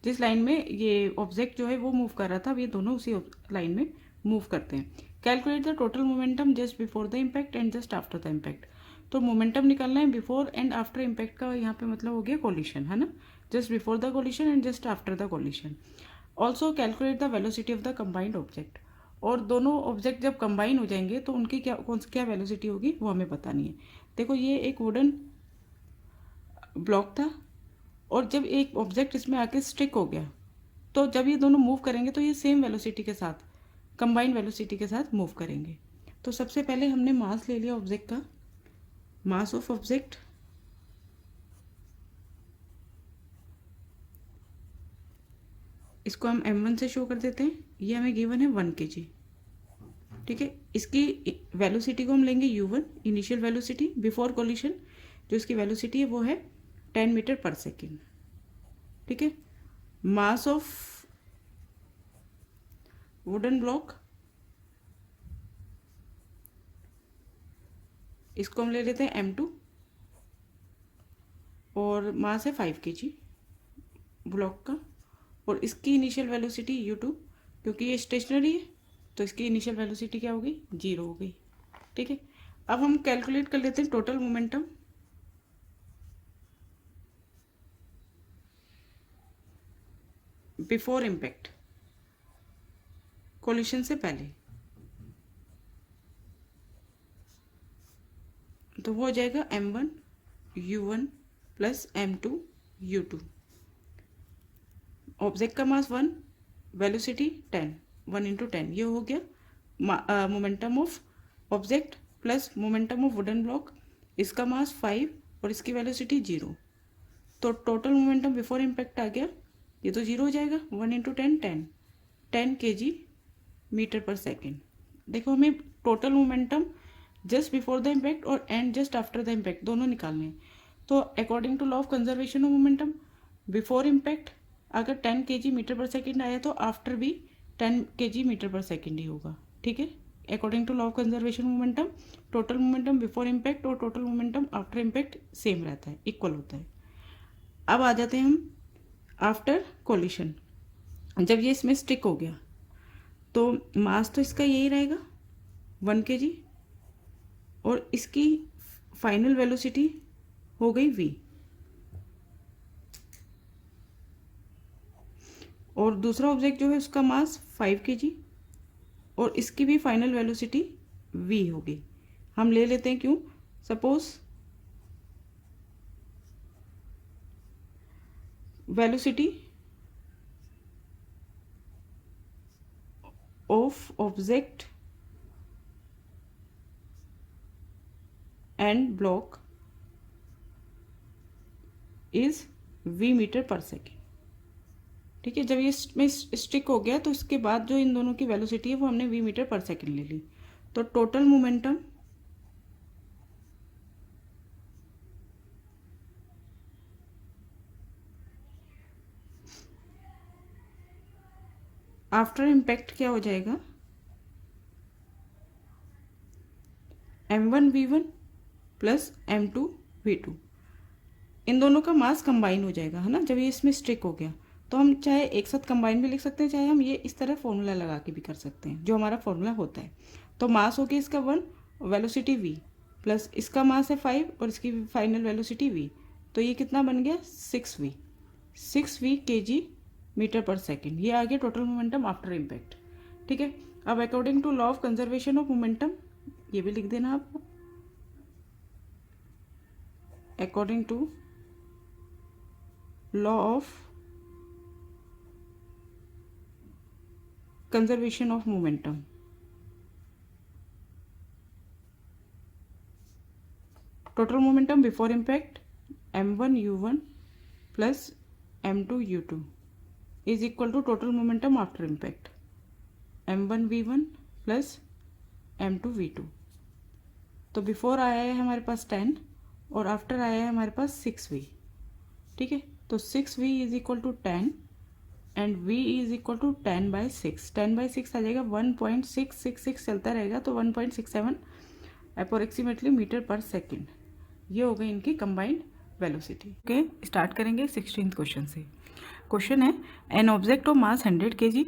जिस लाइन में ये ऑब्जेक्ट जो है वो मूव कर रहा था, ये दोनों उसी लाइन में मूव करते हैं। Calculate the total momentum just before the impact and just after the impact. तो मोमेंटम निकालना है बिफोर एंड आफ्टर इम्पैक्ट का, यहाँ पे मतलब हो गया कोलिशन, है ना। Just before the collision and just after the collision. Also calculate the velocity of the combined object. और दोनों ऑब्जेक्ट जब कंबाइन हो जाएंगे तो उनकी क्या वेलोसिटी होगी वो हमें पता नहीं है। देखो ये एक वुडन ब्लॉक था और जब एक ऑब्जेक्ट इसमें आके स्टिक हो गया तो जब ये दोनों मूव करेंगे तो ये सेम वेलोसिटी के साथ, कंबाइंड वेलोसिटी के साथ मूव करेंगे। तो सबसे पहले हमने मास ले लिया ऑब्जेक्ट का, मास ऑफ ऑब्जेक्ट इसको हम m1 से शो कर देते हैं। ये हमें गिवन है 1 kg, ठीक है। इसकी वेलोसिटी को हम लेंगे u1, initial velocity before collision, जो इसकी वेलोसिटी है वो है 10 मीटर पर सेकेंड, ठीक है। मास ऑफ वुडन ब्लॉक इसको हम ले लेते हैं m2 और मास है 5 kg ब्लॉक का। और इसकी इनिशियल वेलोसिटी u2, क्योंकि ये स्टेशनरी है तो इसकी इनिशियल वेलोसिटी क्या होगी, 0 हो गई, ठीक है। अब हम कैलकुलेट कर लेते हैं total momentum. Before impact, collision से पहले, तो वो हो जाएगा m1 u1 plus m2 u2। Object का मास 1, वेलोसिटी 10, 1 इंटू 10, ये हो गया momentum of object plus momentum of wooden block. इसका मास 5 और इसकी वेलोसिटी 0, तो टोटल मोमेंटम बिफोर इम्पैक्ट आ गया, ये तो 0 हो जाएगा। 1 into 10 10 kg metre per second. देखो हमें total momentum just before the impact और and just after the impact दोनों निकालने हैं। तो according to law of conservation of momentum, before impact अगर 10 kg मीटर पर सेकेंड आया तो आफ्टर भी 10 kg मीटर पर सेकेंड ही होगा, ठीक है। According to law of conservation momentum, total momentum before impact और total momentum after impact same रहता है, इक्वल होता है। अब आ जाते हैं हम आफ्टर कोलिशन। जब ये इसमें स्टिक हो गया तो मास तो इसका यही रहेगा 1 kg और इसकी फाइनल वेलोसिटी हो गई v, और दूसरा ऑब्जेक्ट जो है उसका मास 5 kg और इसकी भी फाइनल वेलोसिटी v होगी। हम ले लेते हैं, क्यों, suppose velocity of object and block is v metre per second, ठीक है। जब ये इसमें स्टिक हो गया तो इसके बाद जो इन दोनों की वेलोसिटी है वो हमने v मीटर पर सेकेंड ले ली। तो टोटल मोमेंटम आफ्टर इम्पैक्ट क्या हो जाएगा, m1 v1 plus m2 v2। इन दोनों का मास कंबाइन हो जाएगा, है ना, जब ये इसमें स्टिक हो गया। तो हम चाहे एक साथ कंबाइन भी लिख सकते हैं, चाहे हम ये इस तरह फॉर्मूला लगा के भी कर सकते हैं, जो हमारा फॉर्मूला होता है। तो मास हो गया इसका 1, वेलोसिटी v प्लस इसका मास है 5 और इसकी फाइनल वेलोसिटी v, तो ये कितना बन गया 6v kg metre per second. ये आ गया टोटल मोमेंटम आफ्टर इम्पैक्ट, ठीक है। अब according to law of conservation of momentum, ये भी लिख देना आपको, according to law of conservation of momentum, total momentum before impact m1 u1 plus m2 u2 is equal to total momentum after impact m1v1 plus m2v2। तो before आया है हमारे पास 10 और आफ्टर आया है हमारे पास 6v। ठीक है, तो 6v is equal to 10 and v is equal to 10/6। 10/6 आ जाएगा, 1.666 चलता रहेगा तो 1.67 अप्रोक्सीमेटली मीटर पर सेकेंड। ये हो गई इनकी कंबाइंड वेलोसिटी। ओके, स्टार्ट करेंगे 16th क्वेश्चन से। क्वेश्चन है an object of mass 100 kg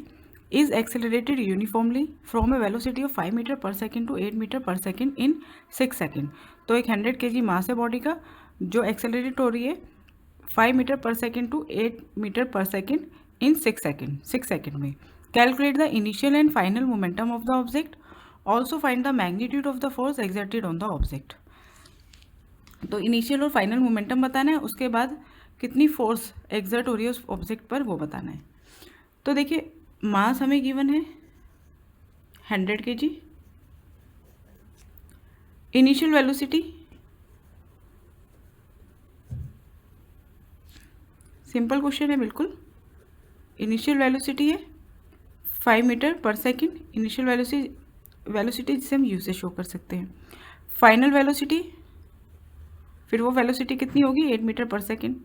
is accelerated uniformly from a velocity of 5 metre per second to 8 metre per second in 6 second. तो एक 100 kg मास है बॉडी का जो एक्सेलरेट हो रही है 5 metre per second to 8 metre per second in 6 second में। Calculate the initial and final momentum of the object, also find the magnitude of the force exerted on the object. तो initial और final momentum बताना है, उसके बाद कितनी force exert हो रही है उस ऑब्जेक्ट पर वो बताना है। तो देखिए मास हमें गिवन है 100 kg, initial velocity simple question है बिल्कुल। इनिशियल वेलोसिटी है 5 metre per second, initial velocity जिसे हम यू से शो कर सकते हैं। फाइनल वेलोसिटी, फिर वो वेलोसिटी कितनी होगी 8 मीटर पर सेकेंड।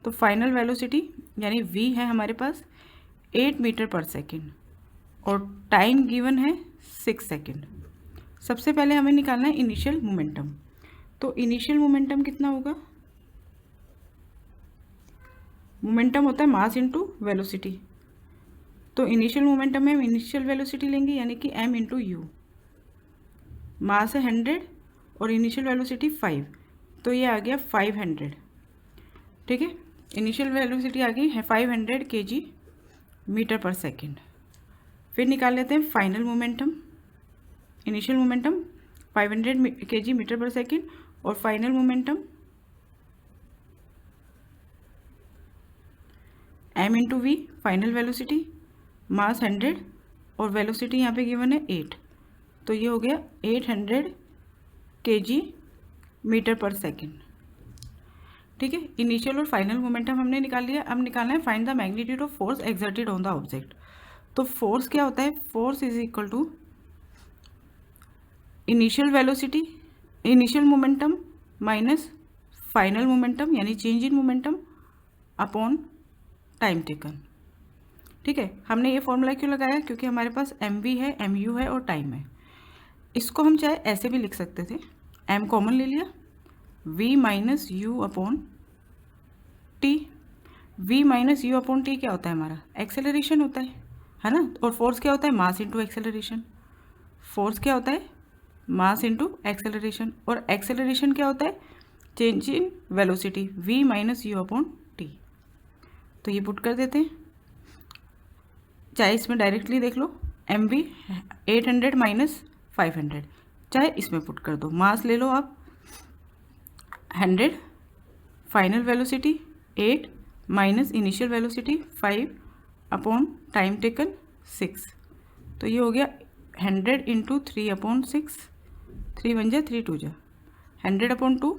तो फाइनल वेलोसिटी यानी v है हमारे पास 8 मीटर पर सेकेंड और टाइम गिवन है 6 सेकेंड। सबसे पहले हमें निकालना है इनिशियल मोमेंटम। तो इनिशियल मोमेंटम कितना होगा, मोमेंटम होता है मास इनटू वेलोसिटी। तो इनिशियल मोमेंटम में हम इनिशियल वेलोसिटी लेंगे यानी कि m इंटू यू। मास है 100 और इनिशियल वेलोसिटी 5, तो ये आ गया 500। ठीक है, इनिशियल वेलोसिटी आ गई है 500 kg मीटर पर सेकेंड। फिर निकाल लेते हैं final momentum. Initial momentum 500 kg metre per second और final momentum m into v, final velocity, mass 100 और वेलोसिटी यहाँ पे गिवन है 8, तो ये हो गया 800 kg मीटर पर सेकेंड। ठीक है, इनिशियल और फाइनल मोमेंटम हमने निकाल लिया। अब निकालना है find the magnitude of force exerted on the object. तो फोर्स क्या होता है, force is equal to initial velocity, initial momentum minus final momentum यानी change in momentum upon time taken. ठीक है, हमने ये फॉर्मूला क्यों लगाया, क्योंकि हमारे पास mv है, mu है और टाइम है। इसको हम चाहे ऐसे भी लिख सकते थे, m कॉमन ले लिया, v minus u upon T. v minus u upon T क्या होता है हमारा, एक्सेलरेशन होता है ना। और फोर्स क्या होता है, मास इंटू एक्सेलरेशन। फोर्स क्या होता है, मास इंटू एक्सेलरेशन, और एक्सेलरेशन क्या होता है, change in velocity, v minus u upon T. तो ये पुट कर देते हैं, चाहे इसमें डायरेक्टली देख लो, एम वी 800 माइनस 500, चाहे इसमें पुट कर दो। मास ले लो आप 100, final velocity 8 minus initial velocity 5 upon time taken 6, तो ये हो गया 100 इंटू 3 अपॉन 6, 3 1 जा 3 2 जा, 100 अपॉन 2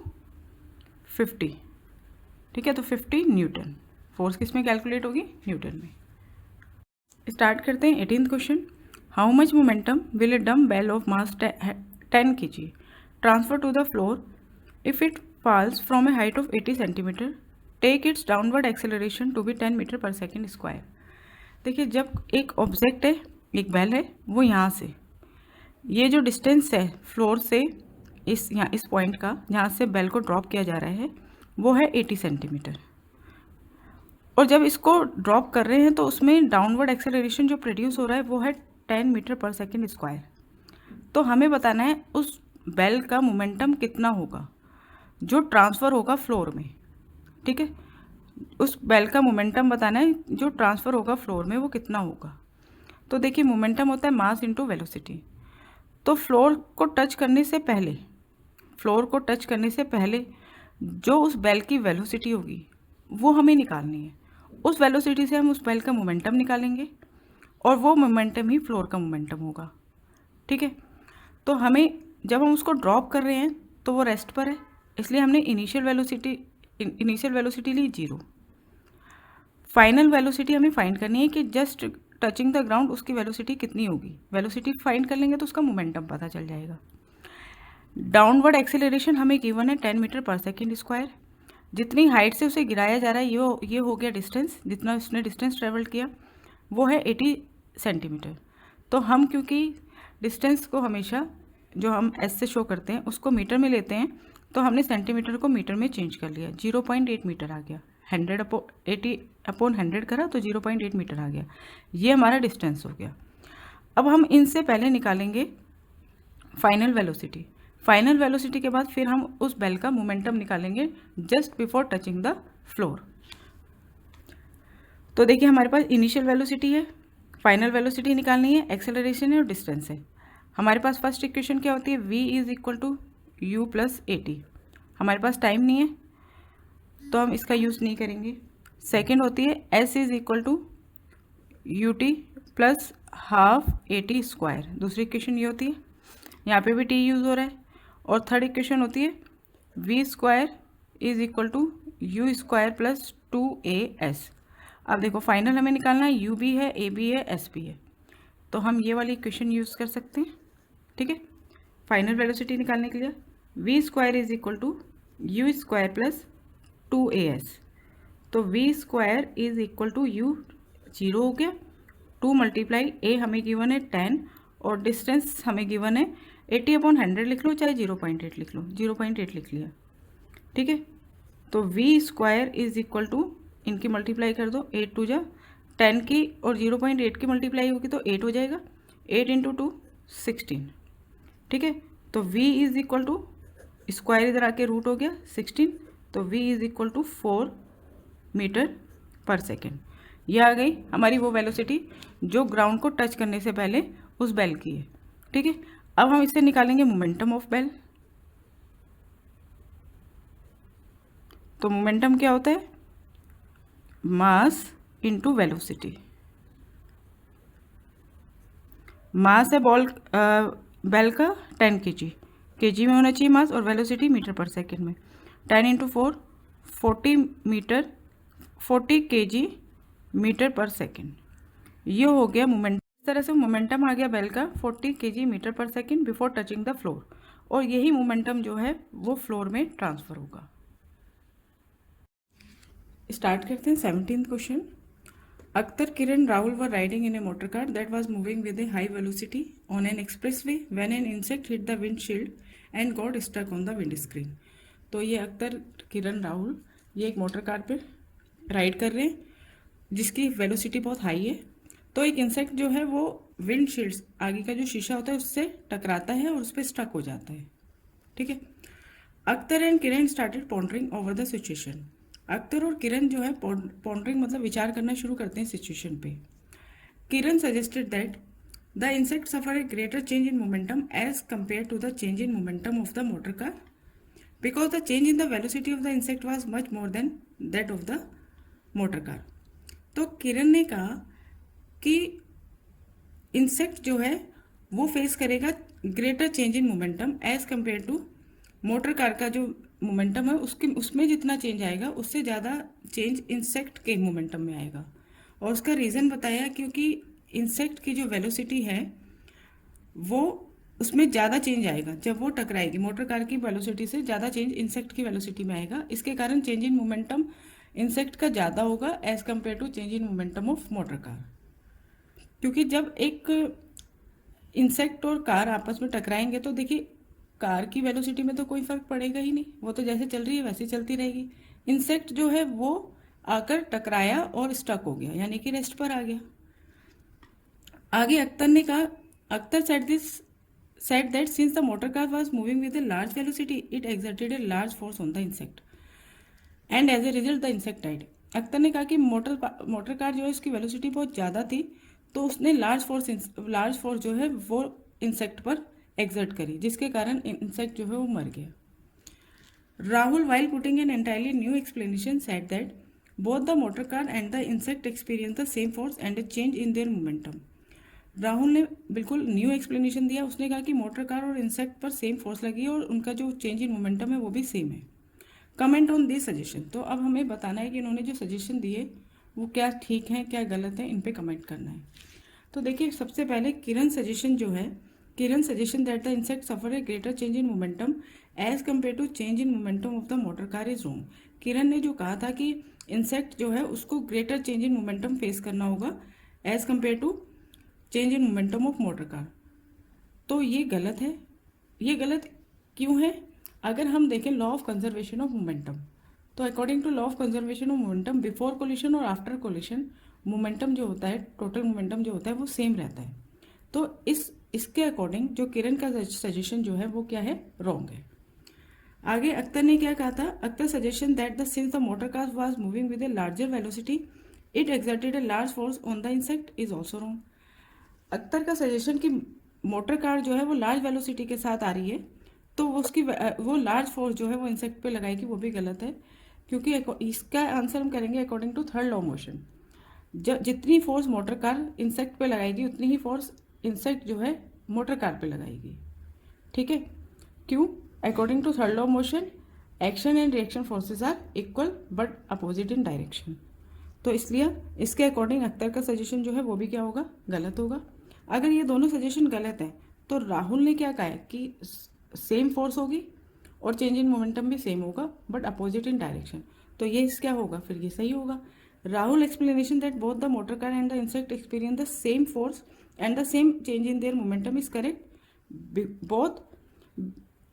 50। ठीक है, तो 50 न्यूटन। फोर्स किस में कैलकुलेट होगी, न्यूटन में। स्टार्ट करते हैं 18th question. How much momentum will a dumbbell of mass 10 kg transfer to the floor if it falls from a height of 80 centimetre, take its downward acceleration to be 10 metre per second square. देखिए, जब एक object है, एक bell है, वो यहाँ से, ये जो डिस्टेंस है फ्लोर से इस पॉइंट का जहाँ से बेल को ड्रॉप किया जा रहा है वो है 80 सेंटीमीटर। और जब इसको ड्रॉप कर रहे हैं तो उसमें डाउनवर्ड एक्सेलरेशन जो प्रोड्यूस हो रहा है वो है 10 मीटर पर सेकेंड स्क्वायर। तो हमें बताना है उस बेल का मोमेंटम कितना होगा जो ट्रांसफ़र होगा फ्लोर में। ठीक है, उस बेल का मोमेंटम बताना है जो ट्रांसफ़र होगा फ्लोर में वो कितना होगा। तो देखिए, मोमेंटम होता है मास इंटू वेलोसिटी। तो फ्लोर को टच करने से पहले जो उस बेल की वेलोसिटी होगी वो हमें निकालनी है। उस वेलोसिटी से हम उस बेल का मोमेंटम निकालेंगे और वो मोमेंटम ही फ्लोर का मोमेंटम होगा। ठीक है, तो हमें जब हम उसको ड्रॉप कर रहे हैं तो वो रेस्ट पर है, इसलिए हमने इनिशियल वेलोसिटी ली 0। फाइनल वेलोसिटी हमें फाइंड करनी है कि जस्ट टचिंग द ग्राउंड उसकी वेलोसिटी कितनी होगी। वेलोसिटी फाइंड कर लेंगे तो उसका मोमेंटम पता चल जाएगा। डाउनवर्ड एक्सेलरेशन हमें गिवन है 10 मीटर पर सेकेंड स्क्वायर। जितनी हाइट से उसे गिराया जा रहा है ये हो गया डिस्टेंस, जितना उसने डिस्टेंस ट्रेवल किया वो है 80 सेंटीमीटर। तो हम क्योंकि डिस्टेंस को हमेशा जो हम एस से शो करते हैं उसको मीटर में लेते हैं, तो हमने सेंटीमीटर को मीटर में चेंज कर लिया। 0.8 मीटर आ गया। 80/100 करा तो 0.8 मीटर आ गया। ये हमारा डिस्टेंस हो गया। अब हम इनसे पहले निकालेंगे फाइनल वेलोसिटी। फाइनल वेलोसिटी के बाद फिर हम उस बेल का मोमेंटम निकालेंगे just before touching the floor. तो देखिए हमारे पास इनिशियल वेलोसिटी है, फाइनल वेलोसिटी निकालनी है, एक्सेलरेशन है और डिस्टेंस है। हमारे पास फर्स्ट इक्वेशन क्या होती है, v is equal to u plus a t. हमारे पास टाइम नहीं है तो हम इसका यूज़ नहीं करेंगे। सेकेंड होती है s is equal to u t plus half a t square. दूसरी इक्वेशन ये होती है, यहाँ पे भी t यूज़ हो रहा है। और थर्ड इक्वेशन होती है v square is equal to u square plus 2as। अब देखो फाइनल हमें निकालना है, u भी है, a भी है, s भी है, तो हम ये वाली इक्वेशन यूज़ कर सकते हैं। ठीक है, फाइनल वेलोसिटी निकालने के लिए v square is equal to u square plus 2as। तो v square is equal to u 0 हो गया, 2 मल्टीप्लाई a हमें गिवन है 10 और डिस्टेंस हमें गिवन है 80/100 लिख लो चाहे 0.8 लिख लो, 0.8 लिख लिया। ठीक है, तो v square is equal to इनकी मल्टीप्लाई कर दो, 8 2 जा 10 की और 0.8 की मल्टीप्लाई होगी तो 8 हो जाएगा, 8 इंटू 2 16। ठीक है, तो v is equal to square इधर आके रूट हो गया 16, तो v is equal to 4 metre per second. यह आ गई हमारी वो वेलोसिटी जो ग्राउंड को टच करने से पहले उस बेल की है। ठीक है, अब हम इससे निकालेंगे मोमेंटम ऑफ बेल। तो मोमेंटम क्या होता है, मास इनटू वेलोसिटी। मास है बेल का 10 kg में होना चाहिए मास, और वेलोसिटी मीटर पर सेकेंड में। 10 into 4 40 kg metre per second. ये हो गया मोमेंटम। इस तरह से मोमेंटम आ गया बेल का 40 kg metre per second before touching the floor, और यही मोमेंटम जो है वो फ्लोर में ट्रांसफर होगा। स्टार्ट करते हैं 17th question. Akhtar, Kiran, Rahul were riding in a motor car that was moving with a high velocity on an expressway when an insect hit the windshield and got stuck on the windscreen। तो ये अख्तर, किरण, राहुल ये एक motor car पे ride कर रहे हैं जिसकी velocity बहुत हाई है। तो एक इंसेक्ट जो है वो विंडशील्ड आगे का जो शीशा होता है उससे टकराता है और उस पर स्टक हो जाता है। ठीक है, Akhtar and Kiran started pondering over the situation. Akhtar और किरण जो है पॉन्डरिंग मतलब विचार करना शुरू करते हैं सिचुएशन पे। Kiran suggested that the insect suffer a greater change in momentum as compare to the change in momentum of the motor car because the change in the velocity of the insect was much more than that of the motor car. तो किरण ने कहा कि insect जो है वो face करेगा greater change in momentum as compare to motor car का जो मोमेंटम है उसमें जितना चेंज आएगा उससे ज़्यादा चेंज इंसेक्ट के मोमेंटम में आएगा। और उसका रीज़न बताया क्योंकि इंसेक्ट की जो वेलोसिटी है वो उसमें ज़्यादा चेंज आएगा जब वो टकराएगी। मोटर कार की वेलोसिटी से ज़्यादा चेंज इंसेक्ट की वेलोसिटी में आएगा, इसके कारण चेंज इन मोमेंटम इंसेक्ट का ज़्यादा होगा as compare to change in momentum of motor car. क्योंकि जब एक इंसेक्ट और कार आपस में टकराएंगे तो देखिए कार की वेलोसिटी में तो कोई फर्क पड़ेगा ही नहीं, वो तो जैसे चल रही है वैसे चलती रहेगी। इंसेक्ट जो है वो आकर टकराया और स्टक हो गया, यानी कि रेस्ट पर आ गया। आगे अख्तर ने कहा, Akhtar said that since the motor car was moving with a large velocity, it exerted a large force on the insect and as a result the insect died। Akhtar ने कहा कि मोटर कार जो है उसकी वेलोसिटी बहुत ज़्यादा थी तो उसने लार्ज फोर्स जो है वो इंसेक्ट पर एग्जर्ट करी जिसके कारण इंसेक्ट जो है वो मर गया। Rahul while putting an entirely new explanation said that both the motor car and the insect experienced the same force and a change in their momentum। Rahul ने बिल्कुल न्यू एक्सप्लेनेशन दिया, उसने कहा कि मोटर कार और इंसेक्ट पर सेम फोर्स लगी और उनका जो चेंज इन मोमेंटम है वो भी सेम है। Comment on this suggestion. तो अब हमें बताना है कि इन्होंने जो सजेशन दिए वो क्या ठीक है क्या गलत है, इन पे कमेंट करना है। तो देखिए सबसे पहले किरण सजेशन जो है, Kiran suggestion that the insect suffer a greater change in momentum as compare to change in momentum of the motor car is wrong. Kiran ने जो कहा था कि इंसेक्ट जो है उसको greater change in momentum face करना होगा as compare to change in momentum of motor car, तो ये गलत है। ये गलत क्यों है? अगर हम देखें law of conservation of momentum, तो according to law of conservation of momentum before collision और आफ्टर कोलिशन मोमेंटम जो होता है, टोटल मोमेंटम जो होता है वो सेम रहता है। तो इसके अकॉर्डिंग जो किरण का सजेशन जो है वो क्या है, रॉन्ग है। आगे अख्तर ने क्या कहा था, Akhtar suggestion that the sins the motor car was moving with a larger velocity it exerted a large force on the insect is also wrong. Akhtar का सजेशन कि मोटर कार जो है वो लार्ज वेलोसिटी के साथ आ रही है तो वो लार्ज फोर्स जो है वो इंसेक्ट पे लगाएगी, वो भी गलत है, क्योंकि इसका आंसर हम करेंगे according to third law motion. जितनी फोर्स मोटर कार इंसेक्ट पे लगाएगी उतनी ही फोर्स इंसेक्ट जो है मोटर कार पे लगाएगी। ठीक है, क्यों? According to third law motion action and reaction forces are equal but opposite in direction. तो इसलिए इसके अकॉर्डिंग अख्तर का सजेशन जो है वो भी क्या होगा, गलत होगा। अगर ये दोनों सजेशन गलत हैं तो राहुल ने क्या कहा है कि सेम फोर्स होगी और चेंज इन मोमेंटम भी सेम होगा बट अपोजिट इन डायरेक्शन, तो ये क्या होगा, फिर ये सही होगा। Rahul explanation that both the motor car and the insect experience the same force and the same change in their momentum is correct. Both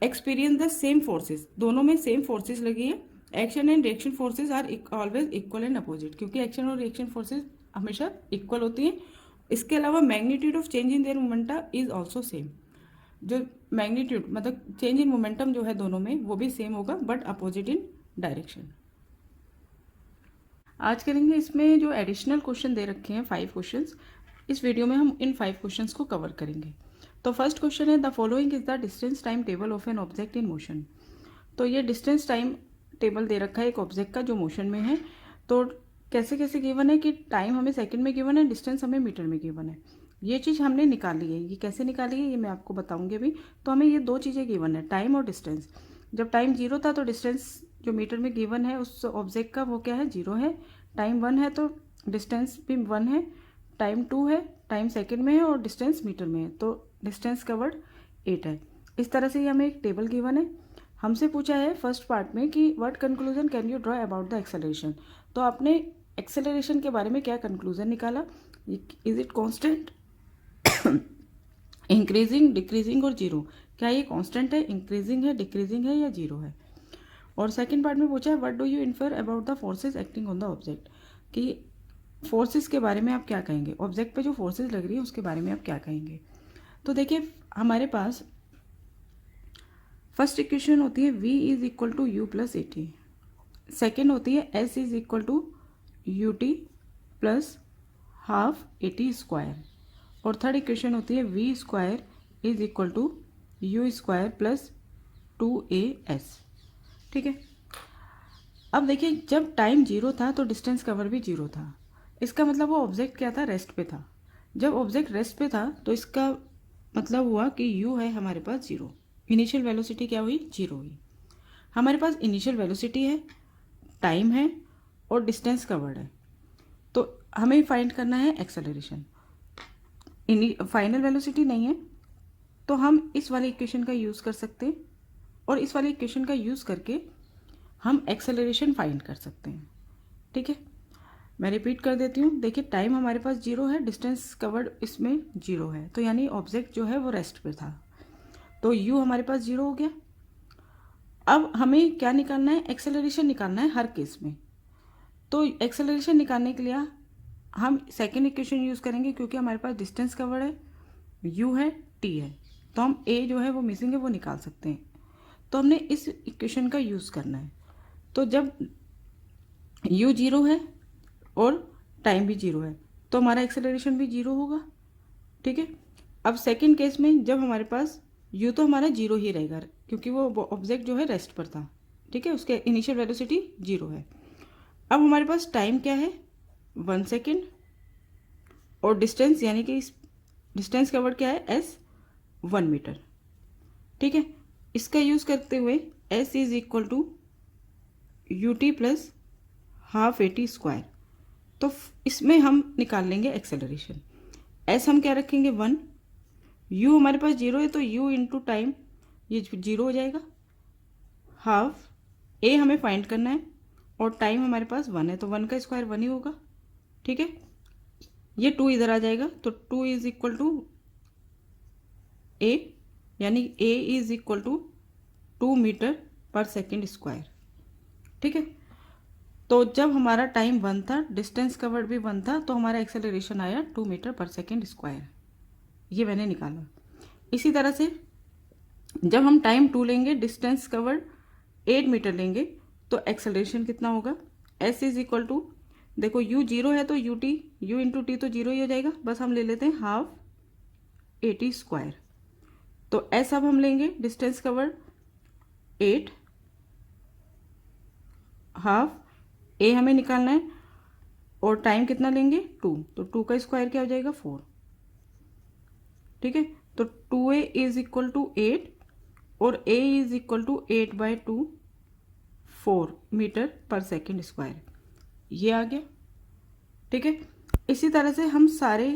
experience the same forces, दोनों में सेम फोर्सेज लगी है। Action and reaction forces are always equal and opposite, क्योंकि action और reaction forces हमेशा equal होती हैं। इसके अलावा magnitude of change in their momentum is also same, जो मैग्नीट्यूड मतलब चेंज इन मोमेंटम जो है दोनों में वो भी सेम होगा बट अपोजिट इन डायरेक्शन। आज करेंगे इसमें जो एडिशनल क्वेश्चन दे रखे हैं 5 क्वेश्चंस, इस वीडियो में हम इन 5 क्वेश्चंस को कवर करेंगे। तो फर्स्ट क्वेश्चन है the following is the distance time table of an object in motion. तो ये डिस्टेंस टाइम टेबल दे रखा है एक ऑब्जेक्ट का जो मोशन में है। तो कैसे कैसे गिवन है कि टाइम हमें सेकंड में गिवन है, डिस्टेंस हमें मीटर में गिवन है। ये चीज़ हमने निकाली है, ये कैसे निकाली है ये मैं आपको बताऊंगी अभी। तो हमें ये 2 चीज़ें गिवन है, टाइम और डिस्टेंस। जब टाइम 0 था तो डिस्टेंस जो मीटर में गिवन है उस ऑब्जेक्ट का वो क्या है, 0 है। टाइम 1 है तो डिस्टेंस भी 1 है। टाइम 2 है, टाइम सेकेंड में है और डिस्टेंस मीटर में है, तो डिस्टेंस कवर्ड 8 है। इस तरह से ही हमें एक टेबल गिवन है। हमसे पूछा है फर्स्ट पार्ट में कि what conclusion can you draw about the acceleration. तो आपने एक्सेलरेशन के बारे में क्या कंक्लूजन निकाला, is it constant, increasing, decreasing और जीरो। क्या ये कांस्टेंट है, इंक्रीजिंग है, डिक्रीजिंग है या जीरो है। और सेकंड पार्ट में पूछा है what do you infer about the forces acting on the object, कि फोर्सेस के बारे में आप क्या कहेंगे, ऑब्जेक्ट पे जो फोर्सेज लग रही है उसके बारे में आप क्या कहेंगे। तो देखिए हमारे पास फर्स्ट इक्वेशन होती है v is equal to u plus a t, second होती है s is equal to u t plus half a t square, और थर्ड इक्वेशन होती है v square is equal to u square plus 2as। ठीक है, अब देखिए जब टाइम 0 था तो डिस्टेंस कवर भी 0 था, इसका मतलब वो ऑब्जेक्ट क्या था, रेस्ट पे था। जब ऑब्जेक्ट रेस्ट पे था तो इसका मतलब हुआ कि u है हमारे पास 0, इनिशियल वेलोसिटी क्या हुई, 0 हुई। हमारे पास इनिशियल वेलोसिटी है, टाइम है और डिस्टेंस कवर्ड है। तो हमें फाइंड करना है एक्सेलरेशन। फाइनल वेलोसिटी नहीं है तो हम इस वाले इक्वेशन का यूज़ कर सकते हैं और इस वाले इक्वेशन का यूज़ करके हम एक्सेलरेशन फाइंड कर सकते हैं। ठीक है, मैं रिपीट कर देती हूँ। देखिए टाइम हमारे पास 0 है, डिस्टेंस कवर्ड इसमें 0 है, तो यानी ऑब्जेक्ट जो है वो रेस्ट पे था, तो u हमारे पास 0 हो गया। अब हमें क्या निकालना है, एक्सेलरेशन निकालना है हर केस में। तो एक्सेलरेशन निकालने के लिए हम सेकेंड इक्वेशन यूज़ करेंगे, क्योंकि हमारे पास डिस्टेंस कवर्ड है, u है, t है, तो हम a जो है वो मिसिंग है वो निकाल सकते हैं। तो हमने इस इक्वेशन का यूज़ करना है। तो जब u 0 है और टाइम भी 0 है तो हमारा एक्सेलरेशन भी 0 होगा। ठीक है, अब सेकेंड केस में जब हमारे पास u तो हमारा 0 ही रहेगा क्योंकि वो ऑब्जेक्ट जो है रेस्ट पर था। ठीक है, उसके इनिशियल वेलोसिटी 0 है। अब हमारे पास टाइम क्या है, 1 सेकेंड, और डिस्टेंस यानी कि डिस्टेंस कवर्ड क्या है, s 1 मीटर। ठीक है, इसका यूज़ करते हुए s is equal to u t plus half a t square. तो इसमें हम निकाल लेंगे एक्सेलरेशन। एस हम क्या रखेंगे 1, यू हमारे पास 0 है तो यू इंटू टाइम ये 0 हो जाएगा, हाफ ए हमें फाइंड करना है और टाइम हमारे पास 1 है तो 1 का स्क्वायर 1 ही होगा। ठीक है, ये 2 इधर आ जाएगा तो 2 इज इक्वल टू ए, यानी ए is equal to 2 metre per second square. ठीक है, तो जब हमारा टाइम 1 था, डिस्टेंस कवर्ड भी 1 था, तो हमारा एक्सेलरेशन आया 2 मीटर पर सेकेंड स्क्वायर। ये मैंने निकाला। इसी तरह से जब हम टाइम 2 लेंगे, डिस्टेंस कवर्ड 8 मीटर लेंगे, तो एक्सेलरेशन कितना होगा, एस इज इक्वल टू, देखो u 0 है तो U T, you into T तो 0 ही हो जाएगा, बस हम ले लेते हैं हाफ 80 स्क्वायर। तो एस अब हम लेंगे डिस्टेंस कवर्ड 8, हाफ ए हमें निकालना है और टाइम कितना लेंगे 2, तो 2 का स्क्वायर क्या हो जाएगा 4। ठीक है, तो 2a इज इक्वल टू 8 और a is equal to 8/2 4 metre per second square, ये आ गया। ठीक है, इसी तरह से हम सारे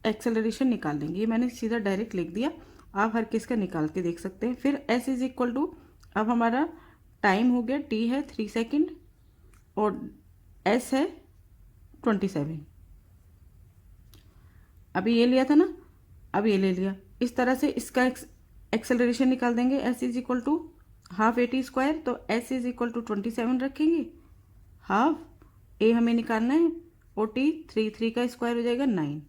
एक्सेलरेशन निकाल लेंगे। ये मैंने सीधा डायरेक्ट लिख दिया, आप हर किस का निकाल के देख सकते हैं। फिर s इज इक्वल टू, अब हमारा टाइम हो गया, t है 3 सेकेंड और s है 27। अभी ये लिया था ना, अब ये ले लिया। इस तरह से इसका एक्सेलरेशन निकाल देंगे, s is equal to half 80 square, तो s इज इक्वल टू 27 रखेंगे, हाफ a हमें निकालना है और t 3 का स्क्वायर हो जाएगा 9।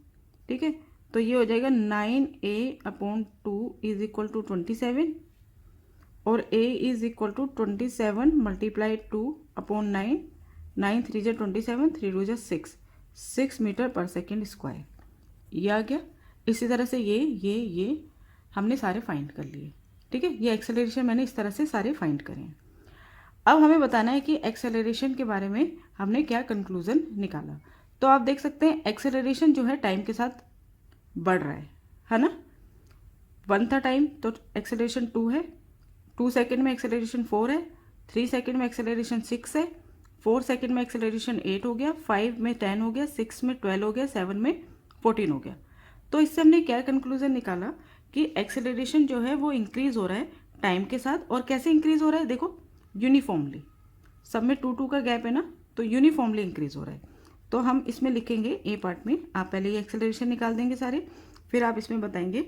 ठीक है, तो ये हो जाएगा 9a/2 इज इक्वल टू 27 और a is equal to 27 multiply 2/9, 9 3 जा 27, 3 2 जा 6 मीटर पर सेकेंड स्क्वायर, ये आ गया। इसी तरह से ये हमने सारे फाइंड कर लिए। ठीक है, ये एक्सेलरेशन मैंने इस तरह से सारे फाइंड करे हैं। अब हमें बताना है कि एक्सेलरेशन के बारे में हमने क्या कंक्लूजन निकाला। तो आप देख सकते हैं एक्सेलरेशन जो है टाइम के साथ बढ़ रहा है ना। 1 था टाइम तो एक्सेलरेशन 2 है, 2 सेकेंड में एक्सेलरेशन 4 है, 3 सेकेंड में एक्सेलरेशन 6 है, 4 सेकेंड में एक्सेलरेशन 8 हो गया, 5 में 10 हो गया, 6 में 12 हो गया, 7 में 14 हो गया। तो इससे हमने क्या कंक्लूजन निकाला कि एक्सेलरेशन जो है वो इंक्रीज हो रहा है टाइम के साथ। और कैसे इंक्रीज हो रहा है, देखो यूनिफॉर्मली, सब में 2 का गैप है ना, तो यूनिफॉर्मली इंक्रीज हो रहा है। तो हम इसमें लिखेंगे ए पार्ट में, आप पहले ये एक्सेलरेशन निकाल देंगे सारे, फिर आप इसमें बताएंगे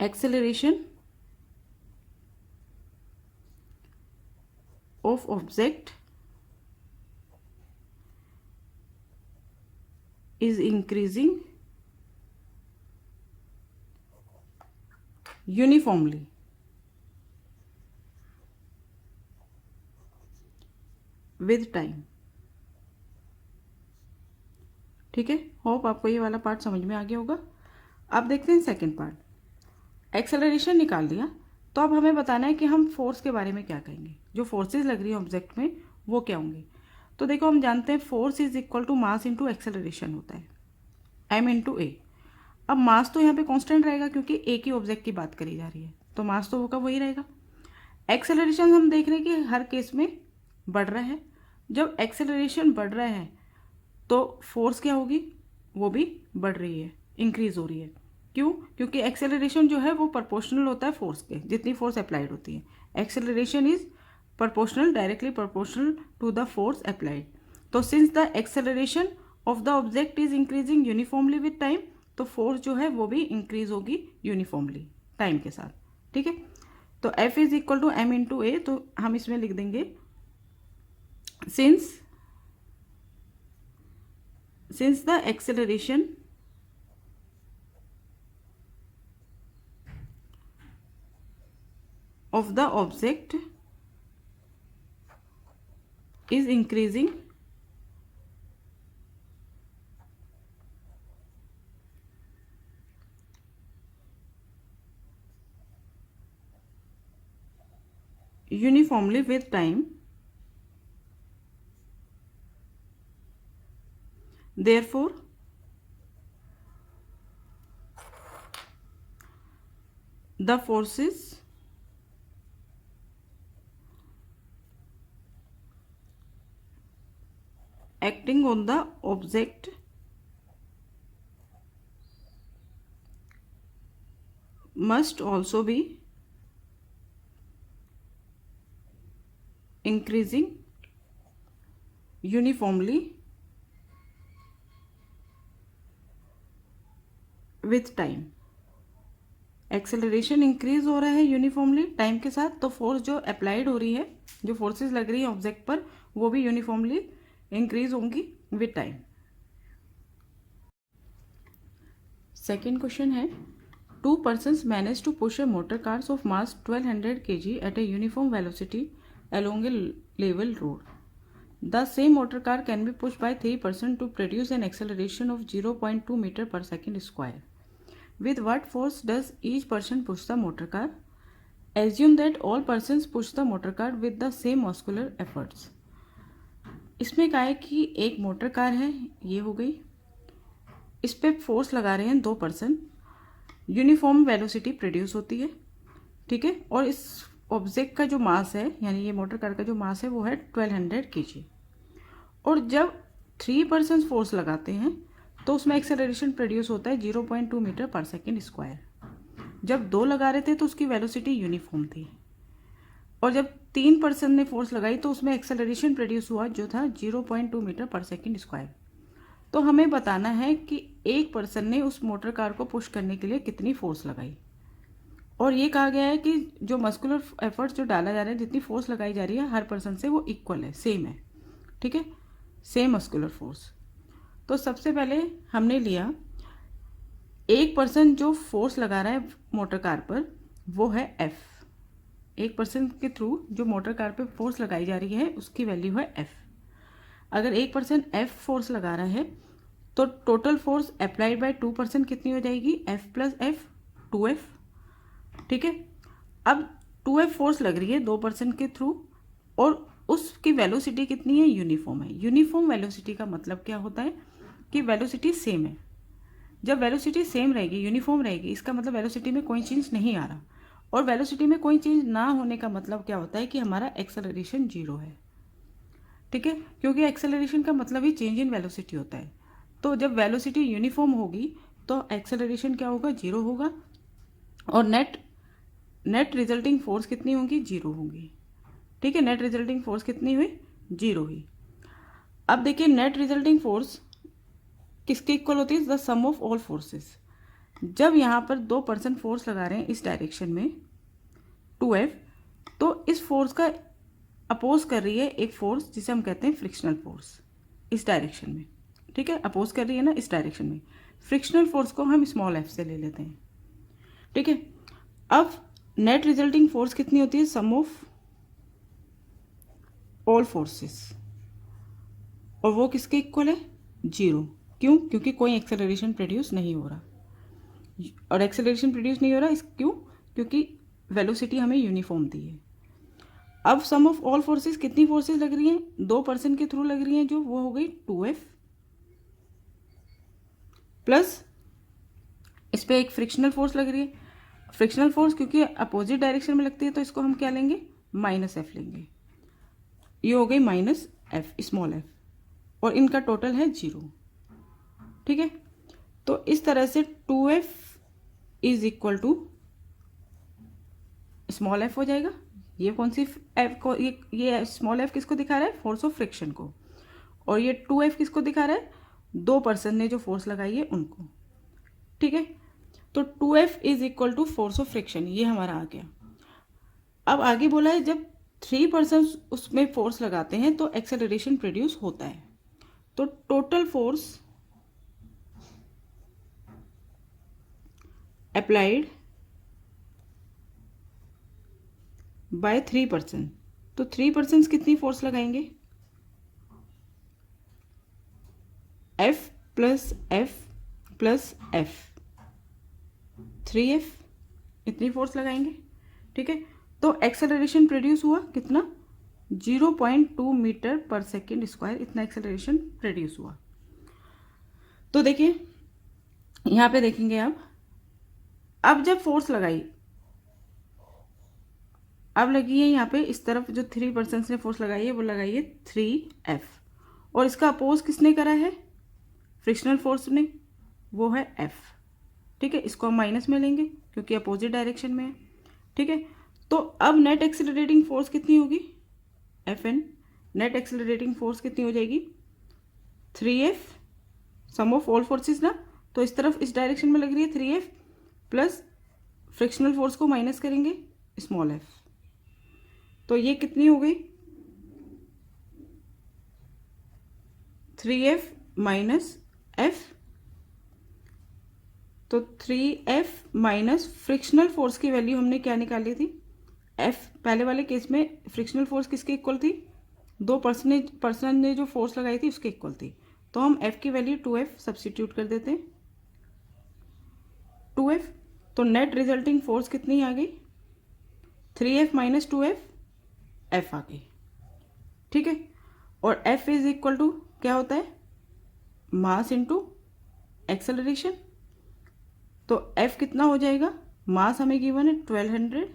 acceleration of object is increasing uniformly with time. ठीक है, होप आपको ये वाला पार्ट समझ में आ गया होगा। अब देखते हैं सेकंड पार्ट। एक्सेलरेशन निकाल लिया, तो अब हमें बताना है कि हम फोर्स के बारे में क्या कहेंगे, जो फोर्सेस लग रही है ऑब्जेक्ट में वो क्या होंगे। तो देखो हम जानते हैं force is equal to mass into acceleration होता है, m इंटू ए। अब मास तो यहाँ पे कांस्टेंट रहेगा क्योंकि एक ही ऑब्जेक्ट की बात करी जा रही है, तो मास तो होगा वही रहेगा। एक्सेलरेशन हम देख रहे हैं कि हर केस में बढ़ रहा है। जब एक्सेलरेशन बढ़ रहा है तो फोर्स क्या होगी, वो भी बढ़ रही है, इंक्रीज हो रही है। क्यों, क्योंकि एक्सेलरेशन जो है वो प्रोपोर्शनल होता है फोर्स के, जितनी फोर्स अप्लाइड होती है। Acceleration is proportional, directly proportional to the force applied. तो since the acceleration of the object is increasing uniformly with time, तो फोर्स जो है वो भी इंक्रीज होगी यूनिफॉर्मली टाइम के साथ। ठीक है, तो F is equal to m into a, तो हम इसमें लिख देंगे since the acceleration of the object is increasing uniformly with time, therefore the forces acting on the object must also be increasing uniformly with time। Acceleration increase हो रहा है uniformly time के साथ, तो फोर्स जो अप्लाइड हो रही है, जो फोर्सेस लग रही है ऑब्जेक्ट पर, वो भी यूनिफॉर्मली इंक्रीज होंगी विद टाइम। सेकेंड क्वेश्चन है, two persons manage to push a motor cars of mass 1200 kg at a uniform velocity along a level road. The same motor car can be pushed by 3 persons to produce an acceleration of 0.2 meter per second square. With what force does each person push the motor car? Assume that all persons push the motor car with the same muscular efforts. इसमें क्या है कि एक motor car है, ये हो गई, इस पे फोर्स लगा रहे हैं 2 पर्सन, यूनिफॉर्म वेलोसिटी प्रोड्यूस होती है, ठीक है। और इस ऑब्जेक्ट का जो मास है, यानी ये मोटर कार का जो मास है वो है 1200 kg। और जब 3 पर्सन फोर्स लगाते हैं तो उसमें एक्सेलरेशन प्रोड्यूस होता है 0.2 मीटर पर सेकेंड स्क्वायर। जब 2 लगा रहे थे तो उसकी वेलोसिटी यूनिफॉर्म थी, और जब 3 पर्सन ने फोर्स लगाई तो उसमें एक्सेलरेशन प्रोड्यूस हुआ जो था 0.2 मीटर पर सेकेंड स्क्वायर। तो हमें बताना है कि एक पर्सन ने उस मोटर कार को पुश करने के लिए कितनी फोर्स लगाई। और ये कहा गया है कि जो मस्कुलर एफर्ट्स जो डाला जा रहा है, जितनी फोर्स लगाई जा रही है हर पर्सन से, वो इक्वल है, सेम है, ठीक है, सेम मस्कुलर फोर्स। तो सबसे पहले हमने लिया एक पर्सन जो फोर्स लगा रहा है मोटर कार पर, वो है एफ। एक पर्सन के थ्रू जो मोटर कार पर फोर्स लगाई जा रही है उसकी वैल्यू है एफ। अगर एक पर्सन एफ फोर्स लगा रहा है तो total force applied bye 2 person कितनी हो जाएगी, एफ प्लस एफ, 2F, ठीक है। अब 2F फोर्स लग रही है 2 पर्सन के थ्रू, और उसकी वेलोसिटी कितनी है, यूनिफॉर्म है। यूनिफॉर्म वेलोसिटी का मतलब क्या होता है कि वेलोसिटी सेम है। जब वेलोसिटी सेम रहेगी, यूनिफॉर्म रहेगी, इसका मतलब वेलोसिटी में कोई चेंज नहीं आ रहा। और वेलोसिटी में कोई चेंज ना होने का मतलब क्या होता है कि हमारा एक्सेलरेशन 0 है, ठीक है, क्योंकि एक्सेलरेशन का मतलब ही चेंज इन वेलोसिटी होता है। तो जब वेलोसिटी यूनिफॉर्म होगी तो एक्सेलरेशन क्या होगा, 0 होगा, और नेट रिजल्टिंग फोर्स कितनी होगी, 0 होगी, ठीक है। नेट रिजल्टिंग फोर्स कितनी हुई, 0 हुई। अब देखिए नेट रिजल्टिंग फोर्स किसके इक्वल होती है, the sum of all forces. जब यहाँ पर 2 पर्सन फोर्स लगा रहे हैं इस डायरेक्शन में 2F, तो इस फोर्स का अपोज कर रही है एक फोर्स जिसे हम कहते हैं फ्रिक्शनल फोर्स, इस डायरेक्शन में, ठीक है, अपोज कर रही है ना इस डायरेक्शन में। फ्रिक्शनल फोर्स को हम स्मॉल f से ले लेते हैं, ठीक है। अब नेट रिजल्टिंग फोर्स कितनी होती है, सम ऑफ ऑल फोर्सेस, और वो किसके इक्वल है, 0। क्यों, क्योंकि कोई एक्सेलरेशन प्रोड्यूस नहीं हो रहा, और एक्सेलरेशन प्रोड्यूस नहीं हो रहा क्यों, क्योंकि वेलोसिटी हमें यूनिफॉर्म दी है। अब सम ऑफ ऑल फोर्सेस, कितनी फोर्सेस लग रही हैं, 2 पर्सन के थ्रू लग रही हैं, जो वो हो गई 2F, प्लस इस पर एक फ्रिक्शनल फोर्स लग रही है। फ्रिक्शनल फोर्स क्योंकि अपोजिट डायरेक्शन में लगती है तो इसको हम क्या लेंगे, -F लेंगे, ये हो गई -F, स्मॉल f, और इनका टोटल है 0, ठीक है। तो इस तरह से 2F is equal to small f हो जाएगा। ये कौन सी f को, ये स्मॉल f किसको दिखा रहा है, फोर्स ऑफ फ्रिक्शन को, और ये 2F किसको दिखा रहा है, 2 पर्सन ने जो फोर्स लगाई है उनको, ठीक है। तो 2F is equal to force of friction, ये हमारा आ गया। अब आगे बोला है जब 3 पर्सन उसमें फोर्स लगाते हैं तो एक्सेलरेशन प्रोड्यूस होता है। तो total force applied bye 3 person, तो 3 पर्सन कितनी फोर्स लगाएंगे, F plus F plus F, 3F, इतनी फोर्स लगाएंगे, ठीक है। तो एक्सेलरेशन प्रोड्यूस हुआ कितना, 0.2 मीटर पर सेकेंड स्क्वायर, इतना एक्सेलरेशन प्रोड्यूस हुआ। तो देखिए यहाँ पे देखेंगे अब जब फोर्स लगाई, अब लगी है यहाँ पे इस तरफ जो 3 पर्सन ने फोर्स लगाई है वो लगाई है 3F, और इसका अपोज किसने करा है, फ्रिक्शनल फोर्स ने, वो है F। ठीक है, इसको हम माइनस में लेंगे क्योंकि अपोजिट डायरेक्शन में है। ठीक है, तो अब नेट एक्सेलरेटिंग फोर्स कितनी होगी, Fn। नेट एक्सेलरेटिंग फोर्स कितनी हो जाएगी, 3F, some of all forces ना, तो इस तरफ इस डायरेक्शन में लग रही है 3F प्लस फ्रिक्शनल फोर्स को माइनस करेंगे स्मॉल f, तो ये कितनी हो गई 3F माइनस F। तो 3F माइनस फ्रिक्शनल फोर्स की वैल्यू हमने क्या निकाली थी, F। पहले वाले केस में फ्रिक्शनल फोर्स किसके इक्वल थी, दो पर्सन ने जो फोर्स लगाई थी उसके इक्वल थी, तो हम F की वैल्यू 2F सब्स्टिट्यूट कर देते हैं, 2F। तो नेट रिजल्टिंग फोर्स कितनी आ गई, 3F माइनस 2F, F आ गई। ठीक है, और F इज इक्वल टू क्या होता है, मास इंटू एक्सेलरेशन। तो F कितना हो जाएगा, मास हमें गिवन है 1200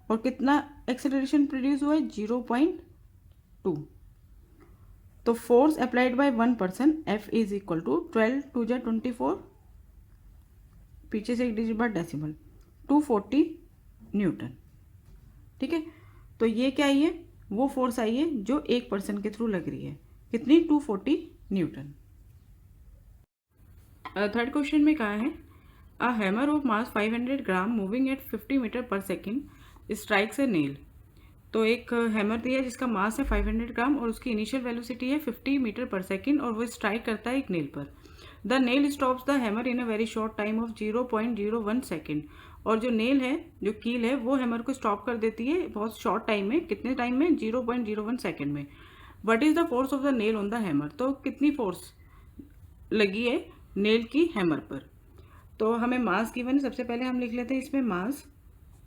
और कितना एक्सेलरेशन प्रोड्यूस हुआ है 0.2। तो force applied by one person F is equal to 12 2 जा 24, पीछे से एक डिजिट बाद डेसिमल, 240 न्यूटन। ठीक है, तो ये क्या आई है, वो फोर्स आई है जो एक पर्सन के थ्रू लग रही है, कितनी 240 न्यूटन। थर्ड क्वेश्चन में कहा है a hammer of mass 500 gram moving at 50 metre per second strikes a nail. तो एक हैमर दिया है जिसका मास है 500 ग्राम और उसकी इनिशियल वेलोसिटी है 50 मीटर पर सेकेंड और वो स्ट्राइक करता है एक नेल पर। The nail stops the hammer in a very short time of 0.01 second. और जो नेल है, जो कील है, वो हैमर को स्टॉप कर देती है बहुत शॉर्ट टाइम में, कितने टाइम में, 0.01 सेकेंड में। What is the force of the nail on the hammer, तो कितनी फोर्स लगी है नेल की हैमर पर। तो हमें मास गिवन है, सबसे पहले हम लिख लेते हैं इसमें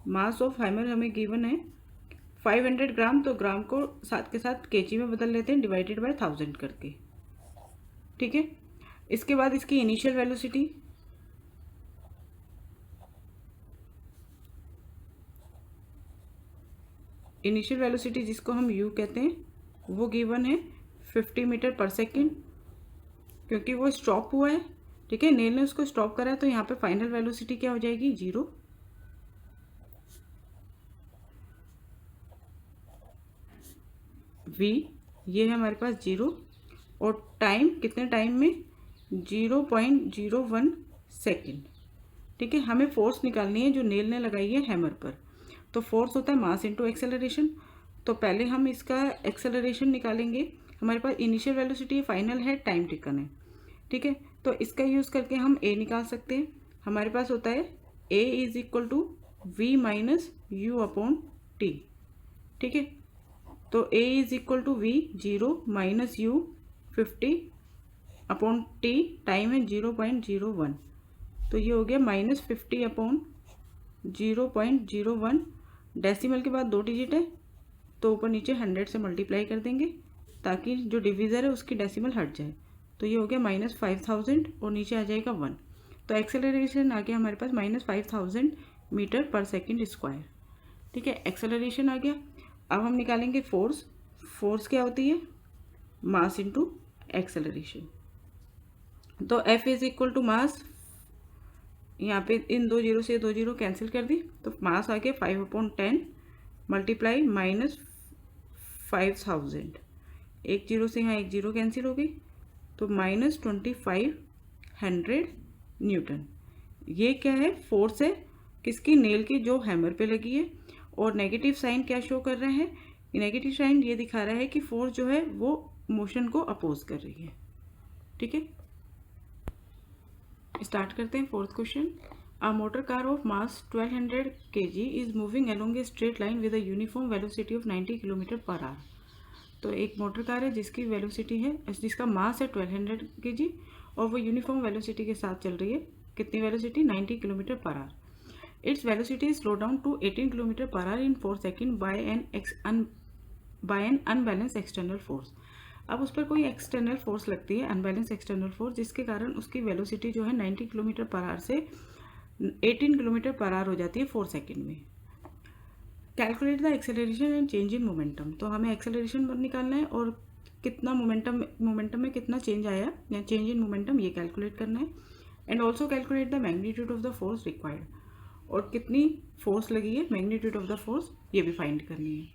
मास ऑफ हैमर हमें गिवन है 500 ग्राम, तो ग्राम को साथ के साथ केजी में बदल लेते हैं डिवाइडेड बाय 1000 करके। ठीक है, इसके बाद इसकी इनिशियल वेलोसिटी जिसको हम u कहते हैं, वो गिवन है 50 मीटर पर सेकेंड, क्योंकि वो स्टॉप हुआ है। ठीक है, नेल ने उसको स्टॉप करा है, तो यहाँ पे फाइनल वेलोसिटी क्या हो जाएगी, 0। v ये है हमारे पास 0 और टाइम कितने टाइम में, 0.01 सेकेंड। ठीक है, हमें फोर्स निकालनी है जो नेल ने लगाई है हैमर पर। तो फोर्स होता है मास इंटू एक्सेलरेशन। तो पहले हम इसका एक्सेलरेशन निकालेंगे, हमारे पास इनिशियल वेलोसिटी फाइनल है, टाइम टेकन है। ठीक है, तो इसका यूज़ करके हम a निकाल सकते हैं। हमारे पास होता है a is equal to v minus u upon t. ठीक है, तो a is equal to v 0 minus u 50 upon t, time है 0.01, तो ये हो गया माइनस 50 अपॉन 0.01। डेसिमल के बाद 2 डिजिट है, तो ऊपर नीचे 100 से मल्टीप्लाई कर देंगे ताकि जो डिविज़र है उसकी डेसिमल हट जाए। तो ये हो गया -5000 और नीचे आ जाएगा 1। तो एक्सेलरेशन आ गया हमारे पास -5000 मीटर पर सेकेंड स्क्वायर। ठीक है, एक्सेलरेशन आ गया। अब हम निकालेंगे फोर्स। फोर्स क्या होती है, मास इंटू एक्सेलरेशन। तो F is equal to mass, यहाँ पे इन 2 जीरो से 2 जीरो कैंसिल कर दी, तो मास आ गया 5/10 मल्टीप्लाई -5000, एक जीरो से यहाँ एक जीरो कैंसिल हो गई, तो -2500 न्यूटन। ये क्या है, फोर्स है किसकी, नेल की, जो हैमर पे लगी है। और नेगेटिव साइन क्या शो कर रहा है, नेगेटिव साइन ये दिखा रहा है कि फोर्स जो है वो मोशन को अपोज कर रही है। ठीक है, स्टार्ट करते हैं fourth question. A motor car of mass 1200 kg is moving along a straight line with a uniform velocity of 90 kilometre per our. तो एक मोटर कार है जिसकी वेलोसिटी है, जिसका मास है 1200 kg और वो यूनिफॉर्म वेलोसिटी के साथ चल रही है। कितनी velocity, 90 kilometre per hour. It's velocity is slow down to 18 kilometre per hour in 4 second by an unbalance external force. अब उस पर कोई एक्सटर्नल फोर्स लगती है, अनबैलेंस एक्सटर्नल फोर्स, जिसके कारण उसकी वेलोसिटी जो है 90 किलोमीटर पर आवर से 18 किलोमीटर पर आवर हो जाती है 4 सेकेंड में। Calculate the acceleration and change in momentum. तो हमें एक्सेलरेशन निकालना है और कितना मोमेंटम में कितना चेंज आया या चेंज इन मोमेंटम, ये कैलकुलेट करना है। And also calculate the magnitude of the force required, और कितनी फोर्स लगी है, मैग्नीट्यूड ऑफ द फोर्स, ये भी फाइंड करनी है।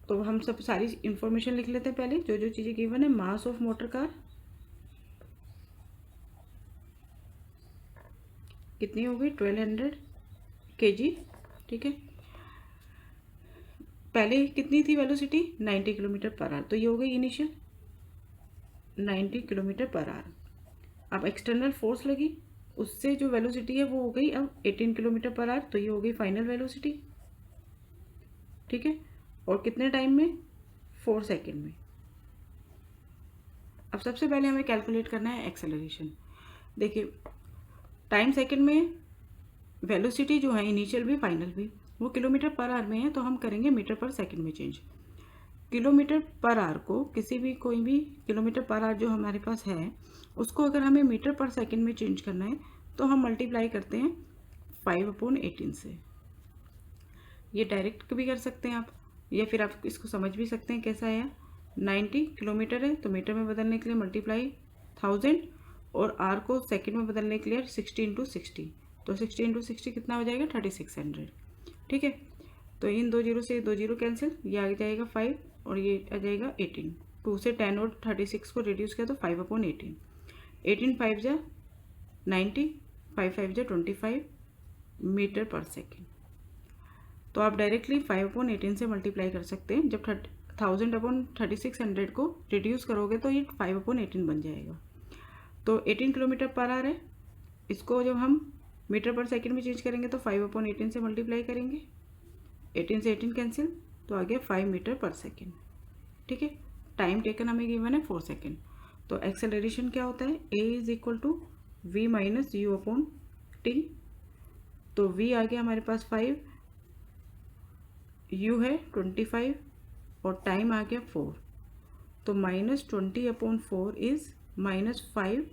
तो हम सब सारी इंफॉर्मेशन लिख लेते हैं पहले, जो जो चीज़ें गिवन है। मास ऑफ मोटर कार कितनी हो गई, 1200 kg, ठीक है। पहले कितनी थी वेलोसिटी, 90 किलोमीटर पर आवर, तो ये हो गई इनिशियल 90 किलोमीटर पर आवर। अब एक्सटर्नल फोर्स लगी, उससे जो वेलोसिटी है वो हो गई अब 18 किलोमीटर पर आवर, तो ये हो गई फाइनल वेलोसिटी, ठीक है। और कितने टाइम में, 4 सेकेंड में। अब सबसे पहले हमें कैलकुलेट करना है एक्सेलरेशन। देखिए टाइम सेकेंड में वेलोसिटी जो है इनिशियल भी फाइनल भी वो किलोमीटर पर आवर में है, तो हम करेंगे मीटर पर सेकंड में चेंज। किलोमीटर पर आवर को किसी भी कोई भी किलोमीटर पर आवर जो हमारे पास है उसको अगर हमें मीटर पर सेकंड में चेंज करना है तो हम मल्टीप्लाई करते हैं 5/18 से। ये डायरेक्ट भी कर सकते हैं आप, या फिर आप इसको समझ भी सकते हैं कैसा है। 90 किलोमीटर है तो मीटर में बदलने के लिए मल्टीप्लाई 1000, और आर को सेकंड में बदलने के लिए 60 × 60, तो 60 × 60 कितना हो जाएगा, 3600, ठीक है। तो इन 2 जीरो से 2 जीरो कैंसिल, ये आ जाएगा 5 और ये आ जाएगा 18। 2 से 10 और 36 को रिड्यूस किया तो 5/18। 18 5 जा 90, 5 5 जा 25 मीटर पर सेकेंड। तो आप डायरेक्टली 5/18 से मल्टीप्लाई कर सकते हैं। जब 1000/3600 को रिड्यूस करोगे तो ये 5/18 बन जाएगा। तो 18 किलोमीटर पर आवर है, इसको जब हम मीटर पर सेकंड में चेंज करेंगे तो 5/18 से मल्टीप्लाई करेंगे, 18 से 18 कैंसिल, तो आ गया 5 मीटर पर सेकेंड, ठीक है। टाइम टेकन हमें गिवन है 4 सेकेंड। तो एक्सेलरेशन क्या होता है, a = v - u/t। तो v आ गया हमारे पास 5, u है 25 और टाइम आ गया 4, तो -20/4 इज -5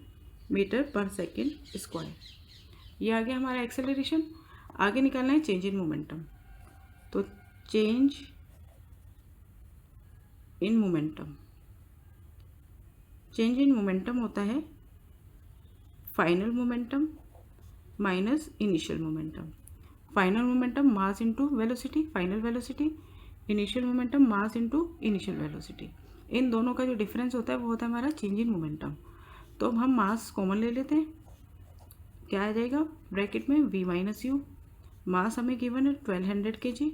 मीटर पर सेकेंड स्क्वायर। ये आ गया हमारा एक्सेलरेशन। आगे निकालना है चेंज इन मोमेंटम। तो change in momentum, change in momentum होता है final momentum minus initial momentum. Final momentum mass into velocity, final velocity. Initial momentum mass into initial velocity. इन दोनों का जो डिफरेंस होता है वो होता है हमारा चेंज इन मोमेंटम। तो अब हम मास कॉमन ले लेते हैं, क्या आ जाएगा ब्रैकेट में v - u। मास हमें गिवन है 1200 kg,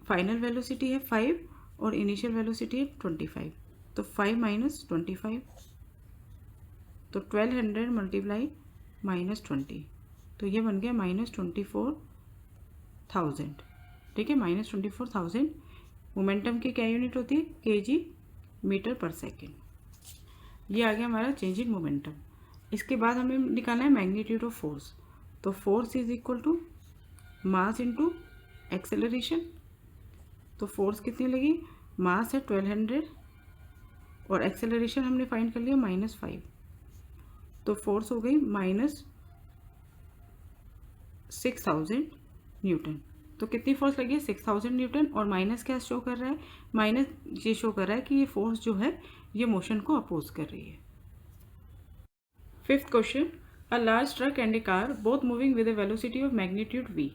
फाइनल वेलोसिटी है 5 और इनिशियल वेलोसिटी है 25, तो 5 - 25, तो 1200 मल्टीप्लाई -20, तो ये बन गया -24,000, ठीक है। -24,000 मोमेंटम की क्या यूनिट होती है, kg मीटर पर सेकेंड। ये आ गया हमारा चेंज इन मोमेंटम। इसके बाद हमें निकालना है मैग्नीट्यूड ऑफ फोर्स। तो force is equal to mass into acceleration. तो फोर्स कितनी लगी, मास है 1200 और एक्सेलरेशन हमने फाइंड कर लिया -5, तो फोर्स हो गई -6000 न्यूटन। तो कितनी फोर्स लगी है, 6000 न्यूटन, और माइनस क्या शो कर रहा है, माइनस ये शो कर रहा है कि ये फोर्स जो है ये मोशन को अपोज कर रही है। 5th question, a large truck and A car both moving with A velocity of magnitude v।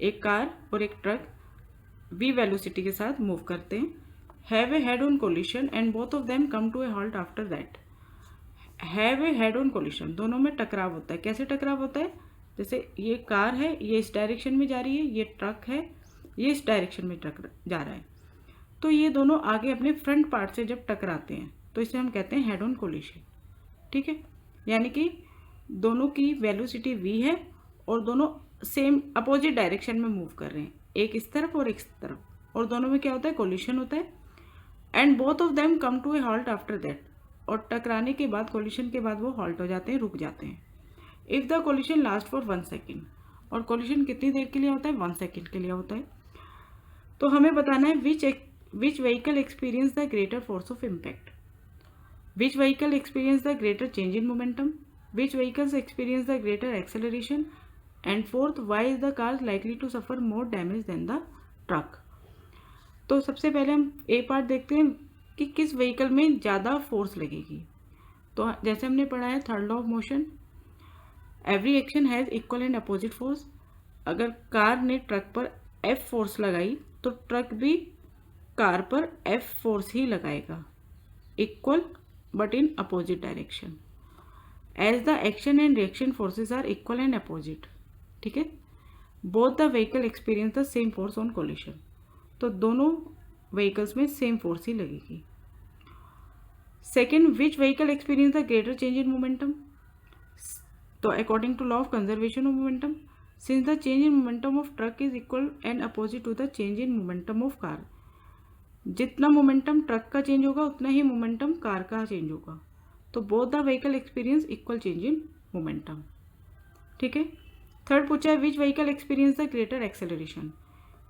एक कार और एक ट्रक v वेलोसिटी के साथ मूव करते हैं। Have a head on collision and both of them come to a halt after that. Have a head on collision, दोनों में टकराव होता है। कैसे टकराव होता है, जैसे ये कार है, ये इस डायरेक्शन में जा रही है, ये ट्रक है, ये इस डायरेक्शन में जा रहा है, तो ये दोनों आगे अपने फ्रंट पार्ट से जब टकराते हैं तो इसे हम कहते हैं हेड ऑन कोलिशन, ठीक है। यानी कि दोनों की वेलोसिटी v है और दोनों सेम अपोजिट डायरेक्शन में मूव कर रहे हैं, एक इस तरफ और एक इस तरफ, और दोनों में क्या होता है, कोलिशन होता है। And both of them come to a halt after that, और टकराने के बाद, कोलिशन के बाद वो हॉल्ट हो जाते हैं, रुक जाते हैं। If the collision last for 1 second, और कोलिशन कितनी देर के लिए होता है, 1 सेकेंड के लिए होता है। तो हमें बताना है which vehicle experience the greater force of impact, which vehicle experience the greater change in momentum, which vehicles experience the greater acceleration, and fourth, why is the car likely to suffer more damage than the truck. तो सबसे पहले हम ए part देखते हैं कि किस vehicle में ज़्यादा फोर्स लगेगी। तो जैसे हमने पढ़ा है third law of motion, every action has equal and opposite force. अगर कार ने ट्रक पर एफ फोर्स लगाई तो ट्रक भी कार पर एफ फोर्स ही लगाएगा, equal but in opposite direction, as the action and reaction forces are equal and opposite. ठीक है, both the vehicle experience the same force on collision. तो दोनों व्हीकल्स में सेम फोर्स ही लगेगी। Second, which vehicle experience the greater change in momentum. तो according to law of conservation of momentum, since the change in momentum of truck is equal and opposite to the change in momentum of car, जितना momentum truck का change होगा उतना ही momentum car का change होगा। तो both the vehicle experience equal change in momentum. ठीक है, थर्ड पूछा है which vehicle experience the greater acceleration,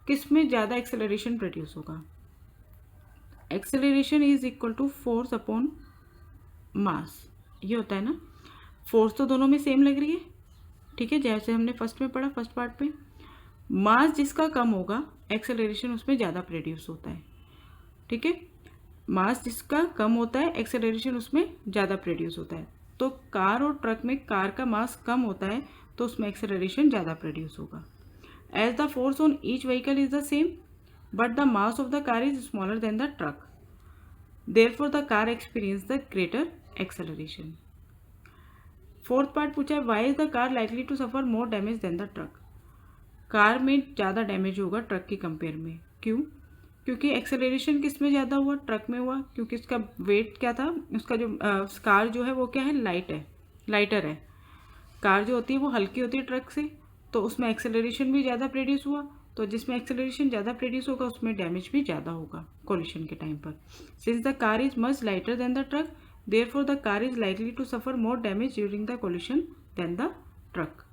किस में ज़्यादा एक्सेलरेशन प्रोड्यूस होगा। Acceleration is equal to force upon mass, ये होता है ना। फोर्स तो दोनों में सेम लग रही है, ठीक है, जैसे हमने फर्स्ट में पढ़ा, फर्स्ट पार्ट में। मास जिसका कम होगा एक्सेलरेशन उसमें ज़्यादा प्रोड्यूस होता है। ठीक है, मास जिसका कम होता है एक्सेलरेशन उसमें ज़्यादा प्रोड्यूस होता है। तो कार और ट्रक में कार का मास कम होता है तो उसमें एक्सेलरेशन ज़्यादा प्रोड्यूस होगा। As the force on each vehicle is the same but the mass of the car is smaller than the truck, therefore the car experience the greater acceleration. Fourth part पूछा है why is the car likely to suffer more damage than the truck. Car में ज़्यादा damage होगा truck की compare में, क्यों? क्योंकि acceleration किस में ज़्यादा हुआ, ट्रक में हुआ, क्योंकि उसका वेट क्या था, उसका जो कार जो है वो क्या है, लाइटर है। कार जो होती है वो हल्की होती है ट्रक से, तो उसमें एक्सेलरेशन भी ज़्यादा प्रोड्यूस हुआ। तो जिसमें एक्सेलरेशन ज़्यादा प्रोड्यूस होगा उसमें डैमेज भी ज़्यादा होगा कोलिशन के टाइम पर। Since the car is much lighter than the truck, therefore the car is likely to suffer more damage during the collision than the truck.